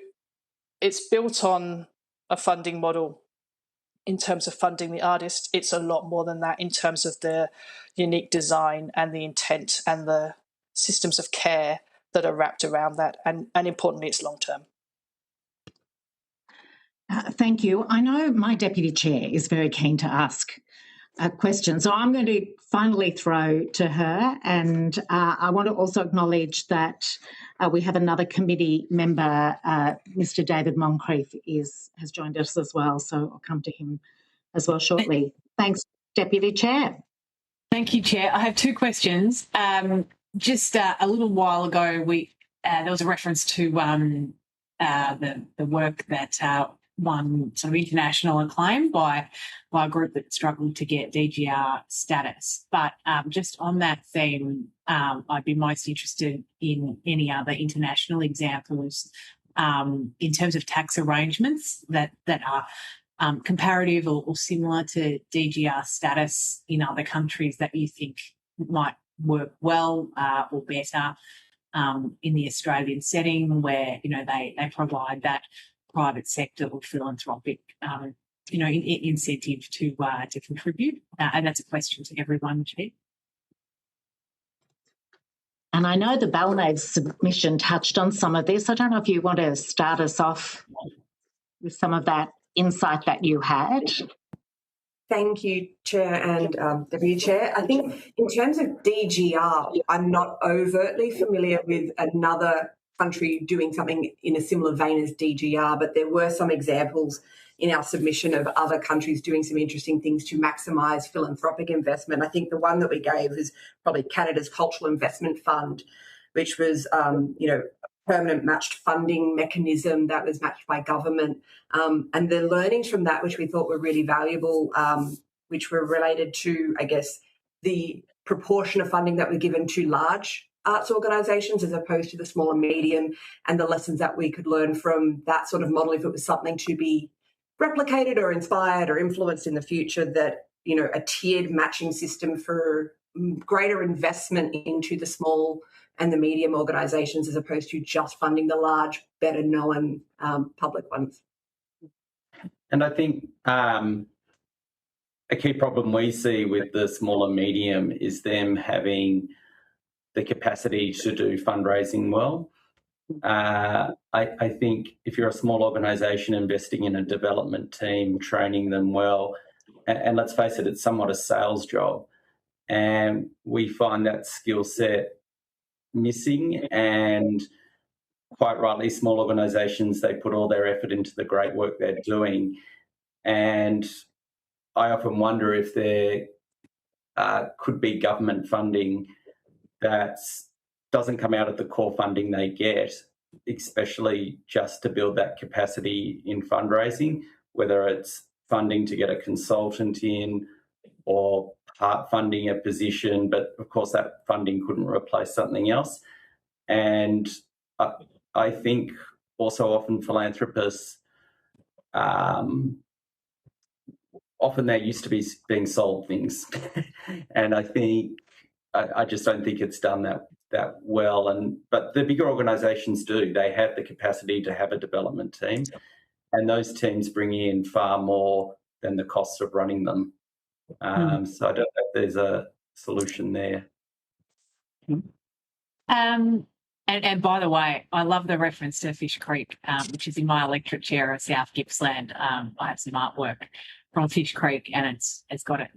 it's built on a funding model. In terms of funding the artist, it's a lot more than that in terms of the unique design and the intent and the systems of care that are wrapped around that. And importantly, it's long term. Thank you. I know my Deputy Chair is very keen to ask a question, so I'm going to finally throw to her. And I want to also acknowledge that we have another committee member, Mr. David Moncrief, has joined us as well, so I'll come to him as well shortly. Thanks, Deputy Chair. Thank you, Chair. I have two questions. Just a little while ago, there was a reference to the work that won sort of international acclaim by a group that struggled to get DGR status. But just on that theme, I'd be most interested in any other international examples in terms of tax arrangements that are comparative or similar to DGR status in other countries that you think might work well or better in the Australian setting, where they provide that private sector or philanthropic incentive to contribute, and that's a question to everyone, Chair. And I know the Balnave submission touched on some of this. I don't know if you want to start us off with some of that insight that you had. Thank you, Chair and Deputy Chair. I think in terms of DGR, I'm not overtly familiar with another country doing something in a similar vein as DGR, but there were some examples in our submission of other countries doing some interesting things to maximise philanthropic investment. I think the one that we gave is probably Canada's Cultural Investment Fund, which was, permanent matched funding mechanism that was matched by government. And the learnings from that, which we thought were really valuable, which were related to, I guess, the proportion of funding that were given to large arts organisations as opposed to the small and medium, and the lessons that we could learn from that sort of model if it was something to be replicated or inspired or influenced in the future, that, a tiered matching system for greater investment into the small and the medium organisations as opposed to just funding the large, better known public ones. And I think a key problem we see with the small and medium is them having the capacity to do fundraising well. I think if you're a small organisation, investing in a development team, training them well, and let's face it, it's somewhat a sales job, and we find that skill set missing. And quite rightly, small organisations, they put all their effort into the great work they're doing, and I often wonder if there could be government funding that doesn't come out of the core funding they get, especially just to build that capacity in fundraising, whether it's funding to get a consultant in or part funding a position, but of course that funding couldn't replace something else. And I think also often philanthropists, often they're used to being sold things. And I think, I just don't think it's done that well. But the bigger organisations do. They have the capacity to have a development team, and those teams bring in far more than the costs of running them. So I don't know if there's a solution there. And by the way, I love the reference to Fish Creek, which is in my electorate chair of South Gippsland. I have some artwork from Fish Creek, and it's got a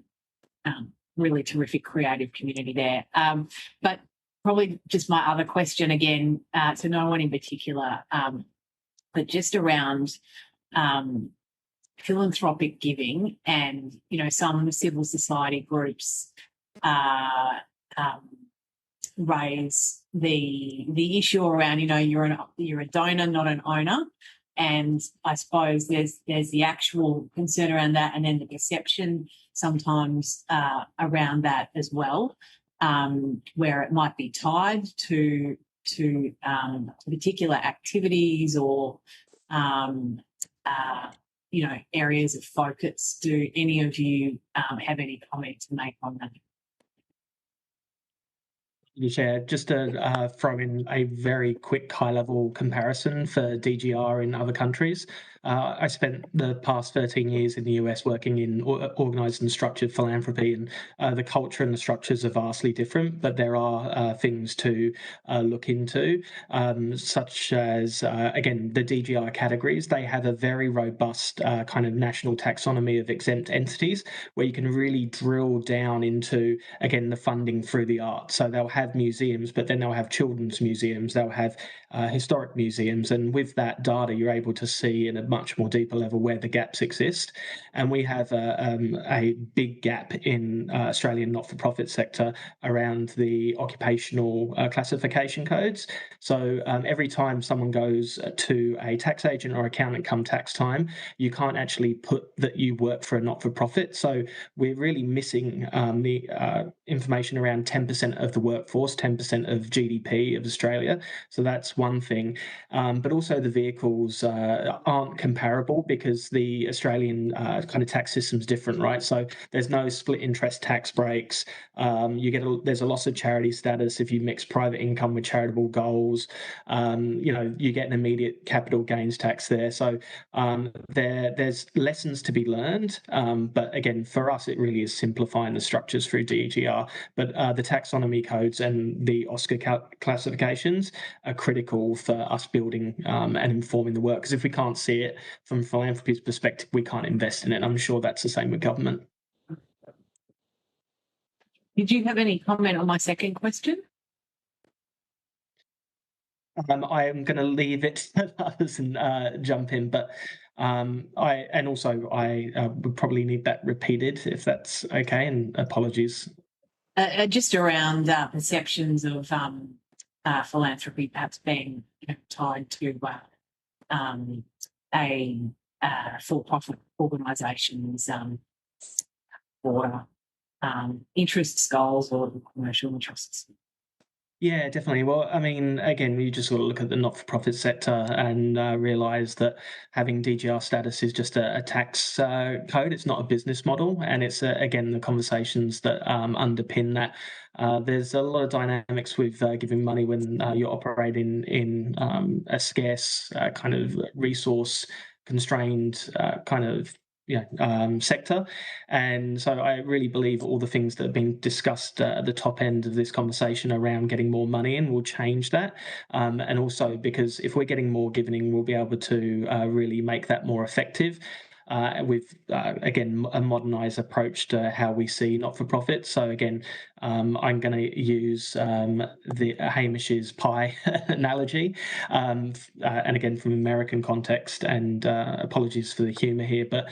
really terrific creative community there. But probably just my other question again, to no one in particular, but just around philanthropic giving, and some civil society groups raise the issue around you're a donor, not an owner, and I suppose there's the actual concern around that, and then the perception sometimes around that as well, where it might be tied to particular activities or areas of focus. Do any of you have any comment to make on that? Chair, just to throw in a very quick high-level comparison for DGR in other countries. I spent the past 13 years in the US working in organised and structured philanthropy, and the culture and the structures are vastly different, but there are things to look into, such as, again, the DGR categories. They have a very robust kind of national taxonomy of exempt entities where you can really drill down into, again, the funding through the arts. So they'll have museums, but then they'll have children's museums, they'll have historic museums, and with that data you're able to see in a much more deeper level where the gaps exist. And we have a big gap in Australian not-for-profit sector around the occupational classification codes. So every time someone goes to a tax agent or accountant come tax time, you can't actually put that you work for a not-for-profit. So we're really missing the information around 10% of the workforce, 10% of GDP of Australia. So that's one thing. But also the vehicles aren't comparable because the Australian kind of tax system is different, right? So there's no split interest tax breaks. There's a loss of charity status if you mix private income with charitable goals. You get an immediate capital gains tax there. So there's lessons to be learned. But again, for us, it really is simplifying the structures through DGR. But the taxonomy codes and the OSCAR classifications are critical for us building and informing the work. Because if we can't see it from philanthropy's perspective, we can't invest in it. I'm sure that's the same with government. Did you have any comment on my second question? I am going to leave it to others and jump in, but I would probably need that repeated if that's okay, and apologies. Just around perceptions of philanthropy perhaps being tied to a for-profit organisation's broader interests, goals, or commercial interests. Yeah, definitely. Well, I mean, again, you just got to look at the not-for-profit sector and realise that having DGR status is just a tax code. It's not a business model, and it's again the conversations that underpin that. There's a lot of dynamics with giving money when you're operating in a scarce kind of resource-constrained kind of sector. And so I really believe all the things that have been discussed at the top end of this conversation around getting more money in will change that. And also because if we're getting more given in, we'll be able to really make that more effective. With, again, a modernised approach to how we see not-for-profit. So, again, I'm going to use the Hamish's pie analogy, and again, from American context, and apologies for the humour here, but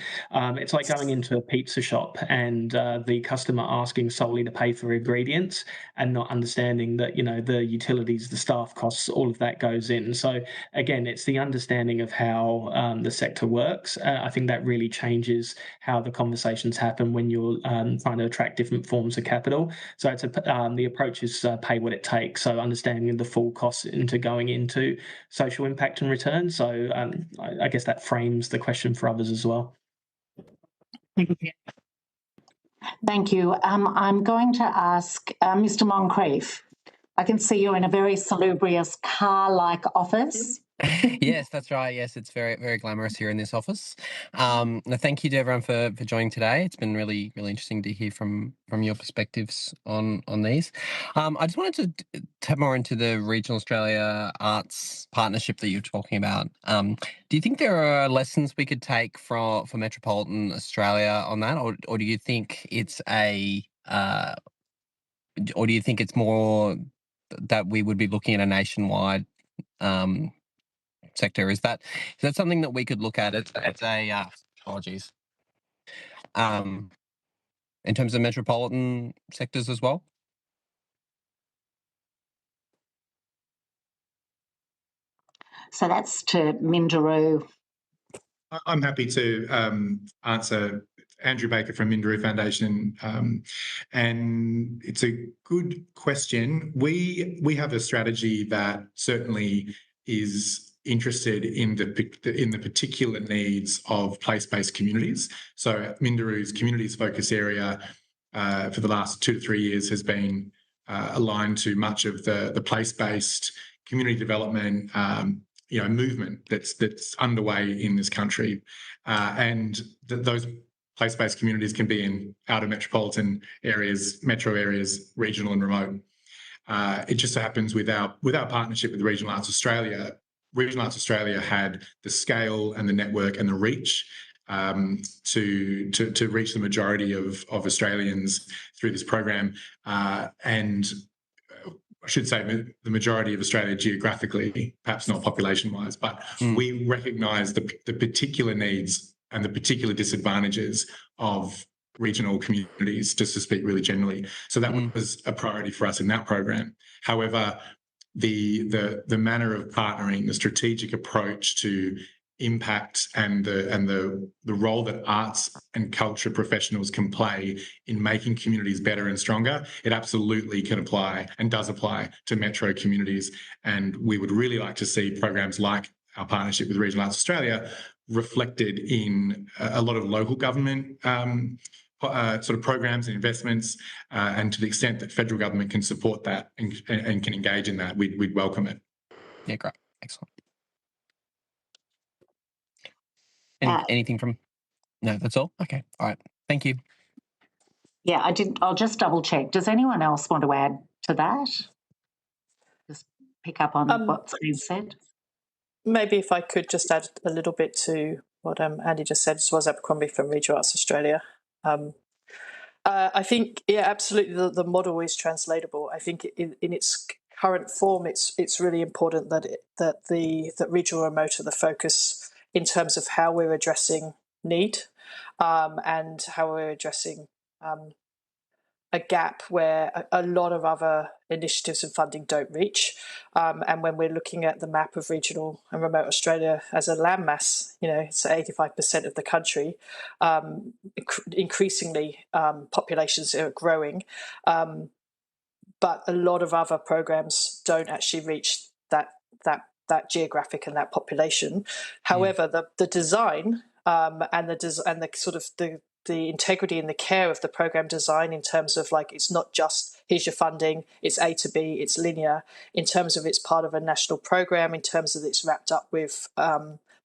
it's like going into a pizza shop and the customer asking solely to pay for ingredients and not understanding that, the utilities, the staff costs, all of that goes in. So, again, it's the understanding of how the sector works. I think that really changes how the conversations happen when you're trying to attract different forms of capital. So it's the approach is pay what it takes. So understanding the full costs into going into social impact and return. So I guess that frames the question for others as well. Thank you. Thank you. I'm going to ask Mr. Moncrief. I can see you're in a very salubrious car-like office. Yes, that's right. Yes, it's very, very glamorous here in this office. Thank you to everyone for joining today. It's been really, really interesting to hear from your perspectives on these. I just wanted to tap more into the Regional Australia Arts Partnership that you're talking about. Do you think there are lessons we could take for Metropolitan Australia on that, or do you think it's or do you think it's more that we would be looking at a nationwide sector? Is that something that we could look at as a Apologies. In terms of metropolitan sectors as well? So that's to Minderoo. I'm happy to answer. Andrew Baker from Minderoo Foundation, and it's a good question. We have a strategy that certainly is interested in the particular needs of place-based communities. So Minderoo's communities focus area for the last 2 to 3 years has been aligned to much of the place-based community development movement that's underway in this country, and those place-based communities can be in outer metropolitan areas, metro areas, regional and remote. It just so happens with our partnership with Regional Arts Australia, Regional Arts Australia had the scale and the network and the reach to reach the majority of Australians through this program, and I should say the majority of Australia geographically, perhaps not population-wise, but we recognise the particular needs and the particular disadvantages of regional communities, just to speak really generally. So that was a priority for us in that program. However, the manner of partnering, the strategic approach to impact and the role that arts and culture professionals can play in making communities better and stronger, it absolutely can apply and does apply to metro communities. And we would really like to see programs like our partnership with Regional Arts Australia reflected in a lot of local government sort of programs and investments, and to the extent that federal government can support that and can engage in that, we'd welcome it. Yeah, great. Excellent. Anything from... No, that's all? Okay. All right. Thank you. Yeah, I'll just double check. Does anyone else want to add to that? Just pick up on what's been said. Maybe if I could just add a little bit to what Andy just said. This was Abercrombie from Regional Arts Australia. I think, yeah, absolutely, the model is translatable. I think in its current form, it's really important that regional remote are the focus in terms of how we're addressing need, and how we're addressing a gap where a lot of other initiatives and funding don't reach. And when we're looking at the map of regional and remote Australia as a landmass, it's 85% of the country. Increasingly, populations are growing, but a lot of other programs don't actually reach that geographic and that population. However, the design and the sort of the integrity and the care of the program design, in terms of it's not just here's your funding, it's A to B, it's linear, in terms of it's part of a national program, in terms of it's wrapped up with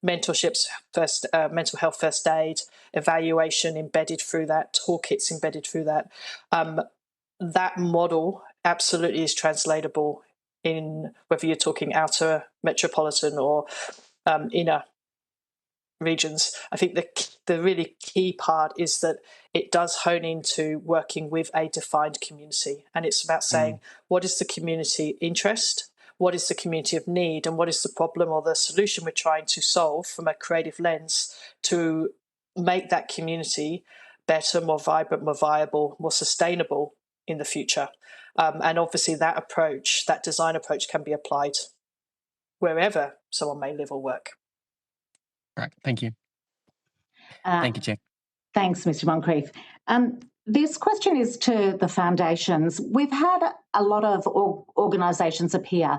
mentorships, mental health first aid, evaluation embedded through that, toolkits embedded through that. That model absolutely is translatable in whether you're talking outer metropolitan or inner regions. I think the really key part is that it does hone into working with a defined community, and it's about saying what is the community interest, what is the community of need, and what is the problem or the solution we're trying to solve from a creative lens to make that community better, more vibrant, more viable, more sustainable in the future. And obviously that approach, that design approach, can be applied wherever someone may live or work. Right. Thank you. Thank you, Chair. Thanks, Mr. Moncrief. This question is to the foundations. We've had a lot of organisations appear,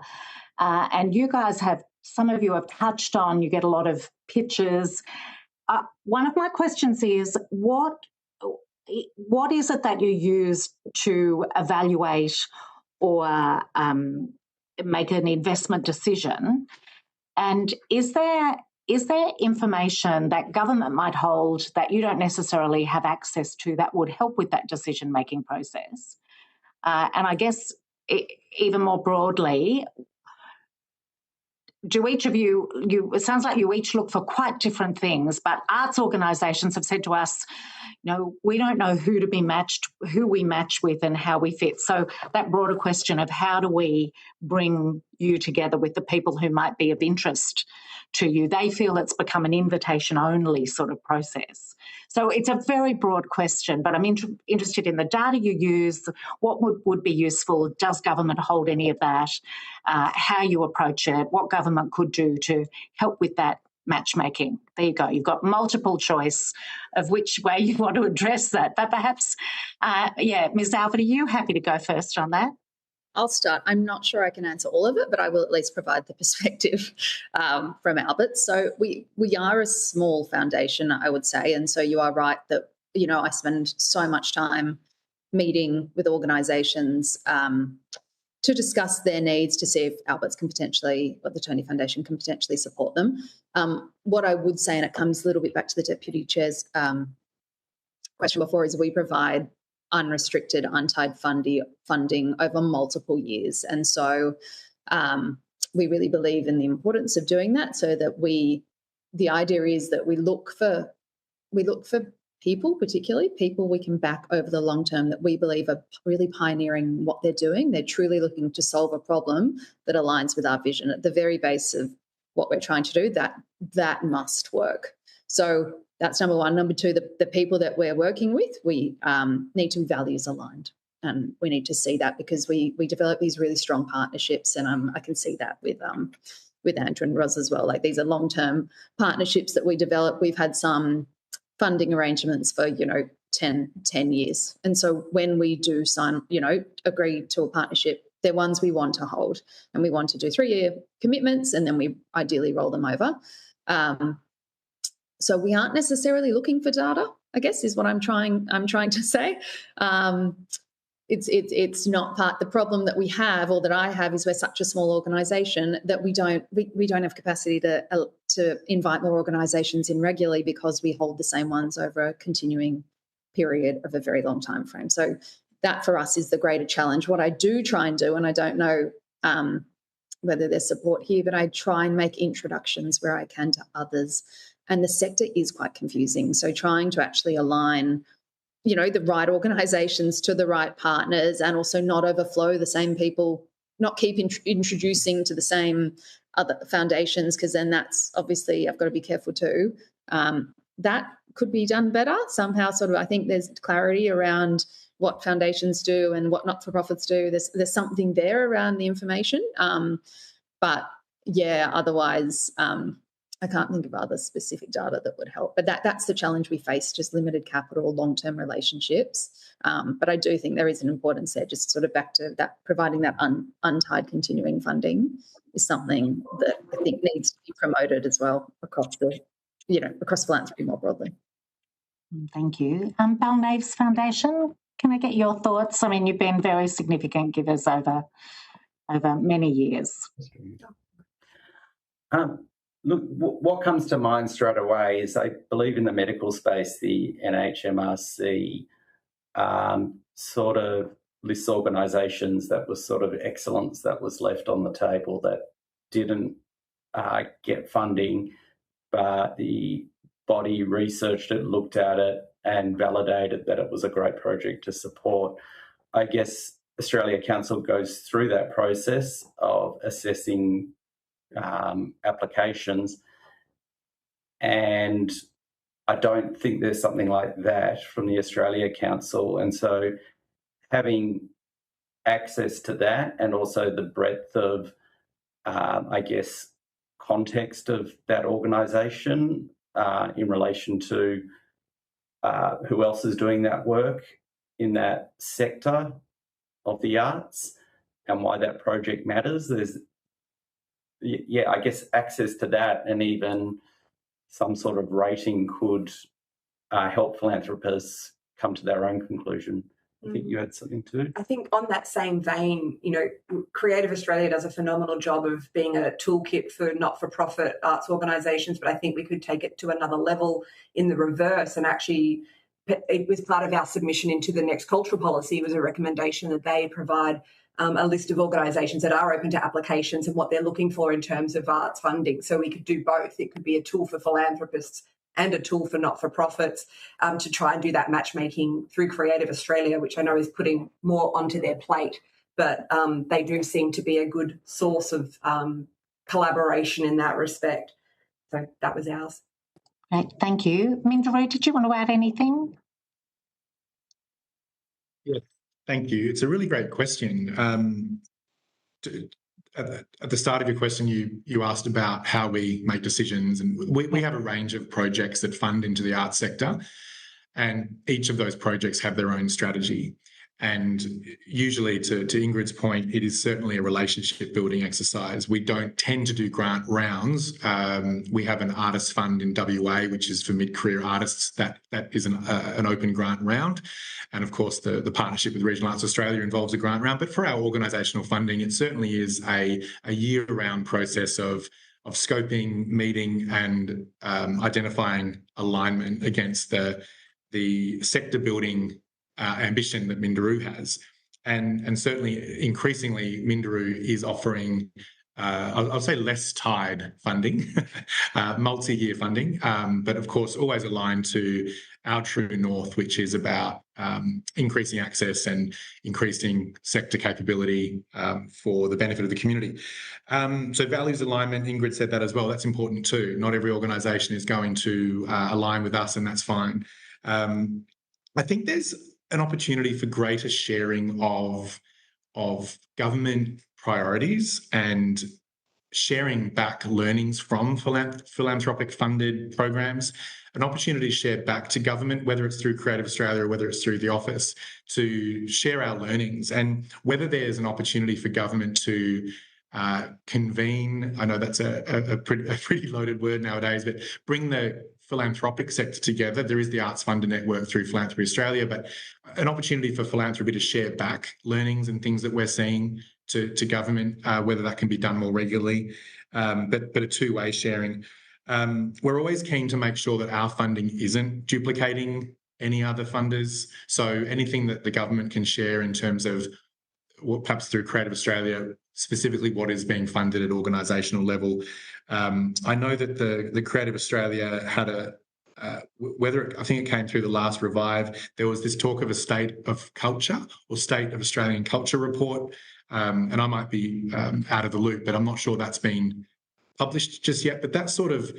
and you guys have, some of you have touched on, you get a lot of pictures. One of my questions is, what is it that you use to evaluate or make an investment decision? And is there information that government might hold that you don't necessarily have access to that would help with that decision-making process? And I guess even more broadly, do each of you, it sounds like you each look for quite different things, but arts organisations have said to us, we don't know who we match with and how we fit. So that broader question of how do we bring you together with the people who might be of interest to you. They feel it's become an invitation-only sort of process. So it's a very broad question, but I'm interested in the data you use, what would be useful, does government hold any of that, how you approach it, what government could do to help with that matchmaking. There you go. You've got multiple choice of which way you want to address that. But perhaps, Ms. Alford, are you happy to go first on that? I'll start. I'm not sure I can answer all of it, but I will at least provide the perspective from Albert. So we are a small foundation, I would say, and so you are right that, you know, I spend so much time meeting with organisations to discuss their needs, to see if Albert's can potentially, or the Tony Foundation can potentially support them. What I would say, and it comes a little bit back to the Deputy Chair's question before, is we provide unrestricted, untied funding over multiple years. And so we really believe in the importance of doing that, so that the idea is that we look for people, particularly people we can back over the long term, that we believe are really pioneering what they're doing. They're truly looking to solve a problem that aligns with our vision. At the very base of what we're trying to do, that must work. So that's number one. Number two, the people that we're working with, we need to be values aligned, and we need to see that, because we develop these really strong partnerships, and I can see that with Andrew and Roz as well. Like, these are long-term partnerships that we develop. We've had some funding arrangements for 10 years, and so when we do sign, agree to a partnership, they're ones we want to hold, and we want to do 3-year commitments, and then we ideally roll them over. So we aren't necessarily looking for data, I guess, is what I'm trying to say. It's not part. The problem that we have, or that I have, is we're such a small organisation that we don't have capacity to invite more organisations in regularly, because we hold the same ones over a continuing period of a very long time frame. So that for us is the greater challenge. What I do try and do, and I don't know whether there's support here, but I try and make introductions where I can to others. And the sector is quite confusing. So trying to actually align, the right organisations to the right partners, and also not overflow the same people, not keep introducing to the same other foundations, because then that's obviously, I've got to be careful too. That could be done better somehow. Sort of, I think there's clarity around what foundations do and what not-for-profits do. There's something there around the information. But yeah, otherwise, I can't think of other specific data that would help. But that's the challenge we face, just limited capital, long-term relationships. But I do think there is an importance there, just sort of back to that, providing that untied continuing funding is something that I think needs to be promoted as well across across philanthropy more broadly. Thank you. Balnaves Foundation, can I get your thoughts? I mean, you've been very significant givers over many years. Look, what comes to mind straight away is, I believe in the medical space, the NHMRC sort of lists organisations that was sort of excellence that was left on the table that didn't get funding, but the body researched it, looked at it, and validated that it was a great project to support. I guess Australia Council goes through that process of assessing applications, and I don't think there's something like that from the Australia Council. And so having access to that, and also the breadth of I guess context of that organisation in relation to who else is doing that work in that sector of the arts, and why that project matters, I guess access to that, and even some sort of rating could help philanthropists come to their own conclusion. I think you had something too. I think on that same vein, Creative Australia does a phenomenal job of being a toolkit for not-for-profit arts organisations, but I think we could take it to another level in the reverse. And actually, it was part of our submission into the next cultural policy. It was a recommendation that they provide a list of organisations that are open to applications and what they're looking for in terms of arts funding. So we could do both. It could be a tool for philanthropists and a tool for not-for-profits to try and do that matchmaking through Creative Australia, which I know is putting more onto their plate but they do seem to be a good source of collaboration in that respect. So that was ours. Great, thank you. Mindaru, did you want to add anything? Yes, thank you. It's a really great question. At the start of your question, you asked about how we make decisions, and we have a range of projects that fund into the arts sector, and each of those projects have their own strategy. And usually, to Ingrid's point, it is certainly a relationship building exercise. We don't tend to do grant rounds. We have an artist fund in WA, which is for mid-career artists. That is an open grant round. And of course, the partnership with Regional Arts Australia involves a grant round. But for our organisational funding, it certainly is a year-round process of scoping, meeting, and identifying alignment against the sector building ambition that Mindaru has. And certainly, increasingly, Mindaru is offering, I'll say, less tied funding, multi-year funding, but of course, always aligned to our true north, which is about increasing access and increasing sector capability for the benefit of the community. So values alignment, Ingrid said that as well. That's important too. Not every organisation is going to align with us, and that's fine. I think there's an opportunity for greater sharing of government priorities and sharing back learnings from philanthropic funded programs, an opportunity to share back to government, whether it's through Creative Australia or whether it's through the office, to share our learnings, and whether there's an opportunity for government to convene, I know that's a pretty loaded word nowadays, but bring the philanthropic sector together. There is the Arts Funder Network through Philanthropy Australia, but an opportunity for philanthropy to share back learnings and things that we're seeing to government, whether that can be done more regularly, but a two-way sharing. We're always keen to make sure that our funding isn't duplicating any other funders. So anything that the government can share in terms of perhaps through Creative Australia, specifically what is being funded at organisational level. I know that the Creative Australia had I think it came through the last Revive, there was this talk of a state of culture or state of Australian culture report, and I might be out of the loop, but I'm not sure that's been published just yet. But that sort of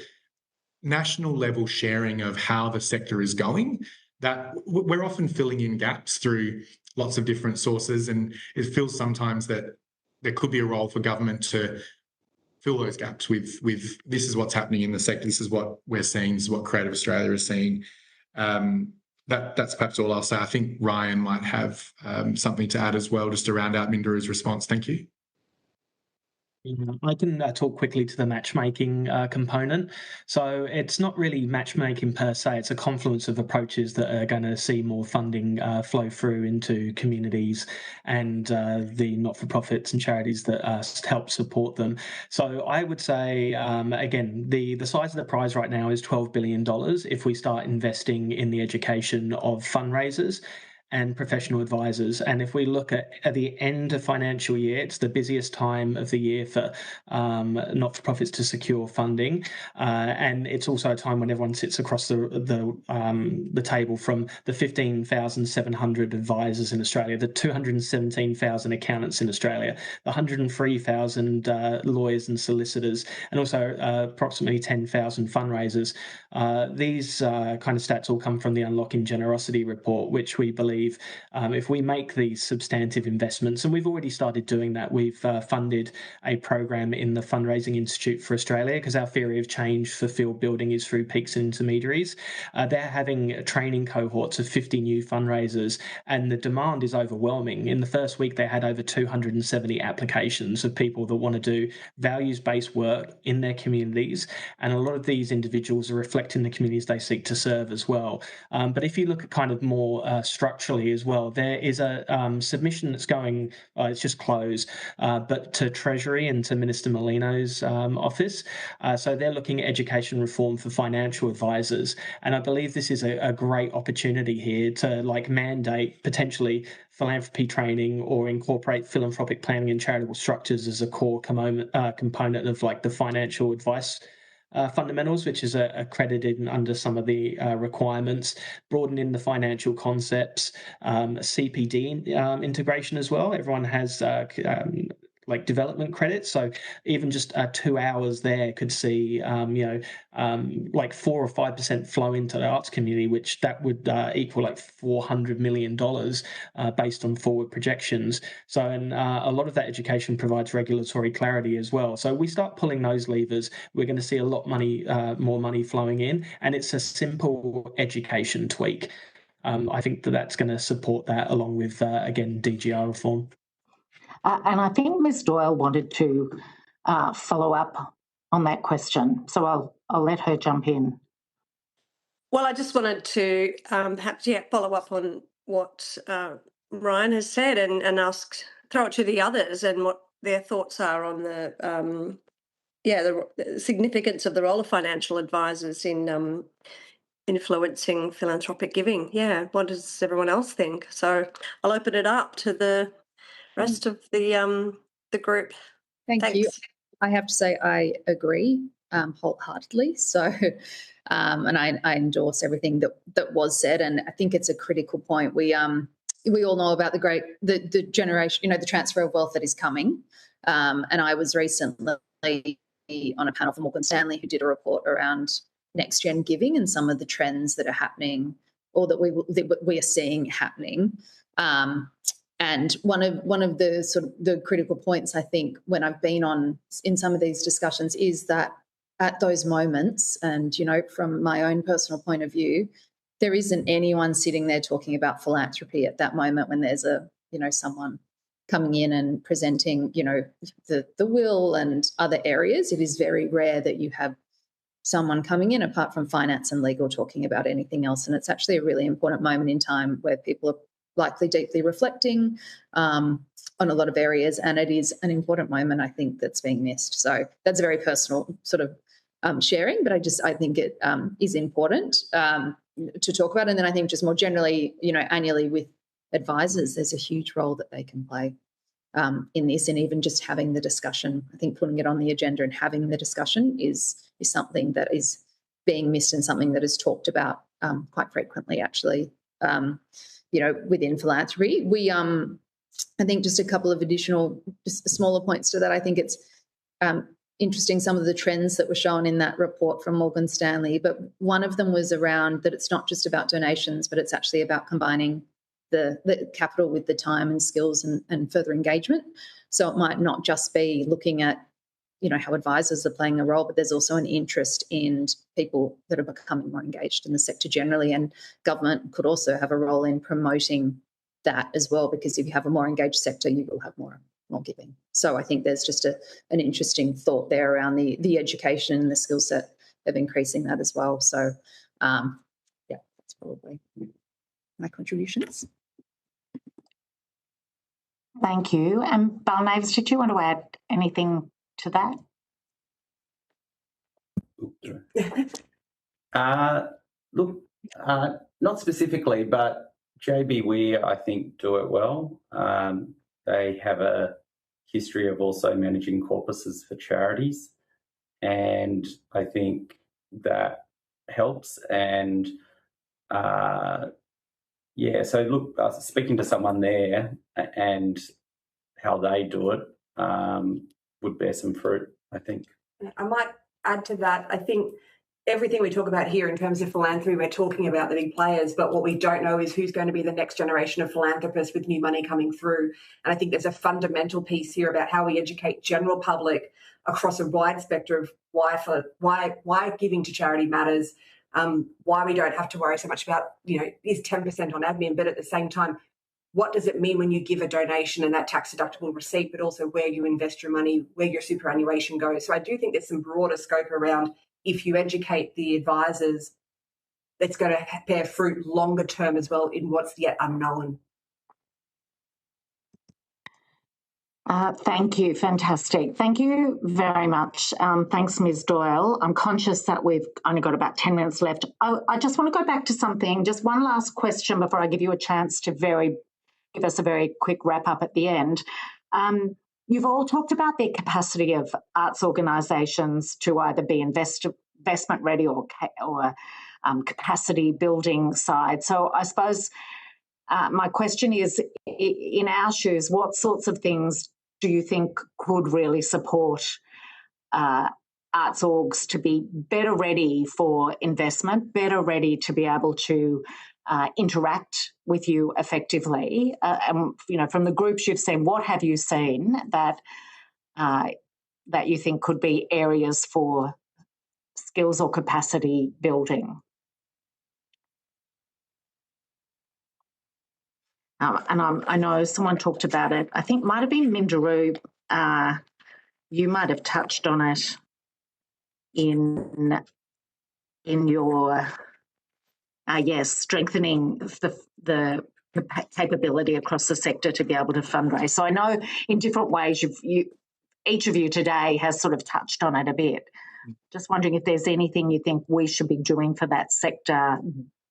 national level sharing of how the sector is going, that we're often filling in gaps through lots of different sources, and it feels sometimes that there could be a role for government to fill those gaps with this is what's happening in the sector, this is what we're seeing, this is what Creative Australia is seeing. That's perhaps all I'll say. I think Ryan might have something to add as well, just to round out Mindaru's response. Thank you. I can talk quickly to the matchmaking component. So it's not really matchmaking per se, it's a confluence of approaches that are going to see more funding flow through into communities and the not-for-profits and charities that help support them. So I would say, again, the size of the prize right now is $12 billion if we start investing in the education of fundraisers and professional advisors. And if we look at the end of financial year, it's the busiest time of the year for not-for-profits to secure funding. And it's also a time when everyone sits across the table, from the 15,700 advisors in Australia, the 217,000 accountants in Australia, the 103,000 lawyers and solicitors, and also approximately 10,000 fundraisers. These kind of stats all come from the Unlocking Generosity report, which we believe if we make these substantive investments, and we've already started doing that, we've funded a program in the Fundraising Institute for Australia, because our theory of change for field building is through peaks and intermediaries. They're having training cohorts of 50 new fundraisers, and the demand is overwhelming. In the first week, they had over 270 applications of people that want to do values-based work in their communities, and a lot of these individuals are reflecting the communities they seek to serve as well. But if you look at kind of more structurally as well, there is a submission that's going, it's just closed, but to Treasury and to Minister Molino's office. So they're looking at education reform for financial advisors. And I believe this is a great opportunity here to mandate potentially philanthropy training or incorporate philanthropic planning and charitable structures as a core component of the financial advice fundamentals, which is accredited under some of the requirements, broadening the financial concepts, CPD integration as well. Everyone has like development credits, so even just 2 hours there could see like 4 or 5% flow into the arts community, which that would equal like $400 million based on forward projections. So, and a lot of that education provides regulatory clarity as well. So we start pulling those levers, we're going to see a lot more money flowing in, and it's a simple education tweak. I think that's going to support that, along with again DGR reform. And I think Ms. Doyle wanted to follow up on that question, so I'll let her jump in. Well, I just wanted to perhaps follow up on what Ryan has said and throw it to the others and what their thoughts are on the significance of the role of financial advisors in influencing philanthropic giving. Yeah, what does everyone else think? So I'll open it up to the rest of the group. Thanks. You. I have to say I agree wholeheartedly. So, and I endorse everything that was said, and I think it's a critical point. We all know about the generation, the transfer of wealth that is coming. And I was recently on a panel from Morgan Stanley who did a report around next gen giving and some of the trends that are happening, or that we are seeing happening. And one of the sort of the critical points, I think, when I've been in some of these discussions, is that at those moments, and from my own personal point of view, there isn't anyone sitting there talking about philanthropy at that moment when there's someone coming in and presenting the will and other areas. It is very rare that you have someone coming in apart from finance and legal talking about anything else, and it's actually a really important moment in time where people are likely deeply reflecting on a lot of areas, and it is an important moment, I think, that's being missed. So that's a very personal sort of sharing, but I think it is important to talk about. And then I think just more generally, annually with advisors, there's a huge role that they can play in this, and even just having the discussion. I think putting it on the agenda and having the discussion is something that is being missed, and something that is talked about quite frequently, actually. Within philanthropy, I think just a couple of additional, just smaller points to that. I think it's interesting, some of the trends that were shown in that report from Morgan Stanley, but one of them was around that it's not just about donations, but it's actually about combining the capital with the time and skills and further engagement. So it might not just be looking at how advisors are playing a role, but there's also an interest in people that are becoming more engaged in the sector generally, and government could also have a role in promoting that as well, because if you have a more engaged sector, you will have more giving. So I think there's just an interesting thought there around the education and the skill set of increasing that as well. So that's probably my contributions. Thank you. And Balnaves, did you want to add anything to that? Not specifically, but JB Weir, I think, do it well. They have a history of also managing corpuses for charities, and I think that helps. And so look, speaking to someone there and how they do it would bear some fruit, I think. I might add to that. I think everything we talk about here in terms of philanthropy, we're talking about the big players, but what we don't know is who's going to be the next generation of philanthropists with new money coming through. And I think there's a fundamental piece here about how we educate general public across a wide spectrum of why giving to charity matters, why we don't have to worry so much about, is 10% on admin, but at the same time, what does it mean when you give a donation and that tax-deductible receipt, but also where you invest your money, where your superannuation goes. So I do think there's some broader scope around, if you educate the advisors, that's going to bear fruit longer term as well in what's yet unknown. Thank you. Fantastic. Thank you very much. Thanks, Ms. Doyle. I'm conscious that we've only got about 10 minutes left. I just want to go back to something, just one last question before I give you a chance to give us a very quick wrap-up at the end. You've all talked about the capacity of arts organisations to either be investment ready or capacity building side. So I suppose my question is, in our shoes, what sorts of things do you think could really support arts orgs to be better ready for investment, better ready to be able to interact with you effectively? And, you know, from the groups you've seen, what have you seen that that you think could be areas for skills or capacity building? I know someone talked about it. I think it might have been Minderoo. You might have touched on it in your strengthening the capability across the sector to be able to fundraise. So I know in different ways each of you today has sort of touched on it a bit. Just wondering if there's anything you think we should be doing for that sector,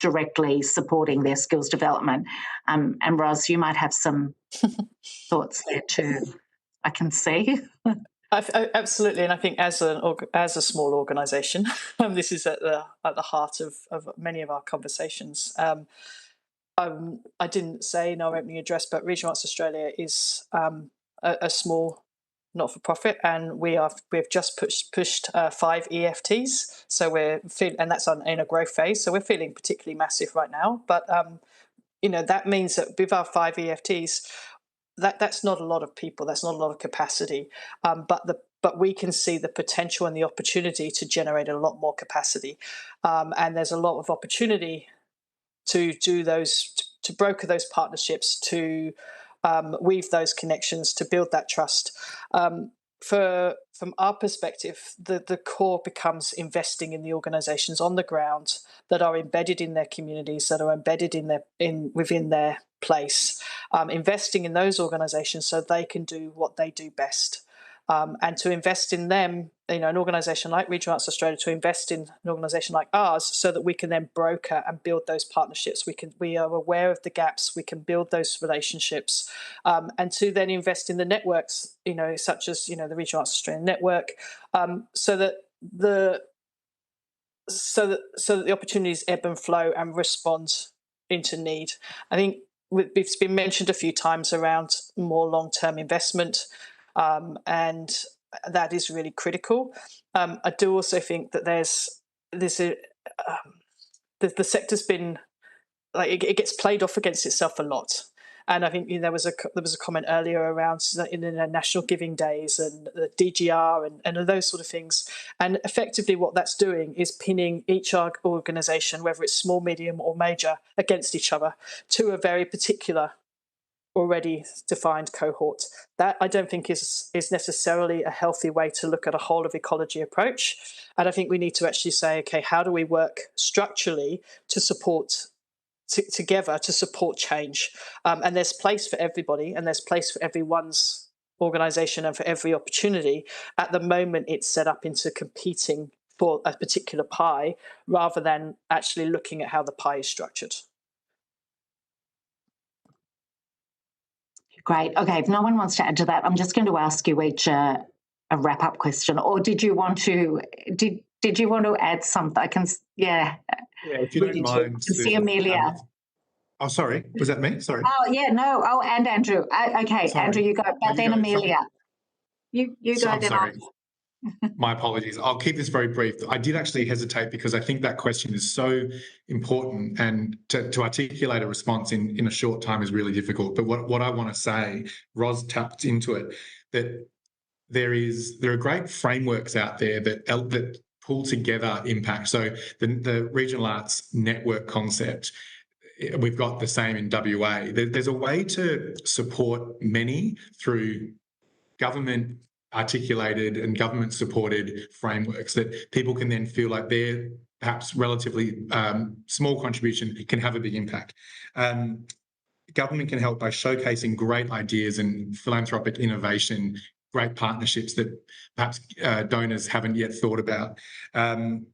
directly supporting their skills development. And Ros, you might have some thoughts there too, I can see. Absolutely, and I think as a small organisation, this is at the heart of many of our conversations. I didn't say in our opening address, but Regional Arts Australia is a small not-for-profit, and we've just pushed 5 EFTs. So and that's in a growth phase. So we're feeling particularly massive right now. But you know, that means that with our 5 EFTs, that's not a lot of people. That's not a lot of capacity. But we can see the potential and the opportunity to generate a lot more capacity, and there's a lot of opportunity to do those, to broker those partnerships, to weave those connections, to build that trust. From our perspective, the core becomes investing in the organisations on the ground that are embedded in their communities, that are embedded within their place, investing in those organisations so they can do what they do best. And to invest in them, you know, an organisation like Regional Arts Australia, to invest in an organisation like ours, so that we can then broker and build those partnerships. We are aware of the gaps. We can build those relationships, and to then invest in the networks, you know, such as, you know, the Regional Arts Australia network, so that the opportunities ebb and flow and respond into need. I think it's been mentioned a few times around more long-term investment. And that is really critical. I do also think that the sector's been, like, it gets played off against itself a lot. And I think, you know, there was a comment earlier around in the National Giving Days and the DGR and those sort of things. And effectively what that's doing is pinning each organisation, whether it's small, medium or major, against each other to a very particular already defined cohort. That I don't think is necessarily a healthy way to look at a whole of ecology approach. And I think we need to actually say, okay, how do we work structurally to support together to support change? And there's place for everybody, and there's place for everyone's organisation and for every opportunity. At the moment, it's set up into competing for a particular pie rather than actually looking at how the pie is structured. Great. Okay, if no one wants to add to that, I'm just going to ask you each a wrap-up question. Or did you want to add something? Yeah, if you don't mind. See Amelia. Oh, sorry. Was that me? Sorry. Oh, yeah, no. Oh, and Andrew. Okay, sorry. Andrew, you go. But then Amelia. You go. I'm sorry. My apologies. I'll keep this very brief. I did actually hesitate because I think that question is so important, and to articulate a response in a short time is really difficult. But what I want to say, Ros tapped into it, that there are great frameworks out there that pull together impact. So the Regional Arts Network concept, we've got the same in WA. There's a way to support many through government articulated and government supported frameworks that people can then feel like their perhaps relatively small contribution can have a big impact. Government can help by showcasing great ideas and philanthropic innovation, great partnerships that perhaps donors haven't yet thought about. The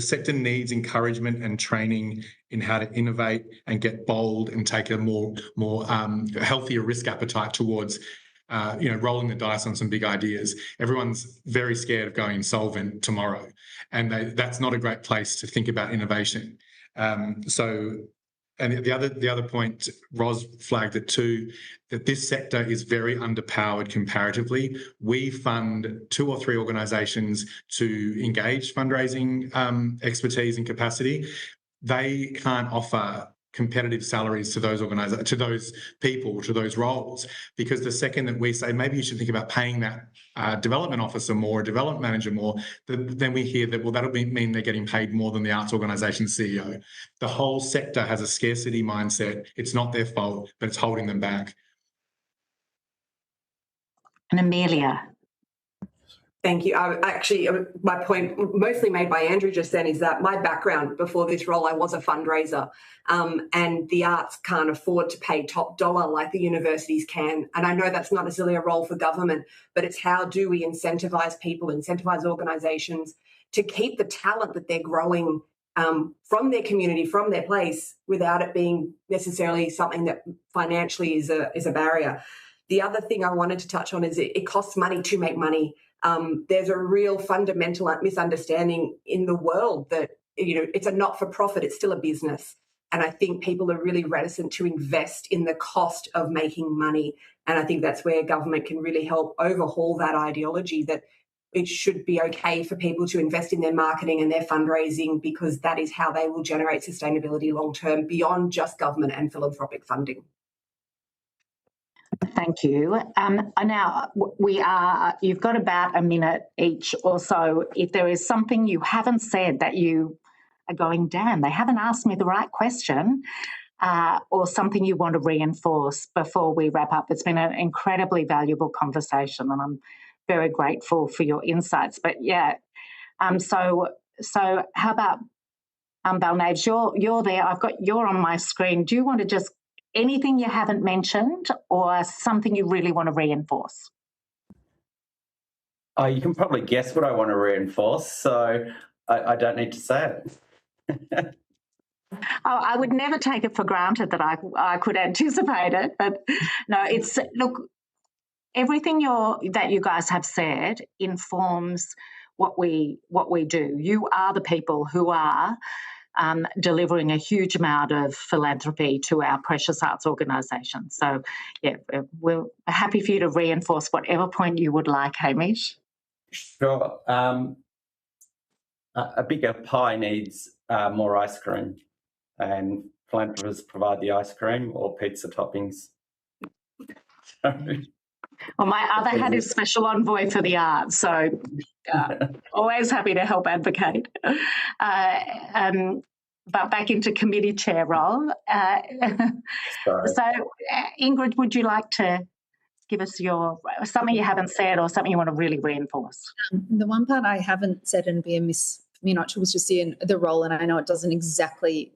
sector needs encouragement and training in how to innovate and get bold and take a more healthier risk appetite towards rolling the dice on some big ideas. Everyone's very scared of going insolvent tomorrow, and that's not a great place to think about innovation. And the other point, Ros flagged it too, that this sector is very underpowered comparatively. We fund 2 or 3 organisations to engage fundraising expertise and capacity. They can't offer competitive salaries to those to those people, to those roles, because the second that we say maybe you should think about paying that development officer more, development manager more, then we hear that, well, that'll mean they're getting paid more than the arts organisation CEO. The whole sector has a scarcity mindset. It's not their fault, but it's holding them back. And Amelia. Thank you. My point, mostly made by Andrew just then, is that my background before this role, I was a fundraiser, and the arts can't afford to pay top dollar like the universities can. And I know that's not necessarily a role for government, but it's how do we incentivise people, incentivise organisations to keep the talent that they're growing from their community, from their place, without it being necessarily something that financially is a barrier. The other thing I wanted to touch on is it costs money to make money. There's a real fundamental misunderstanding in the world that, it's a not-for-profit, it's still a business. And I think people are really reticent to invest in the cost of making money. And I think that's where government can really help overhaul that ideology, that it should be okay for people to invest in their marketing and their fundraising, because that is how they will generate sustainability long-term beyond just government and philanthropic funding. Thank you. Now, you've got about a minute each or so. If there is something you haven't said that you are going, damn, they haven't asked me the right question, or something you want to reinforce before we wrap up. It's been an incredibly valuable conversation, and I'm very grateful for your insights. But yeah, so how about Balnaves? You're there. You're on my screen. Do you want to just anything you haven't mentioned or something you really want to reinforce? Oh, you can probably guess what I want to reinforce, so I don't need to say it. I would never take it for granted that I could anticipate it, but no, look, everything that you guys have said informs what we do. You are the people who are delivering a huge amount of philanthropy to our precious arts organisation. So, yeah, we're happy for you to reinforce whatever point you would like, Hamish. Sure. A bigger pie needs more ice cream, and philanthropists provide the ice cream or pizza toppings. Well, my other hat is special envoy for the arts, so always happy to help advocate. But back into committee chair role. So, Ingrid, would you like to give us something you haven't said or something you want to really reinforce? The one part I haven't said and be amiss for me not to was just in the role, and I know it doesn't exactly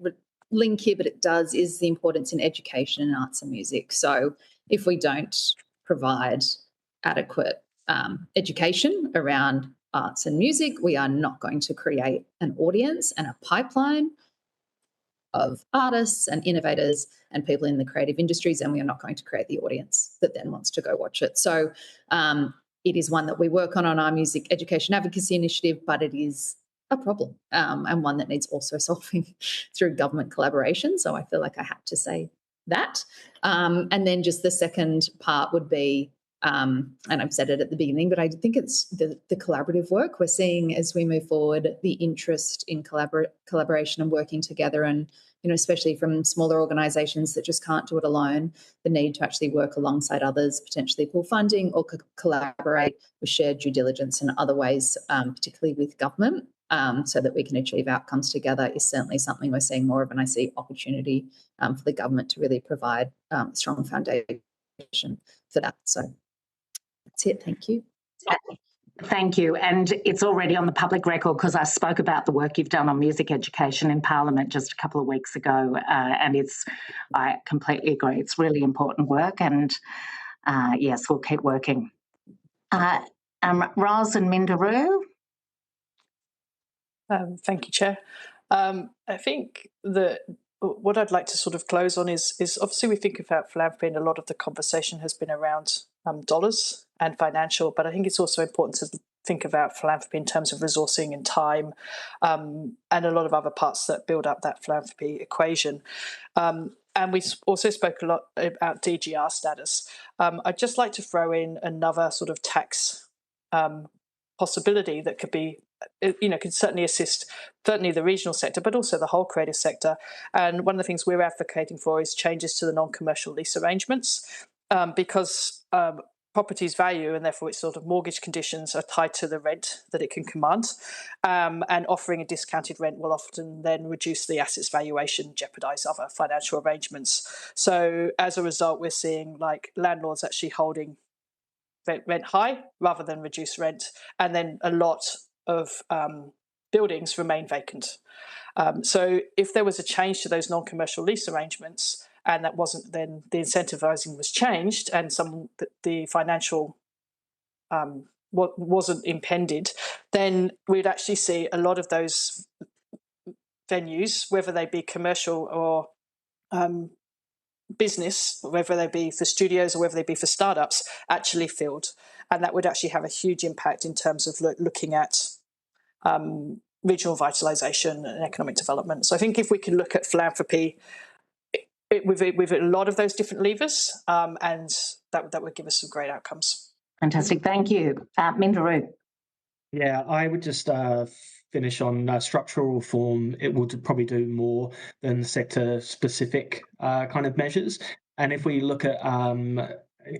link here, but it does, is the importance in education in arts and music. So if we don't provide adequate education around arts and music, we are not going to create an audience and a pipeline of artists and innovators and people in the creative industries, and we are not going to create the audience that then wants to go watch it. So it is one that we work on our music education advocacy initiative, but it is a problem and one that needs also solving through government collaboration. So I feel like I had to say that. And then just the second part would be, and I've said it at the beginning, but I think it's the collaborative work we're seeing as we move forward, the interest in collaboration and working together, and especially from smaller organisations that just can't do it alone, the need to actually work alongside others, potentially pull funding or collaborate with shared due diligence and other ways, particularly with government, so that we can achieve outcomes together, is certainly something we're seeing more of, and I see opportunity for the government to really provide a strong foundation for that. So that's it. Thank you. Thank you. And it's already on the public record because I spoke about the work you've done on music education in Parliament just a couple of weeks ago, and I completely agree. It's really important work, and yes, we'll keep working. Ros and Minderoo. Thank you, Chair. I think that what I'd like to sort of close on is obviously we think about philanthropy, and a lot of the conversation has been around dollars and financial, but I think it's also important to think about philanthropy in terms of resourcing and time, and a lot of other parts that build up that philanthropy equation. And we also spoke a lot about DGR status. I'd just like to throw in another sort of tax possibility that could be, could certainly assist certainly the regional sector, but also the whole creative sector. And one of the things we're advocating for is changes to the non-commercial lease arrangements, because property's value and therefore its sort of mortgage conditions are tied to the rent that it can command, and offering a discounted rent will often then reduce the asset's valuation, jeopardise other financial arrangements. So as a result, we're seeing like landlords actually holding rent high rather than reduce rent, and then a lot of buildings remain vacant. So if there was a change to those non-commercial lease arrangements, and that wasn't, then the incentivising was changed, and the financial wasn't impended, then we'd actually see a lot of those venues, whether they be commercial or business, whether they be for studios or whether they be for startups, actually filled. And that would actually have a huge impact in terms of looking at regional vitalisation and economic development. So I think if we can look at philanthropy with a lot of those different levers, and that would give us some great outcomes. Fantastic. Thank you. Mindaru. Yeah, I would just finish on structural reform. It will probably do more than sector-specific kind of measures. And if we look at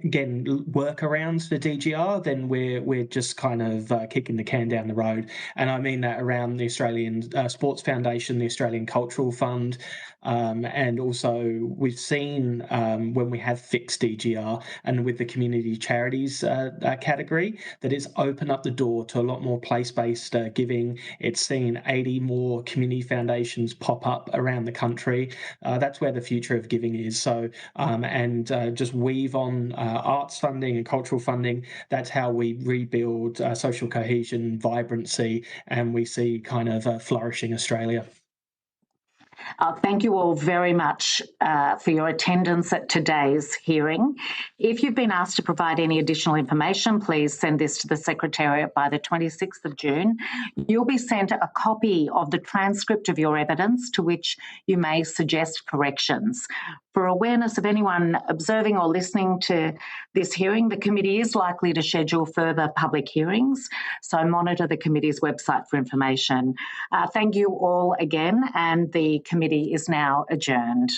again, workarounds for DGR, then we're just kind of kicking the can down the road. And I mean that around the Australian Sports Foundation, the Australian Cultural Fund, and also we've seen when we have fixed DGR and with the community charities category, that it's opened up the door to a lot more place-based giving. It's seen 80 more community foundations pop up around the country. That's where the future of giving is. So, and just weave on arts funding and cultural funding. That's how we rebuild social cohesion, vibrancy, and we see kind of a flourishing Australia. Thank you all very much for your attendance at today's hearing. If you've been asked to provide any additional information, please send this to the Secretariat by the 26th of June. You'll be sent a copy of the transcript of your evidence to which you may suggest corrections. For awareness of anyone observing or listening to this hearing, the committee is likely to schedule further public hearings, so monitor the committee's website for information. Thank you all again, and the committee is now adjourned.